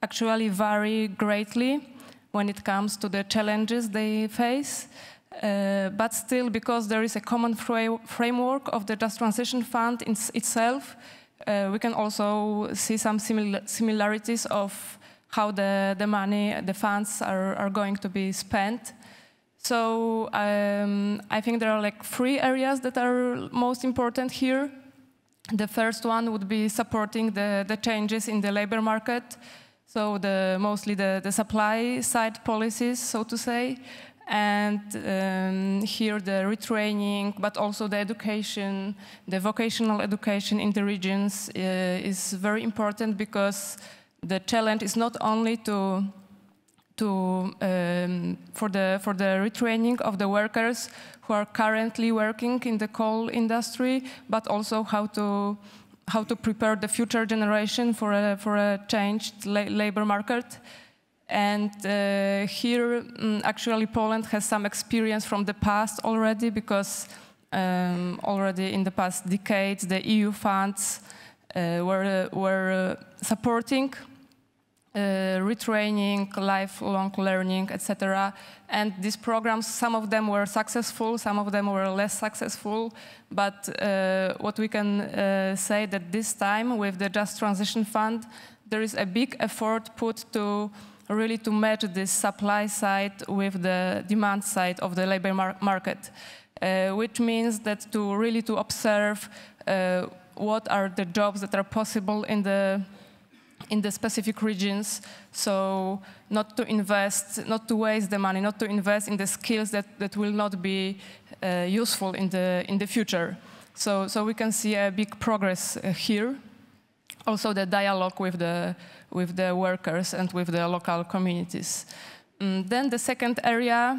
actually vary greatly when it comes to the challenges they face. But still, because there is a common framework of the Just Transition Fund itself, we can also see some similarities of how the money, the funds are going to be spent. So I think there are like 3 areas that are most important here. The first one would be supporting the changes in the labor market. So mostly the supply side policies, so to say. And here the retraining, but also the education, the vocational education in the regions is very important, because the challenge is not only for the retraining of the workers who are currently working in the coal industry, but also how to prepare the future generation for a changed labor market. And here, actually, Poland has some experience from the past already, because already in the past decades, the EU funds were supporting retraining, lifelong learning, etc. And these programs, some of them were successful, some of them were less successful. But what we can say that this time with the Just Transition Fund, there is a big effort put to really to match this supply side with the demand side of the labor market, which means that to really to observe what are the jobs that are possible in the specific regions. So not to invest, not to waste the money, not to invest in the skills that will not be useful in the future. So we can see a big progress here. Also the dialogue with the workers and with the local communities. Then the second area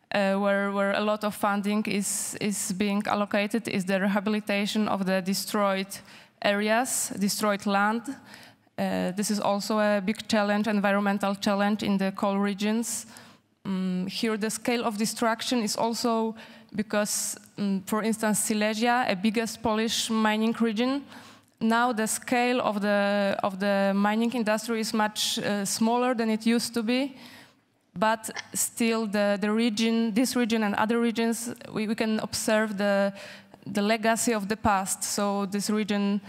where a lot of funding is being allocated is the rehabilitation of the destroyed areas, destroyed land. This is also a big challenge, environmental challenge in the coal regions. Here the scale of destruction is also because, for instance, Silesia, a biggest Polish mining region, now the scale of the mining industry is much smaller than it used to be, but still this region and other regions, we can observe the legacy of the past. So this region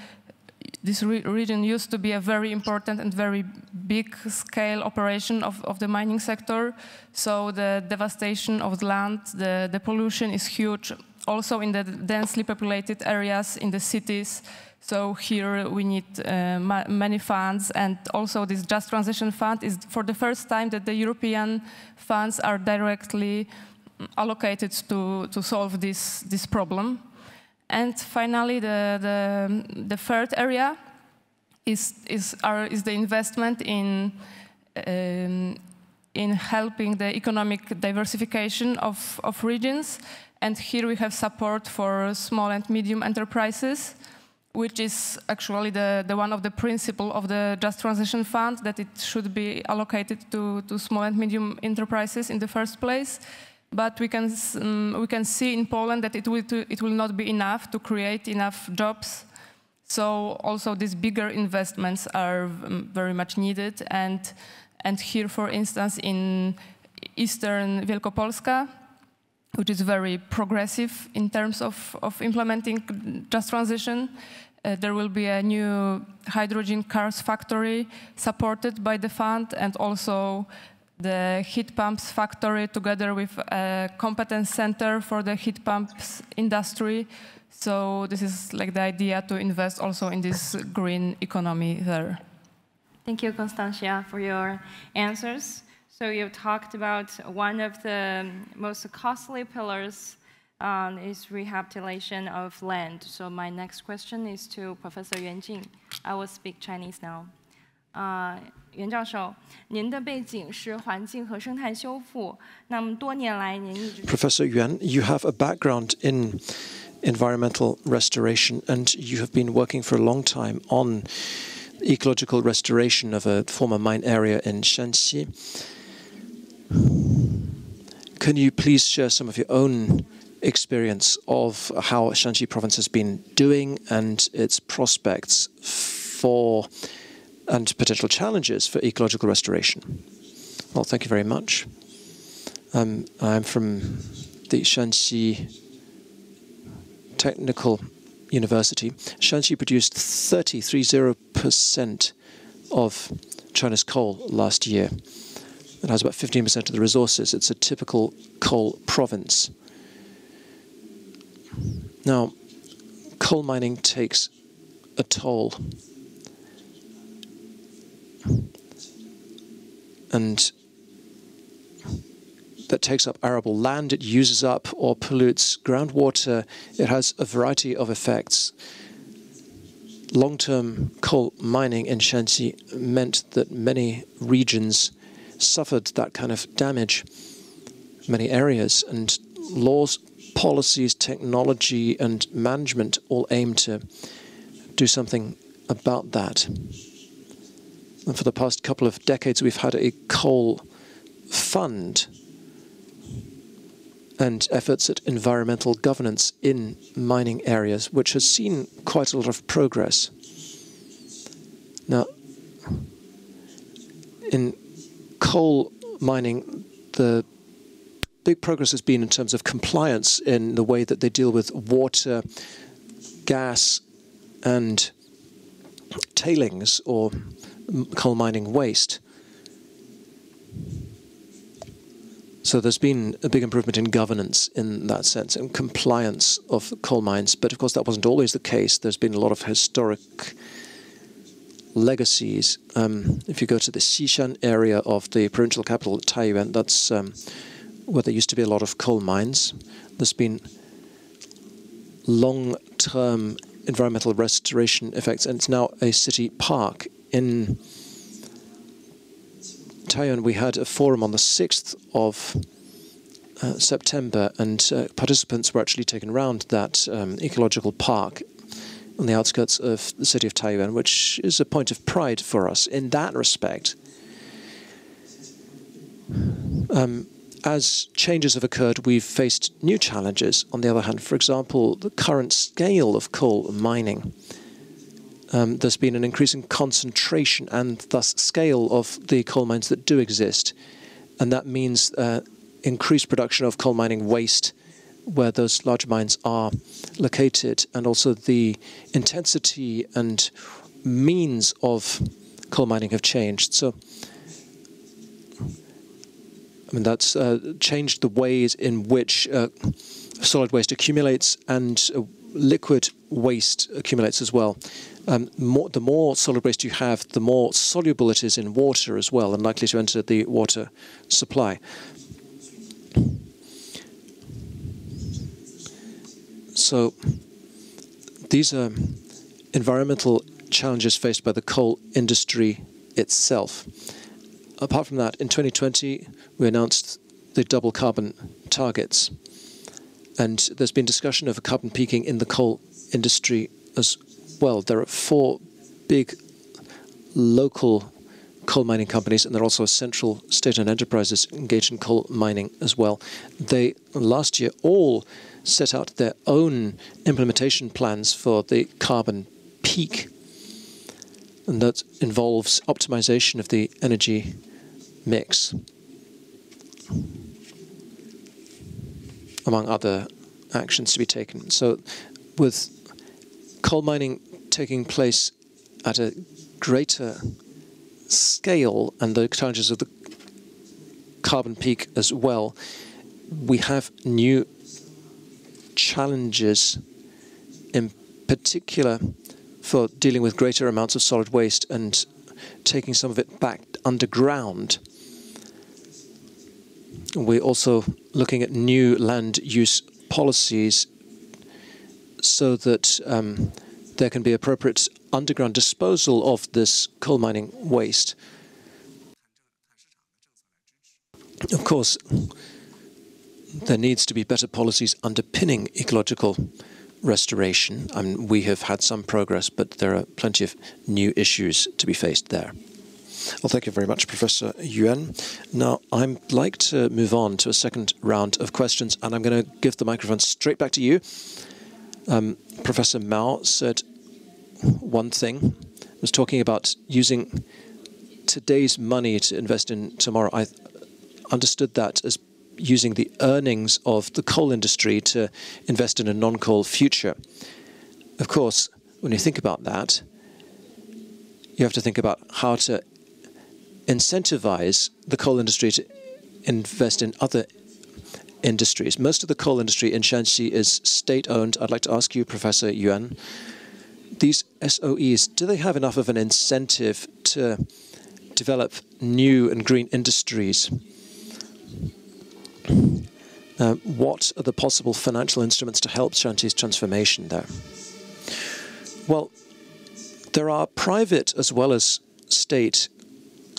used to be a very important and very big scale operation of the mining sector. So the devastation of the land, the pollution is huge, also in the densely populated areas in the cities. So here we need many funds, and also this Just Transition Fund is for the first time that the European funds are directly allocated to solve this problem. And finally, the third area is the investment in helping the economic diversification of regions. And here we have support for small and medium enterprises, which is actually the one of the principles of the Just Transition Fund, that it should be allocated to small and medium enterprises in the first place. But we can see in Poland that it will not be enough to create enough jobs. So also these bigger investments are very much needed. And here, for instance, in Eastern Wielkopolska, which is very progressive in terms of implementing Just Transition, there will be a new hydrogen cars factory supported by the fund, and also the heat pumps factory together with a competence center for the heat pumps industry. So this is like the idea to invest also in this green economy there. Thank you, Constantia, for your answers. So you talked about one of the most costly pillars is rehabilitation of land. So my next question is to Professor Yuan Jing. I will speak Chinese now. 袁教授，您的背景是环境和生态修复，那么多年来您一直 Professor Yuan, you have a background in environmental restoration, and you have been working for a long time on ecological restoration of a former mine area in Shanxi. Can you please share some of your own experience of how Shanxi province has been doing and its prospects for and potential challenges for ecological restoration? Well, thank you very much. I'm from the Shanxi Technical University. Shanxi produced 30% of China's coal last year. It has about 15% of the resources. It's a typical coal province. Now, coal mining takes a toll. And that takes up arable land, it uses up or pollutes groundwater. It has a variety of effects. Long-term coal mining in Shanxi meant that many regions suffered that kind of damage, many areas, and laws, policies, technology, and management all aim to do something about that. And for the past couple of decades, we've had a coal fund and efforts at environmental governance in mining areas, which has seen quite a lot of progress. Now, in coal mining, the big progress has been in terms of compliance in the way that they deal with water, gas, and tailings or coal mining waste. So there's been a big improvement in governance in that sense and compliance of coal mines. But of course, that wasn't always the case. There's been a lot of historic legacies. If you go to the Xishan area of the provincial capital, Taiyuan, that's where there used to be a lot of coal mines. There's been long-term environmental restoration effects, and it's now a city park. In Taiyuan, we had a forum on the 6th of September, and participants were actually taken around that ecological park on the outskirts of the city of Taiyuan, which is a point of pride for us in that respect. As changes have occurred, we've faced new challenges. On the other hand, for example, the current scale of coal mining. There's been an increasing concentration and thus scale of the coal mines that do exist. And that means increased production of coal mining waste where those large mines are located, and also the intensity and means of coal mining have changed. So, I mean, that's changed the ways in which solid waste accumulates and liquid waste accumulates as well. The more solid waste you have, the more soluble it is in water as well, and likely to enter the water supply. So these are environmental challenges faced by the coal industry itself. Apart from that, in 2020, we announced the double carbon targets. And there's been discussion of carbon peaking in the coal industry as well. There are 4 big local coal mining companies, and there are also central state-owned enterprises engaged in coal mining as well. They, last year, all set out their own implementation plans for the carbon peak. And that involves optimization of the energy mix, among other actions to be taken. So with coal mining taking place at a greater scale and the challenges of the carbon peak as well, we have new challenges, in particular for dealing with greater amounts of solid waste and taking some of it back underground. We're also looking at new land use policies so that there can be appropriate underground disposal of this coal mining waste. Of course, there needs to be better policies underpinning ecological restoration. I mean, we have had some progress, but there are plenty of new issues to be faced there. Well, thank you very much, Professor Yuan. Now, I'd like to move on to a second round of questions, and I'm going to give the microphone straight back to you. Professor Mao said one thing, was talking about using today's money to invest in tomorrow. I understood that as using the earnings of the coal industry to invest in a non-coal future. Of course, when you think about that, you have to think about how to incentivize the coal industry to invest in other industries. Most of the coal industry in Shanxi is state-owned. I'd like to ask you, Professor Yuan, these SOEs, do they have enough of an incentive to develop new and green industries? What are the possible financial instruments to help Shanxi's transformation there? Well, there are private as well as state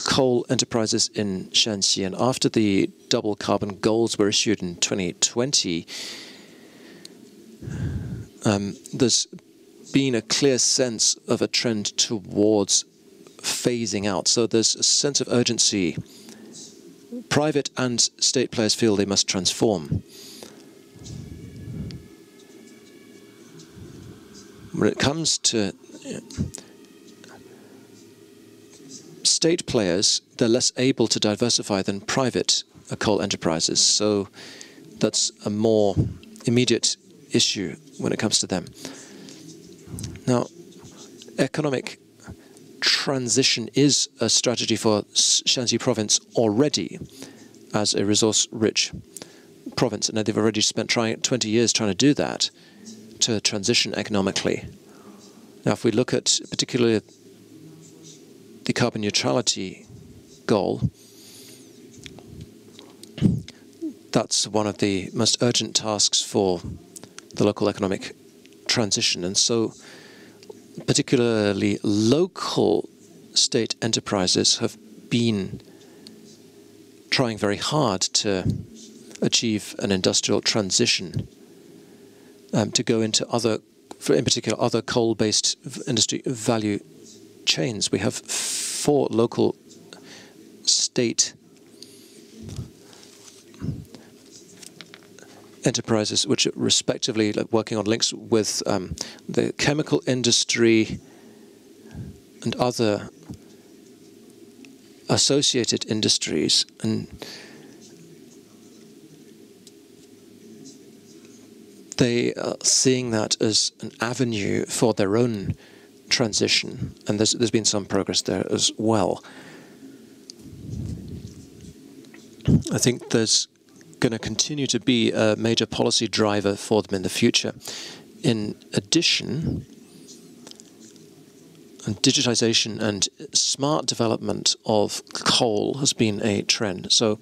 coal enterprises in Shanxi, and after the double carbon goals were issued in 2020, there's been a clear sense of a trend towards phasing out. So there's a sense of urgency. Private and state players feel they must transform. When it comes to state players, they're less able to diversify than private coal enterprises. So that's a more immediate issue when it comes to them. Now, economic transition is a strategy for Shanxi province already as a resource-rich province, and they've already spent 20 years trying to do that, to transition economically. Now, if we look at particularly the carbon neutrality goal, that's one of the most urgent tasks for the local economic transition. And so particularly local state enterprises have been trying very hard to achieve an industrial transition, to go into other, in particular, other coal-based industry value chains. We have 4 local state enterprises which are respectively working on links with the chemical industry and other associated industries, and they are seeing that as an avenue for their own transition, and there's been some progress there as well. I think there's going to continue to be a major policy driver for them in the future. In addition, digitization and smart development of coal has been a trend. So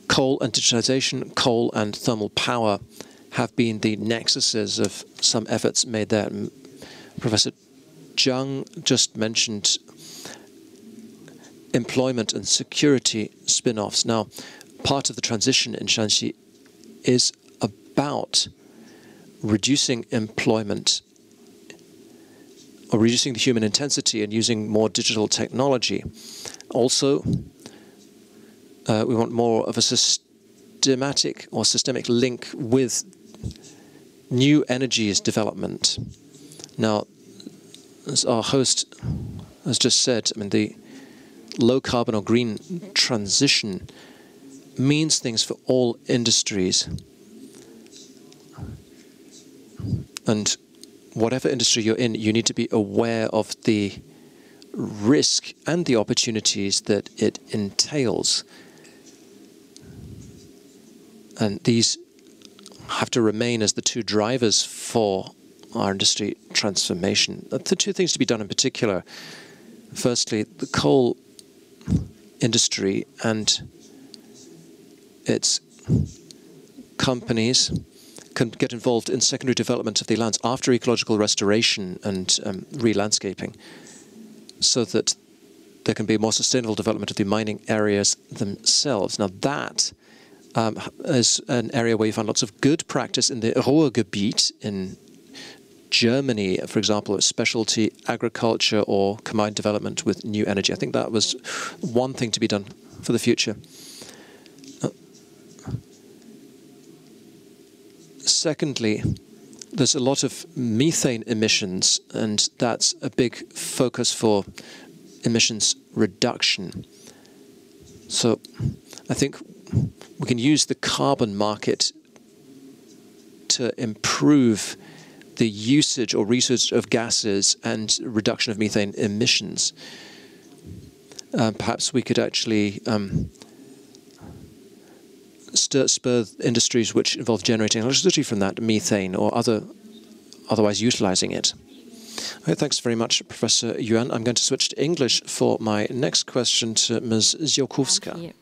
coal and digitization, coal and thermal power have been the nexuses of some efforts made there. Professor Zhang just mentioned employment and security spin-offs. Now, part of the transition in Shanxi is about reducing employment or reducing the human intensity and using more digital technology. Also, we want more of a systemic link with new energies development. Now, as our host has just said, I mean, the low carbon or green transition means things for all industries. And whatever industry you're in, you need to be aware of the risk and the opportunities that it entails. And these have to remain as the 2 drivers for our industry transformation. The 2 things to be done in particular. Firstly, the coal industry and its companies can get involved in secondary development of the lands after ecological restoration and re-landscaping, so that there can be more sustainable development of the mining areas themselves. Now that is an area where you find lots of good practice in the Ruhrgebiet in Germany, for example, specialty agriculture or combined development with new energy. I think that was one thing to be done for the future. Secondly, there's a lot of methane emissions, and that's a big focus for emissions reduction. So I think we can use the carbon market to improve the usage or research of gases and reduction of methane emissions. perhaps we could actually spur industries which involve generating electricity from that methane or otherwise utilizing it. Okay, thanks very much, Professor Yuan. I'm going to switch to English for my next question to Ms. Ziolkowska.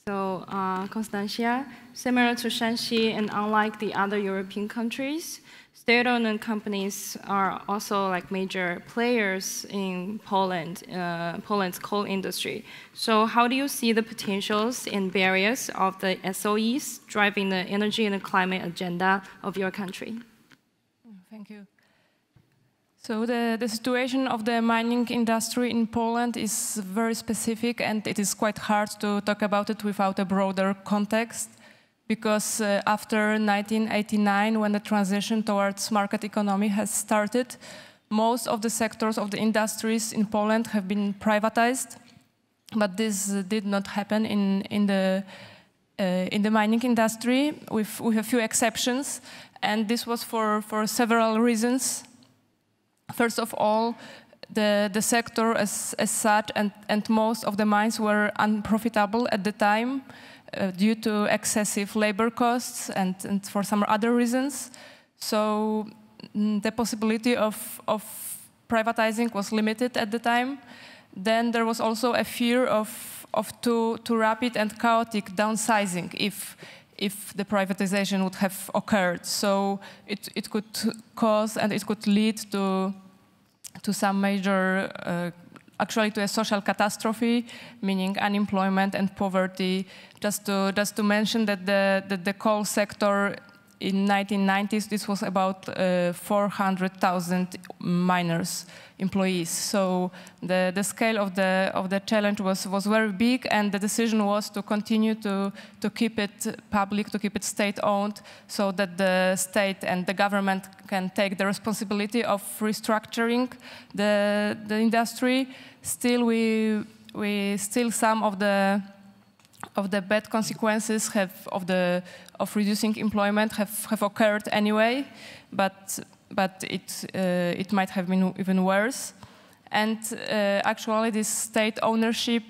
So, Constantia, similar to Shanxi and unlike the other European countries, state-owned companies are also like major players in Poland, Poland's coal industry. So how do you see the potentials and barriers of the SOEs driving the energy and the climate agenda of your country? Thank you. So the situation of the mining industry in Poland is very specific, and it is quite hard to talk about it without a broader context, because after 1989, when the transition towards market economy has started, most of the sectors of the industries in Poland have been privatized, but this did not happen in the mining industry, with a few exceptions, and this was for several reasons. First of all, the sector as such and most of the mines were unprofitable at the time due to excessive labor costs and for some other reasons. So the possibility of privatizing was limited at the time. Then there was also a fear of too rapid and chaotic downsizing if the privatization would have occurred. So it could cause and it could lead to some major, actually to a social catastrophe, meaning unemployment and poverty. Just to mention that the coal sector in 1990s, this was about 400,000 miners, employees. So the scale of the challenge was very big, and the decision was to continue to keep it public, to keep it state-owned, so that the state and the government can take the responsibility of restructuring the industry. Still, still some of the bad consequences of reducing employment have occurred anyway, but it might have been even worse. And actually, this state ownership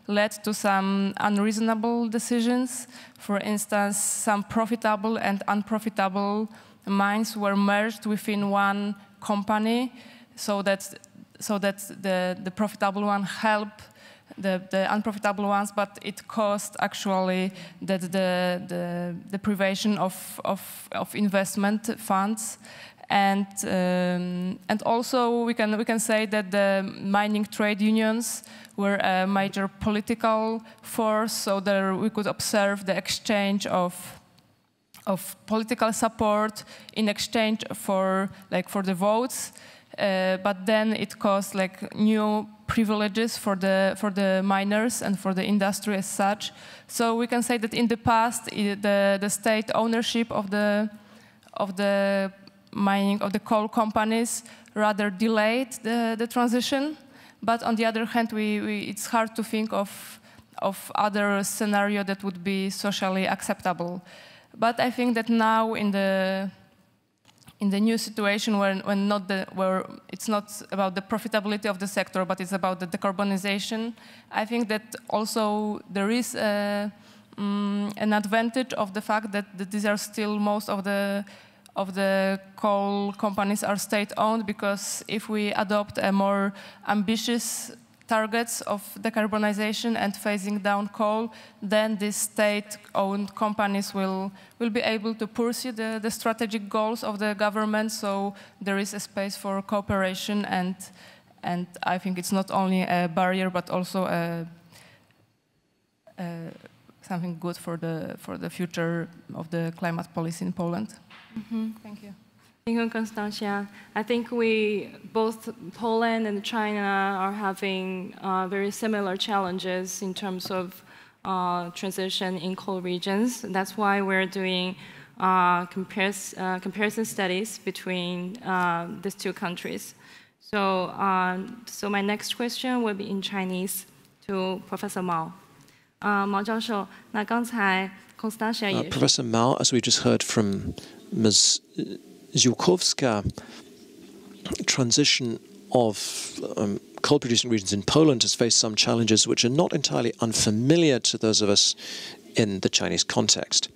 led to some unreasonable decisions. For instance, some profitable and unprofitable mines were merged within one company, so that the profitable one helped the unprofitable ones, but it caused actually the privation of investment funds, and also we can say that the mining trade unions were a major political force. So there we could observe the exchange of political support in exchange for the votes. But then it caused new privileges for the miners and for the industry as such. So we can say that in the past, the state ownership of the mining of the coal companies rather delayed the transition. But on the other hand, it's hard to think of other scenario that would be socially acceptable. But I think that now in the new situation where it's not about the profitability of the sector, but it's about the decarbonization, I think that also there is an advantage of the fact that these are still most of the coal companies are state-owned, because if we adopt a more ambitious targets of decarbonization and phasing down coal, then these state-owned companies will be able to pursue the strategic goals of the government. So there is a space for cooperation, and I think it's not only a barrier but also something good for the future of the climate policy in Poland. Mm-hmm. Thank you. Thank you, Constantia. I think both Poland and China are having very similar challenges in terms of transition in coal regions. That's why we're doing comparison studies between these two countries. So, so my next question will be in Chinese to Professor Mao. Mao 教授，那刚才 Constantia Professor Mao, as we just heard from Ms. Ziolkowska, transition of coal-producing regions in Poland has faced some challenges which are not entirely unfamiliar to those of us in the Chinese context.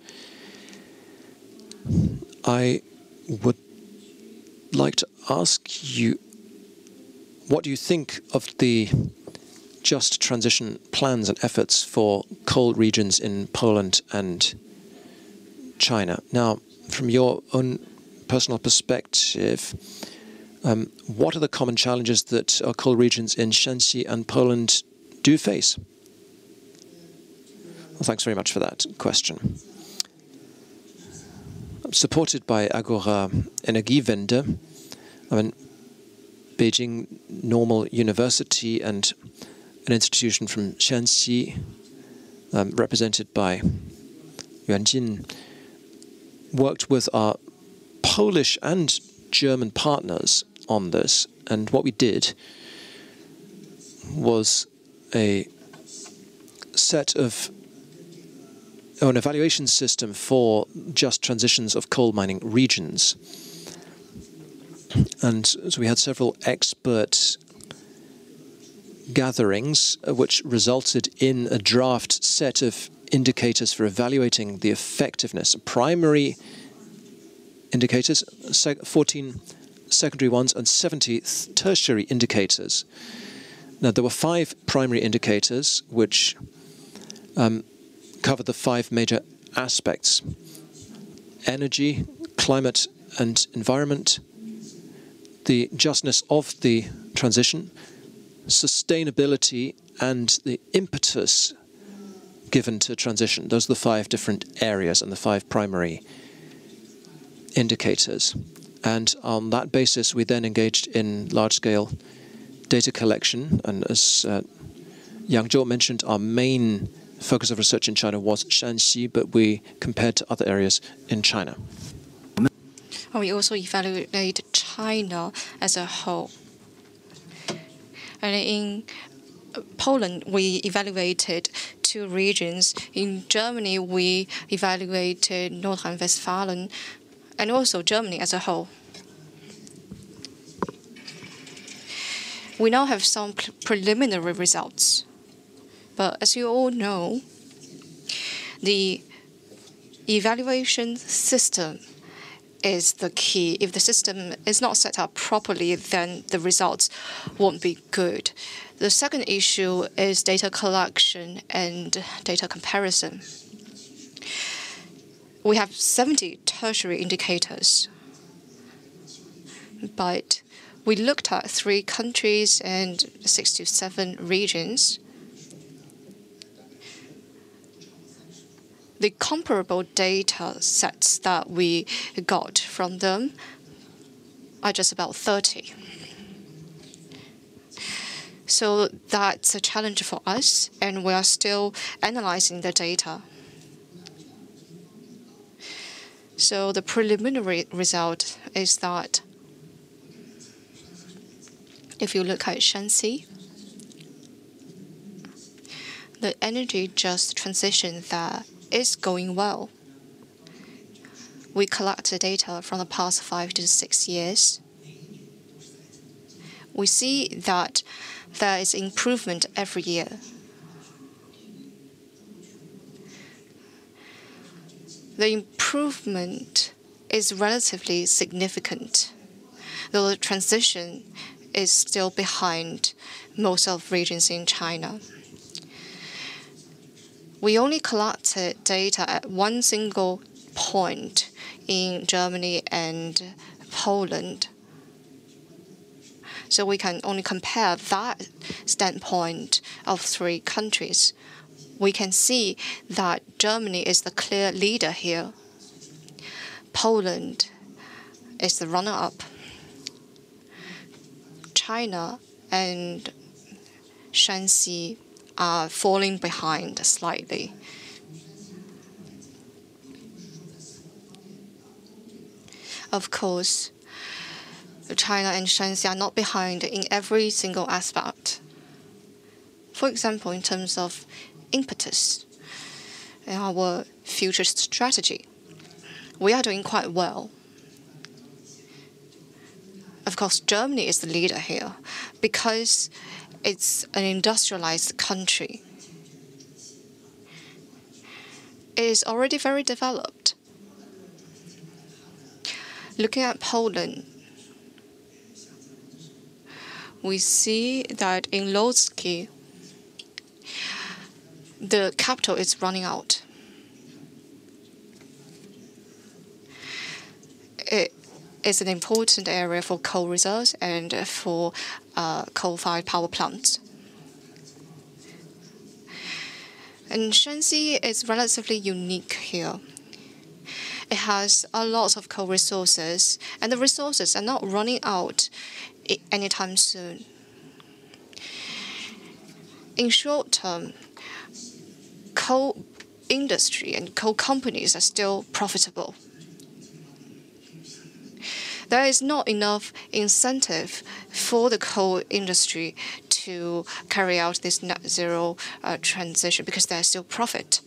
I would like to ask you, what do you think of the just transition plans and efforts for coal regions in Poland and China? Now, from your own personal perspective, what are the common challenges that our coal regions in Shanxi and Poland do face? Well, thanks very much for that question. I'm supported by Agora Energiewende. I'm in Beijing Normal University and an institution from Shanxi, represented by Yuan Jin, worked with our Polish and German partners on this, and what we did was an evaluation system for just transitions of coal mining regions. And so we had several expert gatherings which resulted in a draft set of indicators for evaluating the effectiveness. Primary indicators, 14 secondary ones, and 70 tertiary indicators. Now, there were 5 primary indicators which covered the 5 major aspects: energy, climate and environment, the justness of the transition, sustainability, and the impetus given to transition. Those are the 5 different areas and the 5 primary indicators. And on that basis, we then engaged in large-scale data collection. And as Yang Zhou mentioned, our main focus of research in China was Shanxi, but we compared to other areas in China. We also evaluate China as a whole. And in Poland, we evaluated 2 regions. In Germany, we evaluated North Rhine-Westphalia, and also Germany as a whole. We now have some preliminary results. But as you all know, the evaluation system is the key. If the system is not set up properly, then the results won't be good. The second issue is data collection and data comparison. We have 70 tertiary indicators, but we looked at 3 countries and 6 to 7 regions. The comparable data sets that we got from them are just about 30. So that's a challenge for us, and we are still analyzing the data. So the preliminary result is that if you look at Shanxi, the energy just transition there is going well. We collect the data from the past 5 to 6 years. We see that there is improvement every year. The improvement is relatively significant, though the transition is still behind most of regions in China. We only collected data at one single point in Germany and Poland. So we can only compare that standpoint of 3 countries. We can see that Germany is the clear leader here. Poland is the runner-up. China and Shanxi are falling behind slightly. Of course, China and Shanxi are not behind in every single aspect. For example, in terms of impetus in our future strategy, we are doing quite well. Of course, Germany is the leader here, because it's an industrialized country. It is already very developed. Looking at Poland, we see that in Lodz, the capital is running out. It is an important area for coal reserves and for coal-fired power plants. And Shanxi is relatively unique here. It has a lot of coal resources, and the resources are not running out anytime soon. In short term, coal industry and coal companies are still profitable. There is not enough incentive for the coal industry to carry out this net zero transition because there's still profit.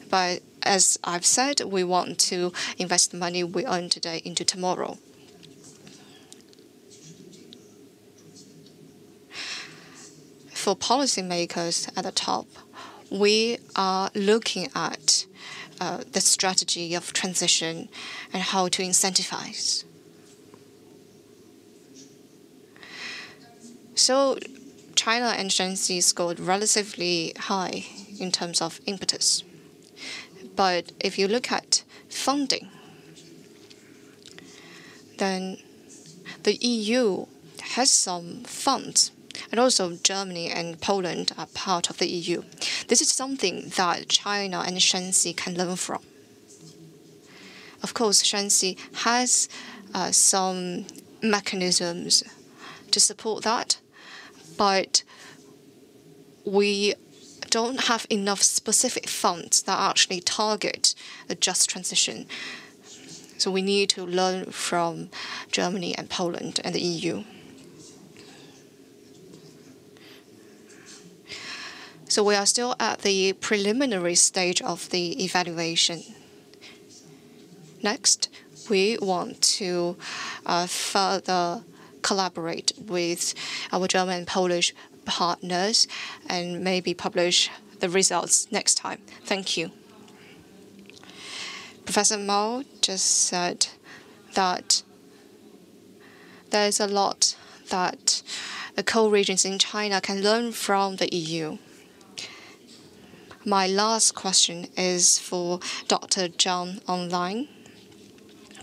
But as I've said, we want to invest the money we earn today into tomorrow. For policymakers at the top, we are looking at the strategy of transition and how to incentivize. So China and Shanxi scored relatively high in terms of impetus. But if you look at funding, then the EU has some funds, and also Germany and Poland are part of the EU. This is something that China and Shanxi can learn from. Of course, Shanxi has some mechanisms to support that, but we don't have enough specific funds that actually target a just transition. So we need to learn from Germany and Poland and the EU. So we are still at the preliminary stage of the evaluation. Next, we want to further collaborate with our German and Polish partners and maybe publish the results next time. Thank you. Professor Mao just said that there is a lot that the coal regions in China can learn from the EU. My last question is for Dr. Zhang online.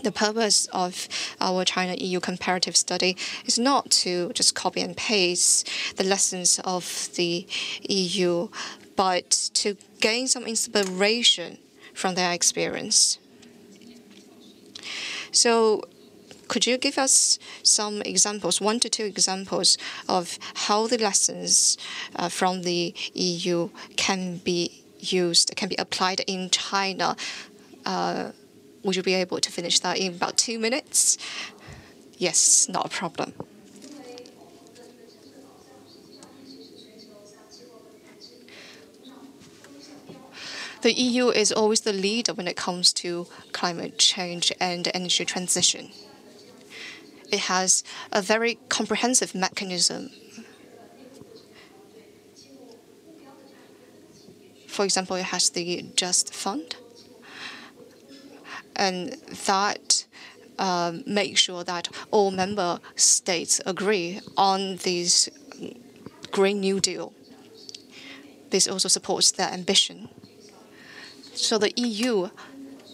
The purpose of our China-EU comparative study is not to just copy and paste the lessons of the EU, but to gain some inspiration from their experience. So could you give us some examples, 1 to 2 examples of how the lessons from the EU can be used, can be applied in China? Would you be able to finish that in about 2 minutes? Yes, not a problem. The EU is always the leader when it comes to climate change and energy transition. It has a very comprehensive mechanism. For example, it has the Just Fund, and that makes sure that all member states agree on this Green New Deal. This also supports their ambition. So the EU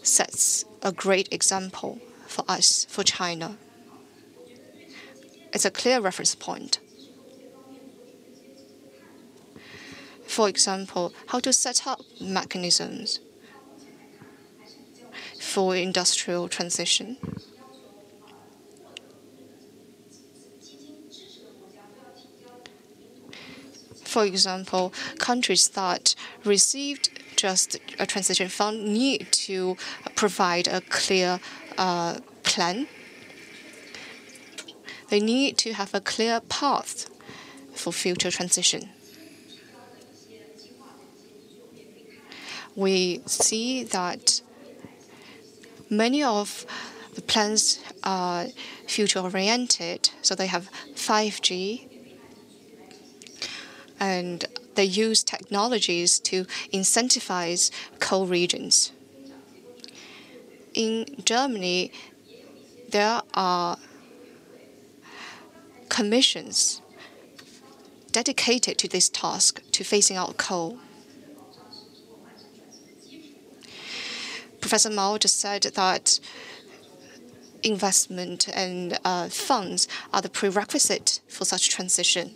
sets a great example for us, for China. It's a clear reference point. For example, how to set up mechanisms for industrial transition. For example, countries that received just a transition fund need to provide a clear plan. They need to have a clear path for future transition. We see that many of the plans are future-oriented, so they have 5G, and they use technologies to incentivize coal regions. In Germany, there are commissions dedicated to this task, to phasing out coal. Professor Mao just said that investment and funds are the prerequisite for such transition.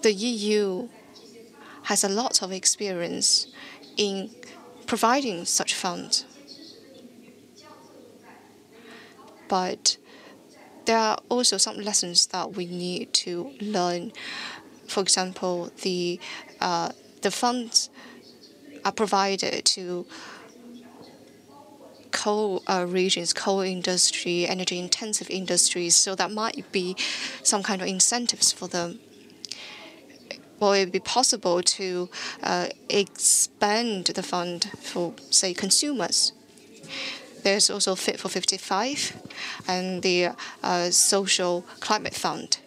The EU has a lot of experience in providing such funds. But there are also some lessons that we need to learn. For example, the funds are provided to coal regions, coal industry, energy-intensive industries, so that might be some kind of incentives for them. Will it be possible to expand the fund for, say, consumers? There's also Fit for 55 and the Social Climate Fund.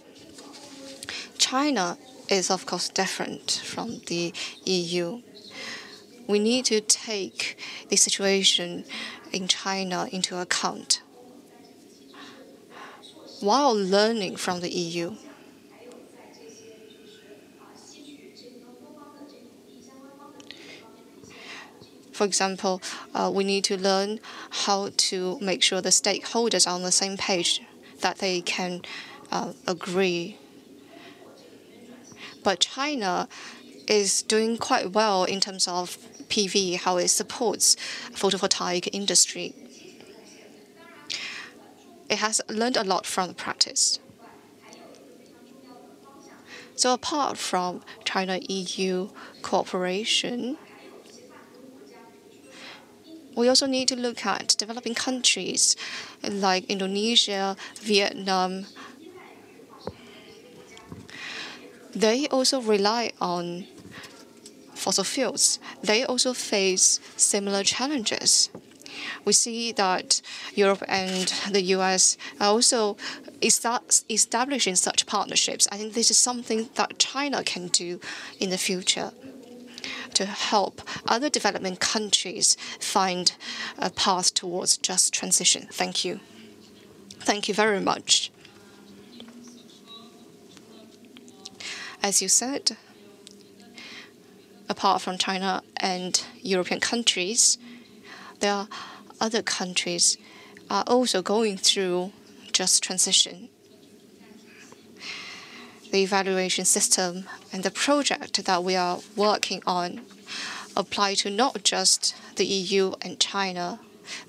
China is, of course, different from the EU. We need to take the situation in China into account while learning from the EU. For example, we need to learn how to make sure the stakeholders are on the same page, that they can agree. But China is doing quite well in terms of PV, how it supports photovoltaic industry. It has learned a lot from the practice. So apart from China-EU cooperation, we also need to look at developing countries like Indonesia, Vietnam. They also rely on fossil fuels. They also face similar challenges. We see that Europe and the US are also establishing such partnerships. I think this is something that China can do in the future to help other developing countries find a path towards just transition. Thank you. Thank you very much. As you said, apart from China and European countries, there are other countries are also going through just transition. The evaluation system and the project that we are working on apply to not just the EU and China,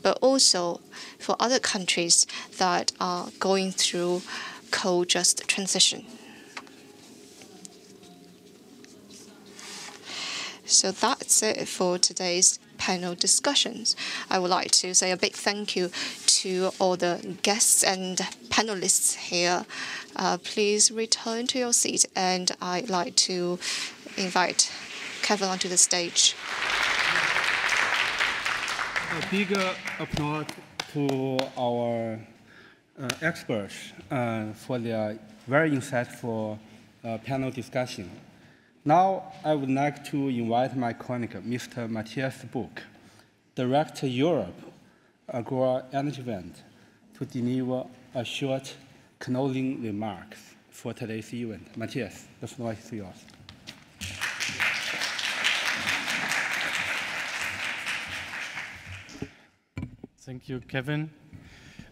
but also for other countries that are going through coal just transition. So that's it for today's panel discussions. I would like to say a big thank you to all the guests and panelists here. Please return to your seat, and I'd like to invite Kevin onto the stage. A big applause to our experts for their very insightful panel discussion. Now, I would like to invite my colleague, Mr. Matthias Buch, Director Europe, Agora Energiewende, to deliver a short closing remarks for today's event. Matthias, the floor is yours. Thank you, Kevin.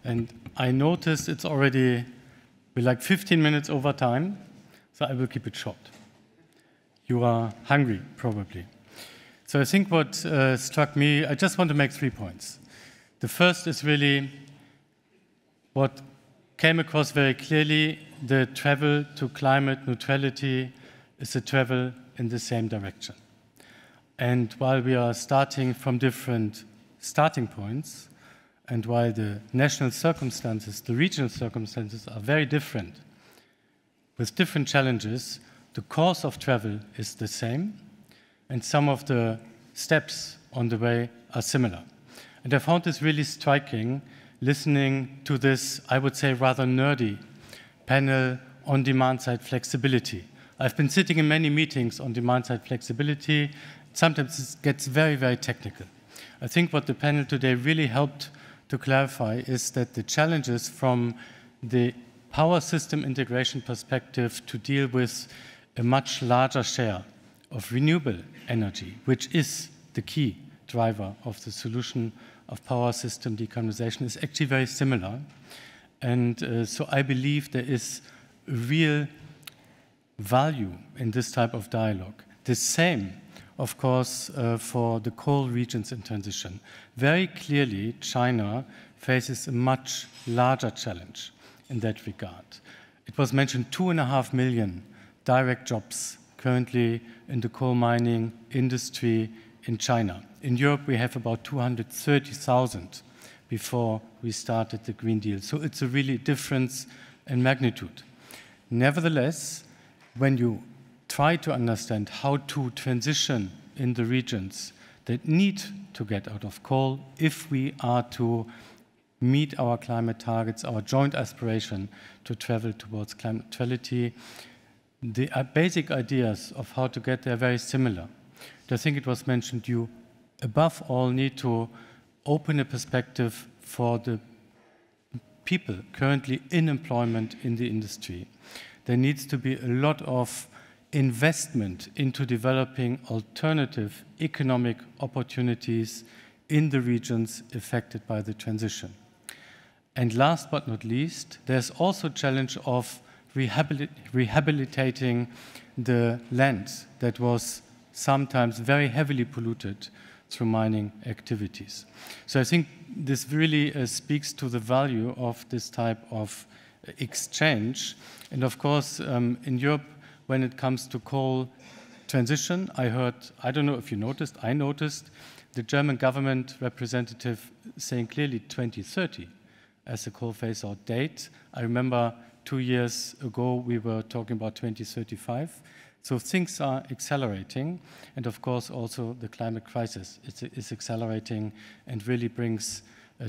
And I noticed it's already, we're like 15 minutes over time, so I will keep it short. You are hungry, probably. So I think what struck me, I just want to make 3 points. The first is really what came across very clearly, the travel to climate neutrality is a travel in the same direction. And while we are starting from different starting points, and while the national circumstances, the regional circumstances are very different, with different challenges, the course of travel is the same, and some of the steps on the way are similar. And I found this really striking, listening to this, I would say, rather nerdy panel on demand-side flexibility. I've been sitting in many meetings on demand-side flexibility. Sometimes it gets very, very technical. I think what the panel today really helped to clarify is that the challenges from the power system integration perspective to deal with a much larger share of renewable energy, which is the key driver of the solution of power system decarbonization, is actually very similar. And so I believe there is real value in this type of dialogue. The same, of course, for the coal regions in transition. Very clearly, China faces a much larger challenge in that regard. It was mentioned 2.5 million direct jobs currently in the coal mining industry in China. In Europe, we have about 230,000 before we started the Green Deal. So it's a really difference in magnitude. Nevertheless, when you try to understand how to transition in the regions that need to get out of coal if we are to meet our climate targets, our joint aspiration to travel towards climate neutrality, the basic ideas of how to get there are very similar. I think it was mentioned you, above all, need to open a perspective for the people currently in employment in the industry. There needs to be a lot of investment into developing alternative economic opportunities in the regions affected by the transition. And last but not least, there's also a challenge of rehabilitating the land that was sometimes very heavily polluted through mining activities. So I think this really speaks to the value of this type of exchange. And of course, in Europe, when it comes to coal transition, I heard, I don't know if you noticed, I noticed the German government representative saying clearly 2030 as a coal phase-out date. I remember 2 years ago we were talking about 2035. So things are accelerating, and of course also the climate crisis is accelerating and really brings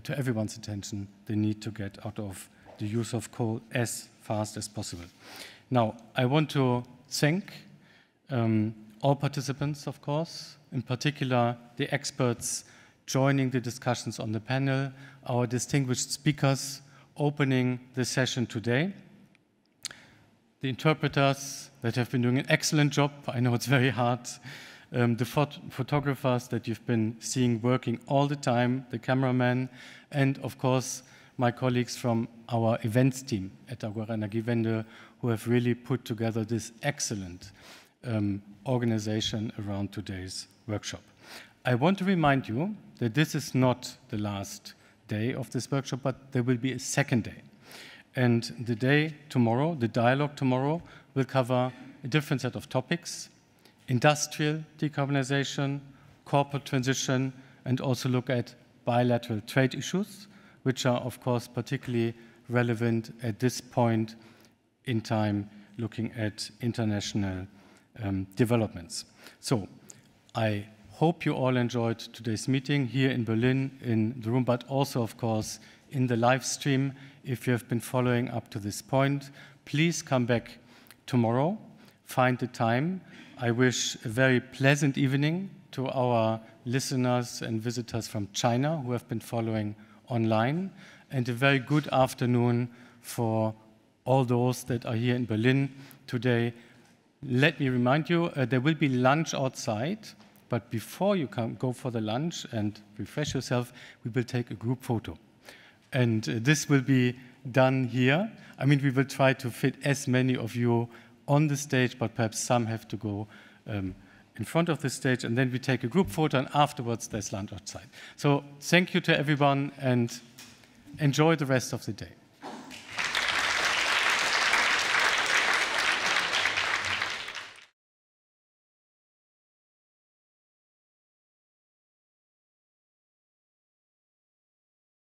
to everyone's attention the need to get out of the use of coal as fast as possible. Now, I want to thank all participants, of course, in particular the experts joining the discussions on the panel, our distinguished speakers opening the session today, the interpreters that have been doing an excellent job. I know it's very hard. The photographers that you've been seeing working all the time, the cameraman, and of course, my colleagues from our events team at Agora Energiewende, who have really put together this excellent organization around today's workshop. I want to remind you that this is not the last day of this workshop, but there will be a second day. And the day tomorrow, the dialogue tomorrow, will cover a different set of topics: industrial decarbonization, corporate transition, and also look at bilateral trade issues, which are, of course, particularly relevant at this point in time, looking at international developments. So I hope you all enjoyed today's meeting here in Berlin, in the room, but also, of course, in the live stream. If you have been following up to this point, please come back tomorrow, find the time. I wish a very pleasant evening to our listeners and visitors from China who have been following online, and a very good afternoon for all those that are here in Berlin today. Let me remind you, there will be lunch outside, but before you go for the lunch and refresh yourself, we will take a group photo. And this will be done here. I mean, we will try to fit as many of you on the stage, but perhaps some have to go in front of the stage, and then we take a group photo, and afterwards there's lunch outside. So thank you to everyone, and enjoy the rest of the day.